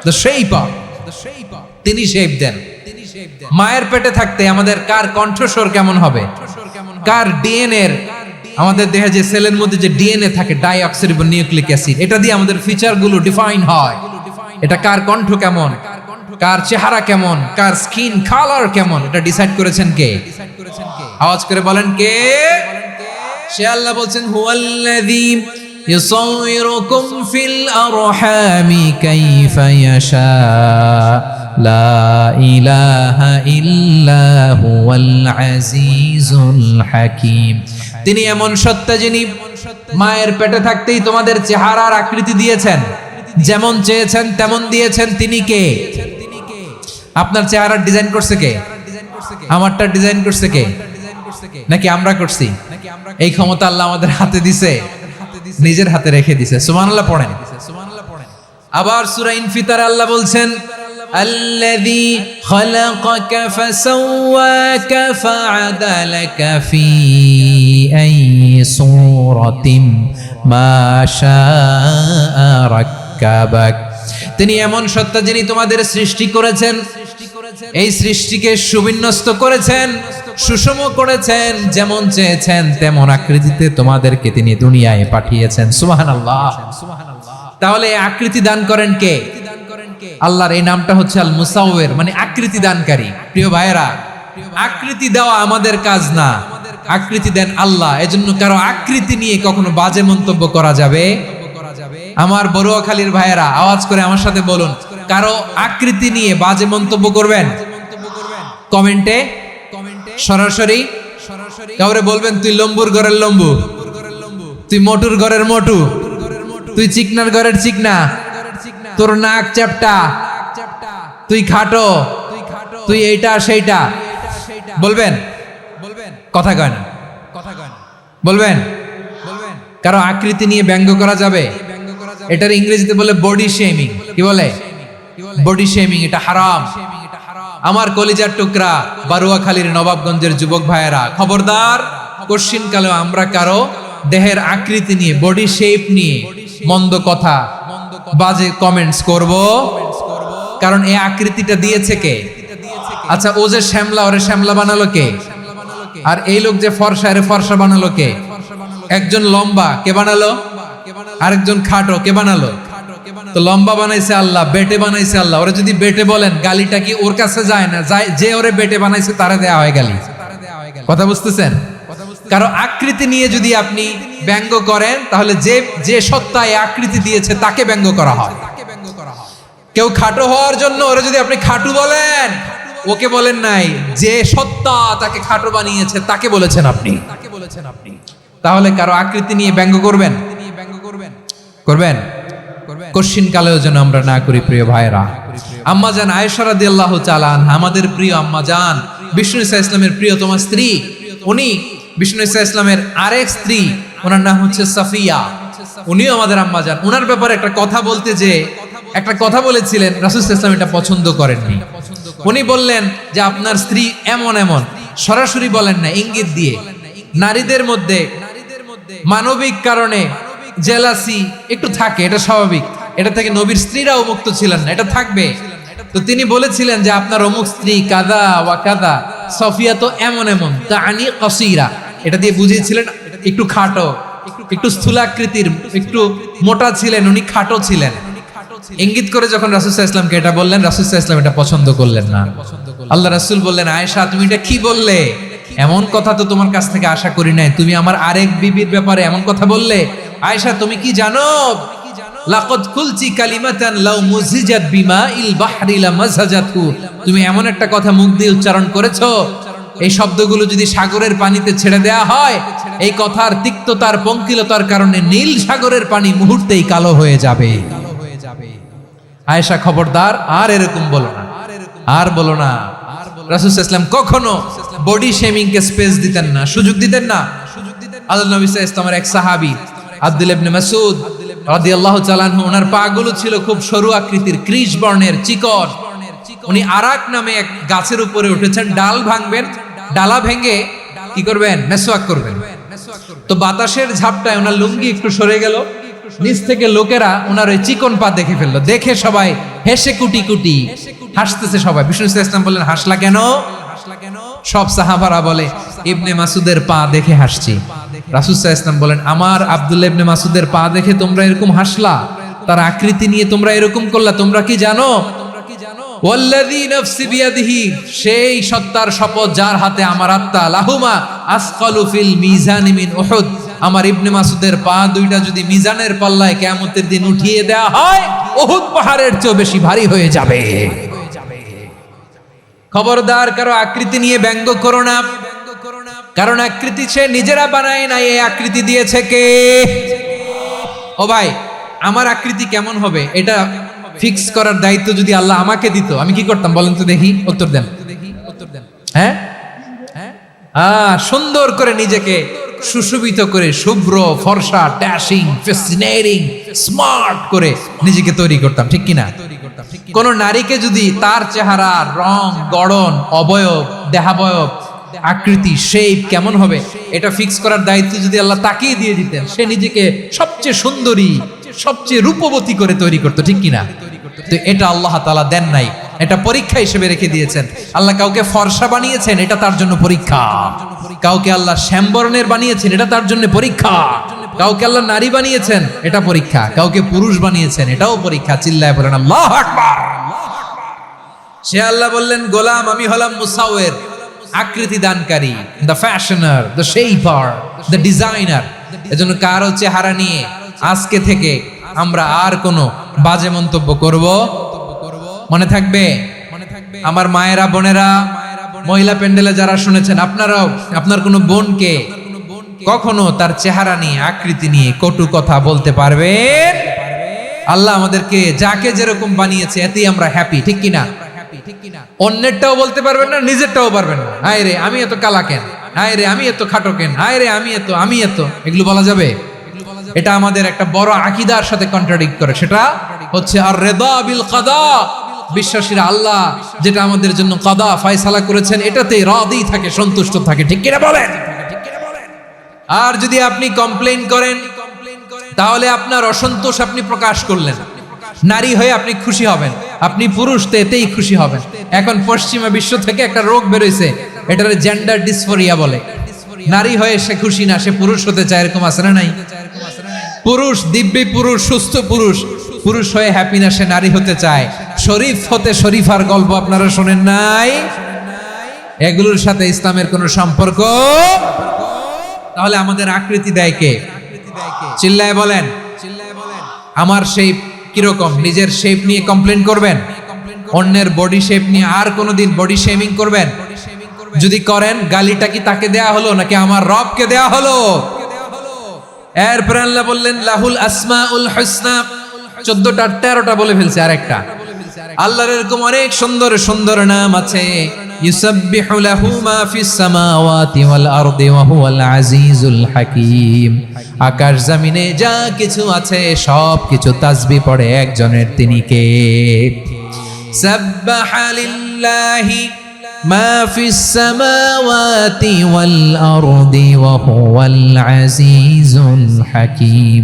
the shaper. তিনি শেপ দেন। মায়ের পেটে থাকতে আমাদের কার কণ্ঠস্বর কেমন হবে, কার ডিএনএ, আমাদের দেহে যে সেলের মধ্যে যে ডিএনএ থাকে, ডাইঅক্সিরিবো নিউক্লিক অ্যাসিড, এটা দিয়ে আমাদের ফিচার গুলো ডিফাইন হয়। এটা কার কণ্ঠ কেমন, কার চেহারা কেমন, কার স্কিন কালার কেমন, এটা ডিসাইড করেছেন কে? আওয়াজ করে বলেন কে? সে আল্লাহ বলছেন, হুয়াল্লাযী ইউসাউইরুকুম ফিল আরহামি কাইফা ইয়াশা লা ইলাহা ইল্লা হুয়াল আজিজুল হাকীম। তিনি এমন সত্তা যিনি মায়ের পেটে থাকতেই তোমাদের চেহারার আকৃতি দিয়েছেন, যেমন চেয়েছেন তেমন দিয়েছেন। তিনি কে? আপনার চেহারার ডিজাইন করছে কে? আমারটা ডিজাইন করছে কে? নাকি আমরা করছি? এই ক্ষমতা আল্লাহ আমাদের হাতে দিছে, নিজের হাতে রেখে দিছে। সুবহানাল্লাহ পড়েন। আবার সূরা ইনফিতার আল্লাহ বলছেন, আল্লাযী খালাকাকা ফাসাওয়াকা ফাআদালাকা ফি আইয়ি সূরাতিন মা শাআ রাক্কাবাক। তিনি এমন সত্তা যিনি তোমাদের সৃষ্টি করেছেন, এই সৃষ্টিকে সুবিন্যস্ত করেছেন, সুষম করেছেন, যেমন চেয়েছেন তেমন আকৃতিতে তোমাদেরকে তিনি দুনিয়ায় পাঠিয়েছেন। সুবহানাল্লাহ। তাহলে আকৃতি দান করেন কে? আল্লাহর এই নামটা হচ্ছে আল মুসাওয়ির, মানে আকৃতি দানকারী। প্রিয় ভাইয়েরা, আকৃতি দেওয়া আমাদের কাজ না, আকৃতি দেন আল্লাহ। এজন্য কারো আকৃতি নিয়ে কখনো বাজে মন্তব্য করা যাবে? আমার বড়ুয়াখালীর ভাইয়েরা আওয়াজ করে আমার সাথে বলুন, কারো আকৃতি নিয়ে বাজে মন্তব্য করবেন? কমেন্টে সরাসরি কাউরে বলবেন, তুই লম্বুর ঘরের লম্বু, তুই মোটুর ঘরের মোটু, তুই চিকনার ঘরের চিকনা, তোর নাক চ্যাপটা, তুই খাটো, তুই এইটা সেইটা বলবেন? কথা কয় না, বলবেন? কারো আকৃতি নিয়ে ব্যঙ্গ করা যাবে? এটার ইংরেজিতে বলে বডি শেমিং। কি বলে? Body shaming. এটা হারাম। আমার কলিজার টুকরা বারুয়াখালীর নবাবগঞ্জের যুবক ভাইয়েরা, খবরদার, কোশ্চিন কালেও আমরা কারো দেহের আকৃতি নিয়ে, বডি শেপ নিয়ে মন্দ কথা, বাজে কমেন্টস করব? কারণ এই আকৃতিটা দিয়েছে কে? আচ্ছা, ও যে শ্যামলা, ওরে শ্যামলা বানালো কে? আর এই লোক যে ফর্সা, এরে ফর্সা বানালো কে? একজন লম্বা, কে বানালো? আরেকজন খাটো, কে বানালো? তো লম্বা বানাইছে আল্লাহ, বেটে বানাইছে আল্লাহ। ওরা যদি বেটে বলেন, গালিটা কি ওর কাছে যায় না? যায়, যে ওরে বেটে বানাইছে তারা দেয়া হয় গালি। কথা বুঝতেছেন? কারো আকৃতি নিয়ে যদি আপনি ব্যঙ্গ করেন, তাহলে যে সত্তা এই আকৃতি দিয়েছে তাকে ব্যঙ্গ করা হয়। কেউ খাটো হওয়ার জন্য ওরা যদি আপনি খাটু বলেন, ওকে বলেন নাই, যে সত্তা তাকে খাটো বানিয়েছে তাকে বলেছেন আপনি। তাহলে কারো আকৃতি নিয়ে ব্যঙ্গ করবেন? করবেন? কোশ্চিন কালেও যেন আমরা না করি প্রিয় ভাইরা। আম্মাজান আয়েশা রাদিয়াল্লাহু তাআলা আনহা, আমাদের প্রিয় আম্মাজান, বিষ্ণু ইসা ইসলামের প্রিয়তমা স্ত্রী, উনি বিষ্ণু ইসা ইসলামের আরেক স্ত্রী, ওনার নাম হচ্ছে সাফিয়া, উনিও আমাদের আম্মাজান। ওনার ব্যাপারে একটা কথা বলতে যে একটা কথা বলেছিলেন, রাসূল সাল্লাল্লাহু আলাইহি ওয়াসাল্লাম এটা পছন্দ করেননি। উনি বললেন যে আপনার স্ত্রী এমন এমন, সরাসরি বলেন না, ইঙ্গিত দিয়ে। নারীদের মধ্যে মানবিক কারণে জেলাসি একটু থাকে, এটা স্বাভাবিক। এটা থেকে নবীর স্ত্রীরাও মুক্ত ছিলেন না, এটা থাকবে। তো তিনি বলেছিলেন যে আপনার অমুক স্ত্রী কাদা ওয়া কাদা, সফিয়া তো এমন এমন, তাআনি কাসীরা, এটা দিয়ে বুঝিয়েছিলেন একটু খাটো, একটু স্থূলাকৃতির, একটু মোটা ছিলেন, উনি খাটো ছিলেন। ইঙ্গিত করে যখন রাসূল সাল্লাল্লাহু আলাইহি ওয়াসাল্লামকে এটা বললেন, রাসূল সাল্লাল্লাহু আলাইহি ওয়াসাল্লাম এটা পছন্দ করলেন না। আল্লাহ রাসূল বললেন, আয়েশা তুমি এটা কি বললে? এমন কথা তো তোমার কাছ থেকে আশা করি নাই, তুমি আমার আরেক বিবির ব্যাপারে এমন কথা বললে। আয়েশা তুমি কি জানো? লাকাদ কুলতি কালিমাতান লাউ মুজিজাত বিমাইল বাহরি লামাজাজাতু, তুমি এমন একটা কথা মুখ দিয়ে উচ্চারণ করেছো, এই শব্দগুলো যদি সাগরের পানিতে ছেড়ে দেয়া হয়, এই কথার তিক্ততার, পঙ্কিলতার কারণে নীল সাগরের পানি মুহূর্তেই কালো হয়ে যাবে। আয়েশা খবরদার, আর এরকম বলো না, আর বলো না। রাসূল সাল্লাল্লাহু আলাইহি ওয়াসাল্লাম কখনো বডি শেমিং কে স্পেস দিতেন না, সুযোগ দিতেন না। আল্লাহ নবী সাল্লাল্লাহু আলাইহি ওয়াসাল্লামের এক সাহাবী আব্দুল্লাহ ইবনে মাসউদ রাদিয়াল্লাহু তাআলা আনহু, ওনার পাগুলো ছিল খুব সরু আকৃতির, ক্রিশ বর্ণের, চিকন। উনি আরাক নামে এক গাছের উপরে উঠেছেন, ডাল ভাঙবেন, ডালা ভেঙে কি করবেন? মেসওয়াক করবেন। তো বাতাসের ঝাপটায় ওনার লুঙ্গি একটু সরে গেল, নিচ থেকে লোকেরা ওনার ওই চিকন পা দেখে ফেললো। দেখে সবাই হেসে কুটি কুটি হাসতেছে সবাই। বিষ্ণু ইসা ইসলাম বললেন, হাসলা কেন? সব সাহাবারা বলে, ইবনে মাসুদের পা দেখে হাসছি। রাসূল সাল্লাল্লাহু আলাইহি ওয়াসাল্লাম বলেন, আমার আব্দুল্লাহ ইবনে মাসুদের পা দেখে তোমরা এরকম হাসলা, তার আকৃতি নিয়ে তোমরা এরকম করলা, তোমরা কি জানো? ওয়াল্লাযী নাফসি বিয়াদিহি, সেই সত্তার শপথ যার হাতে আমার আত্মা, লাহুমা আসকালু ফিল মিজানি মিন উহুদ, আমার ইবনে মাসুদের পা দুইটা যদি মিজানের পাল্লায় কিয়ামতের দিন উঠিয়ে দেয়া হয়, উহুদ পাহাড়ের চেয়ে বেশি ভারী হয়ে যাবে। খবরদার, কারো আকৃতি নিয়ে ব্যঙ্গ করো না, কারণ আকৃতি সে নিজেরা বানায় না, এই আকৃতি দিয়েছে কে? ও ভাই, আমার আকৃতি কেমন হবে এটা ফিক্স করার দায়িত্ব যদি আল্লাহ আমাকে দিত, আমি কি করতাম বলেন তো দেখি? উত্তর দেন। হ্যাঁ, সুন্দর করে নিজেকে সুশোভিত করে, শুভ্র, ফর্সা, ড্যাশিং, ফ্যাসিনেটিং, স্মার্ট করে নিজেকে তৈরি করতাম, ঠিক কিনা? কোন নারীকে যদি তার চেহারা, রং, গড়ন, অবয়ব, দেহাবয়ব, আকৃতি, শেপ কেমন হবে এটা ফিক্স করার দায়িত্ব যদি আল্লাহ তাকেই দিয়ে দিতেন, সে নিজেকে সবচেয়ে সুন্দরী, সবচেয়ে রূপবতী করে তৈরি করতো, ঠিক কিনা? তো এটা আল্লাহ তাআলা দেন নাই, এটা পরীক্ষা হিসেবে রেখে দিয়েছেন। আল্লাহ কাউকে ফর্সা বানিয়েছেন, এটা তার জন্য পরীক্ষা। কাউকে আল্লাহ শ্যামবর্ণের বানিয়েছেন, এটা তার জন্য পরীক্ষা। কাউকে আল্লাহ নারী বানিয়েছেন, এটা পরীক্ষা। কাউকে পুরুষ বানিয়েছেন, এটাও পরীক্ষা। চিল্লায় বলেন আল্লাহু আকবার। সে আল্লাহ বললেন, গোলাম আমি হলাম মুসাওয়ির, আকৃতি দানকারী, the fashioner, the shaper, the designer. এজন্য কারো চেহারা নিয়ে আজকে থেকে আমরা আর কোনো বাজে মন্তব্য করব মনে থাকবে? আমার মায়েরা, বোনেরা, মহিলা প্যান্ডেলে যারা শুনেছেন, আপনারাও আপনার কোনো বোনকে কখনো তার চেহারা নিয়ে, আকৃতি নিয়ে কটু কথা বলতে পারবেন আল্লাহ আমাদেরকে যাকে যেরকম বানিয়েছে এতেই আমরা হ্যাপি, ঠিক কিনা? অন্যেরটাও বলতে পারবেন না, নিজেরটাও পারবেন না। হায় রে আমি এত কালা কেন, হায় রে আমি এত খাটো কেন, হায় রে আমি এত, এগুলো বলা যাবে? এটা আমাদের একটা বড় আকীদার সাথে কন্ট্রাডিক্ট করে। সেটা হচ্ছে আর রিদা বিল কাদা, বিশ্বাসীরা আল্লাহ যেটা আমাদের জন্য কাদা ফয়সালা করেছেন এটাতেই রাদি থাকে, সন্তুষ্ট থাকে, ঠিক কিনা বলেন? আর যদি আপনি কমপ্লেইন করেন তাহলে আপনার অসন্তোষ আপনি প্রকাশ করলেন। নারী হয়ে আপনি খুশি হবেন, আপনি পুরুষ তো এতেই খুশি হবেন। এখন পশ্চিমা বিশ্ব থেকে একটা রোগ বেরোইছে, এটার জেন্ডার ডিসফোরিয়া বলে। নারী হয়ে সে খুশি না, সে পুরুষ হতে চায়, এরকম আছে না নাই? পুরুষ দিব্যি পুরুষ, সুস্থ পুরুষ, পুরুষ হয়ে হ্যাপি না, সে নারী হতে চায়। শরীফ হতে শরীফার গল্প আপনারা শোনেন নাই? এগুলোর সাথে ইসলামের কোনো সম্পর্ক? তাহলে আমাদের আকৃতি দেয় কে? চিল্লায় বলেন। আমার শেপ কিরকম, নিজের শেপ নিয়ে কমপ্লেন করবেন? অন্যের বডি শেপ নিয়ে আর কোনোদিন বডি শেমিং করবেন? যদি করেন গালিটা কি তাকে দেয়া হলো নাকি আমার রবকে দেয়া হলো? এরপর আল্লাহ বললেন লাহুল আসমাউল হুসনা, 14টা 13টা বলে ফেলছে আরেকটা। আল্লাহর এরকম অনেক সুন্দর সুন্দর নাম আছে। ইউসাব্বিহু লাহু মা ফিস সামাওয়াতি ওয়াল আরদি ওয়া হুয়াল আজিজুল হাকীম। আকাশ জমিনে যা কিছু আছে সব কিছু তাসবিহ পড়ে একজনের, তিনি কে? সাব্বাহা লিল্লাহি মা ফিস সামাওয়াতি ওয়াল আরদি ওয়া হুয়াল আজিজুল হাকীম।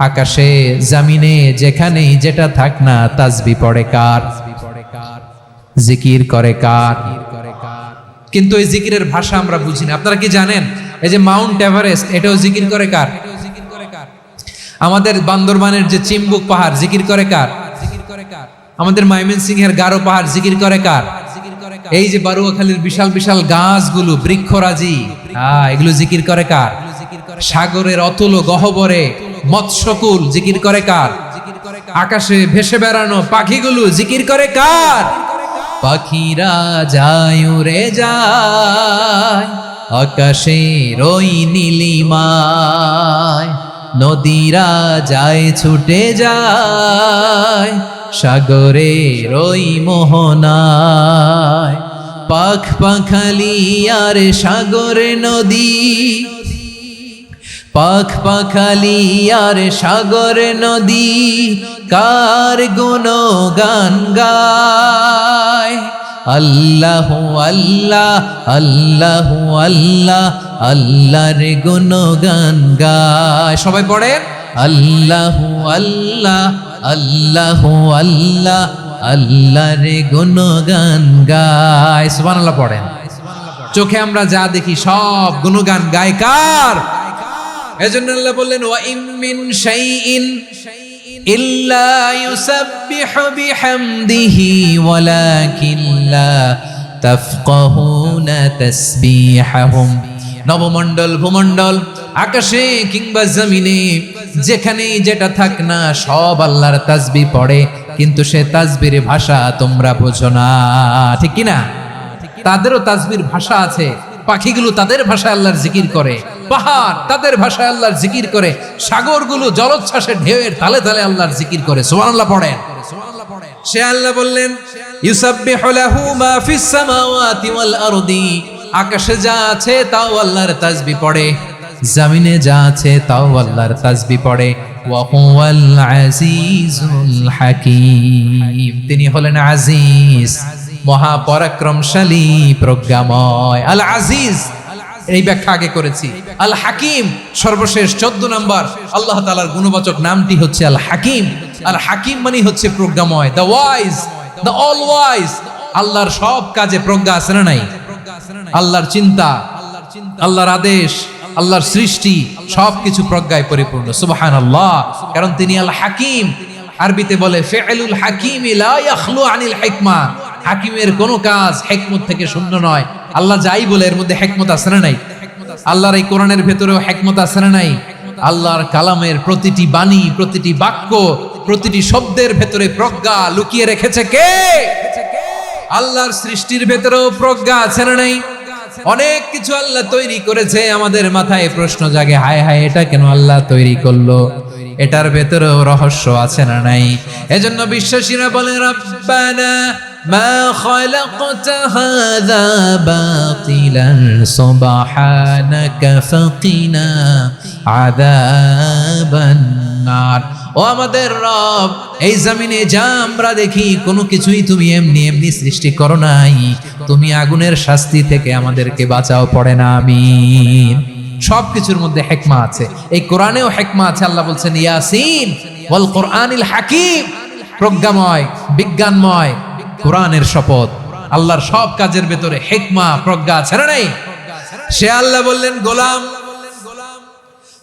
আকাশে জমিনে যেখানেই যেটা থাক না তাসবিহ পড়ে কার? জিকির করে কার? কিন্তু এই জিকিরের ভাষা আমরা বুঝি না। আপনারা কি জানেন এই যে মাউন্ট এভারেস্ট, এটাও জিকির করে কার? আমাদের বান্দরবানের যে চিম্বুক পাহাড় জিকির করে কার? আমাদের ময়মনসিংহের গারো পাহাড় জিকির করে কার? এই যে বারুয়াখালীর বিশাল বিশাল গাছগুলো, বৃক্ষরাজি, এগুলো জিকির করে কার? সাগরের অতুল গহ্বরে মৎস্যকুল জিকির করে কার? আকাশে ভেসে বেড়ানো পাখিগুলো জিকির করে কার? পাখিরা যায় উড়ে যায় আকাশের ওই নীলিমায়, নদীরা যায় ছুটে যায় সাগরের ওই মোহনায়। পাখ পাখালি আর সাগরে নদী, পাখ পাখালি আর সাগর নদী কার গুণগান গায়। আল্লাহু আল্লাহ আল্লাহু আল্লাহ, আল্লাহর গুণগান গায়। সবাই পড়েন আল্লাহু আল্লাহ আল্লাহু আল্লাহ, আল্লাহর গুণগান গায়। সুবহানাল্লাহ পড়েন। চোখে আমরা যা দেখি সব গুণগান গায় কার? এজন্য আল্লাহ বললেন ওয়া ইম মিন শাইইন ইল্লা ইউসাব্বিহু বিহামদিহি ওয়ালাকিন লা তাফকাহুনা তাসবিহাহুম। নবমণ্ডল ভূমণ্ডল আকাশে কিংবা জমিনে যেখানেই যেটা থাক না সব আল্লাহর তাসবিহ পড়ে, কিন্তু সে তাসবির ভাষা তোমরা বোঝো না, ঠিক কি না? তাদেরও তাসবির ভাষা আছে। পাখিগুলো তাদের ভাষায় আল্লাহর জিকির করে, পাহাড় তাদের ভাষায় আল্লাহর জিকির করে, সাগরগুলো জলোচ্ছ্বাসের ঢেউয়ের তালে তালে আল্লাহর জিকির করে। সুবহানাল্লাহ পড়েন। সে আল্লাহ বললেন ইউসাব্বিহু লাহু মা ফিস সামাওয়াতি ওয়াল আরদি, আকাশে যা আছে তাও আল্লাহর তাসবিহ পড়ে, জমিনে যা আছে তাও আল্লাহর তাসবিহ পড়ে। ওয়া হুয়াল আজিজুল হাকীম, তিনি হলেন আজিজ, মহাপরাক্রমশালী, প্রজ্ঞাময়। আল আজিজ এই ব্যাখ্যা আগে করেছি। আল হাকিম সর্বশেষ 14 নম্বর আল্লাহ তাআলার গুণবাচক নামটি হচ্ছে আল হাকিম। আল হাকিম মানে হচ্ছে প্রজ্ঞাময়, the wise, the all wise. আল্লাহর সব কাজে প্রজ্ঞা আছে না নাই? আল্লাহর চিন্তা, আল্লাহর আদেশ, আল্লাহর সৃষ্টি সবকিছু প্রজ্ঞায় পরিপূর্ণ। সুবহানাল্লাহ, কারণ তিনি আল হাকিম। আরবিতে বলে ফিআলুল হাকিমি লা ইয়াখলু আনিল হিকমা, হাকিমের কোন কাজ হিকমত থেকে শূন্য নয়। আল্লাহ যাই বলে এর মধ্যে হিকমত আছে না নাই? আল্লাহর এই কোরআনের ভেতরেও হিকমত আছে না নাই? আল্লাহর কালামের প্রতিটি বাণী, প্রতিটি বাক্য, প্রতিটি শব্দের ভেতরে প্রজ্ঞা লুকিয়ে রেখেছে কে? আল্লাহর সৃষ্টির ভেতরেও প্রজ্ঞা আছে না নাই? অনেক কিছু আল্লাহ তৈরি করেছে, আমাদের মাথায় প্রশ্ন জাগে, হায় হায় এটা কেন আল্লাহ তৈরি করলো? এটার ভেতরেও রহস্য আছে না নাই? এজন্য বিশ্বাসীরা বলে রব্বানা মা খালাকতা হাযা বাতিলান সুবহানাকা ফাকিনা আযাবান নার। ও আমাদের রব, এই জমিনে যা আমরা দেখি কোনো কিছুই তুমি এমনি এমনি সৃষ্টি করো নাই, তুমি আগুনের শাস্তি থেকে আমাদেরকে বাঁচাও, পড়ে না আমিন। সবকিছুর মধ্যে হিকমা আছে, এই কোরআনেও হিকমা আছে। আল্লাহ বলছেন ইয়াসিন ওয়াল কোরআনিল হাকিম, প্রজ্ঞাময় বিজ্ঞানময় কোরআনের শপথ। আল্লাহর সব কাজের ভেতরে হিকমা প্রজ্ঞা আছে না নাই? সে আল্লাহ বললেন গোলাম,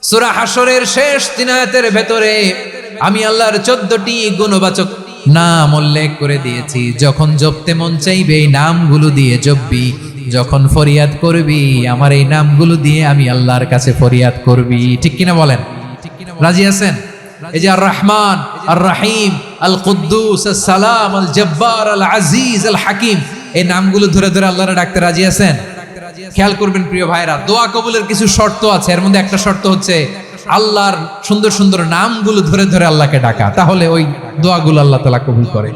সূরা হাশরের শেষ 3 আয়াতের ভেতরে আমি আল্লাহর 14টি গুণবাচক নাম উল্লেখ করে দিয়েছি। যখন জপতে মন চাইবে এই নামগুলো দিয়ে জপবি, যখন ফরিয়াদ করবি আমার এই নামগুলো দিয়ে আমি আল্লাহর কাছে ফরিয়াদ করবি। ঠিক কিনা বলেন? রাজি আছেন? এই যে আর রহমান, আর রাহিম, আল কুদ্দুস, আস সালাম, আল জব্বার, আল আজিজ, আল হাকিম, এই নামগুলো ধরে ধরে আল্লাহরে ডাকতে রাজি আছেন? খেয়াল করবেন প্রিয় ভাইরা, দোয়া কবুলের কিছু শর্ত আছে। এর মধ্যে একটা শর্ত হচ্ছে আল্লাহর সুন্দর সুন্দর নামগুলো ধরে ধরে আল্লাহকে ডাকা, তাহলে ওই দোয়াগুলো আল্লাহ তাআলা কবুল করে।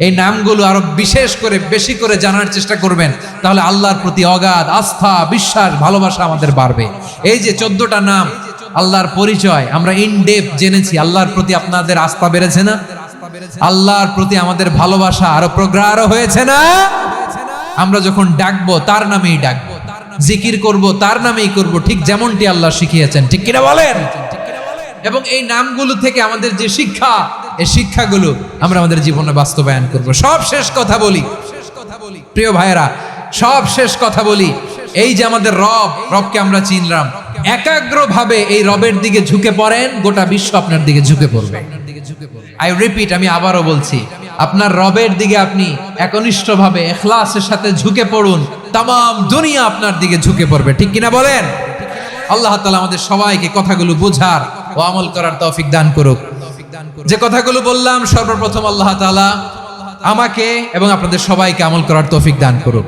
এই নামগুলো আরো বিশেষ করে বেশি করে জানার চেষ্টা করবেন, তাহলে আল্লাহর প্রতি অগাধ আস্থা, বিশ্বাস, ভালোবাসা আমাদের বাড়বে। এই যে 14টা নাম আল্লাহর পরিচয় আমরা ইন ডেপথ জেনেছি, আল্লাহর প্রতি আপনাদের আস্থা বেড়েছে না? আল্লাহর প্রতি আমাদের ভালোবাসা আরো প্রগাঢ় হয়েছে না? আমরা যখন ডাকবো তার নামেই ডাকবো, জিকির করব তার নামেই করব, ঠিক যেমনটি আল্লাহ শিখিয়েছেন। ঠিক কিনা বলেন? এবং এই নামগুলো থেকে আমাদের যে শিক্ষা, এই শিক্ষাগুলো আমরা আমাদের জীবনে বাস্তবায়ন করব। সব শেষ কথা বলি প্রিয় ভাইয়েরা, সব শেষ কথা বলি, এই যে আমাদের রবকে আমরা চিনলাম, একাগ্রভাবে এই রবের দিকে ঝুঁকে পড়েন, গোটা বিশ্ব আপনার দিকে ঝুঁকে পড়বে। আই রিপিট, আমি আবারও বলছি, আপনার রবের দিকে আপনি একনিষ্ঠভাবে ইখলাসের সাথে ঝুঁকে পড়ুন, তামাম দুনিয়া আপনার দিকে ঝুঁকে পড়বে। ঠিক কিনা বলেন? আল্লাহ তাআলা আমাদের সবাইকে কথাগুলো বোঝার ও আমল করার তৌফিক দান করুক। যে কথাগুলো বললাম, সর্বপ্রথম আল্লাহ তাআলা আমাকে এবং আপনাদের সবাইকে আমল করার তৌফিক দান করুক।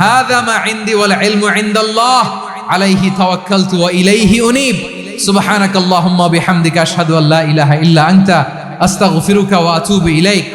হাযা মা ইনদি ওয়াল ইলমু ইনদাল্লাহ আলাইহি তাওয়াক্কালতু ওয়া ইলাইহি উনীব। সুবহানাকাল্লাহুম্মা বিহামদিকা আশহাদু আল্লা ইলাহা ইল্লা আনতা আস্তাগফিরুকা ওয়া আতুবু ইলাইক।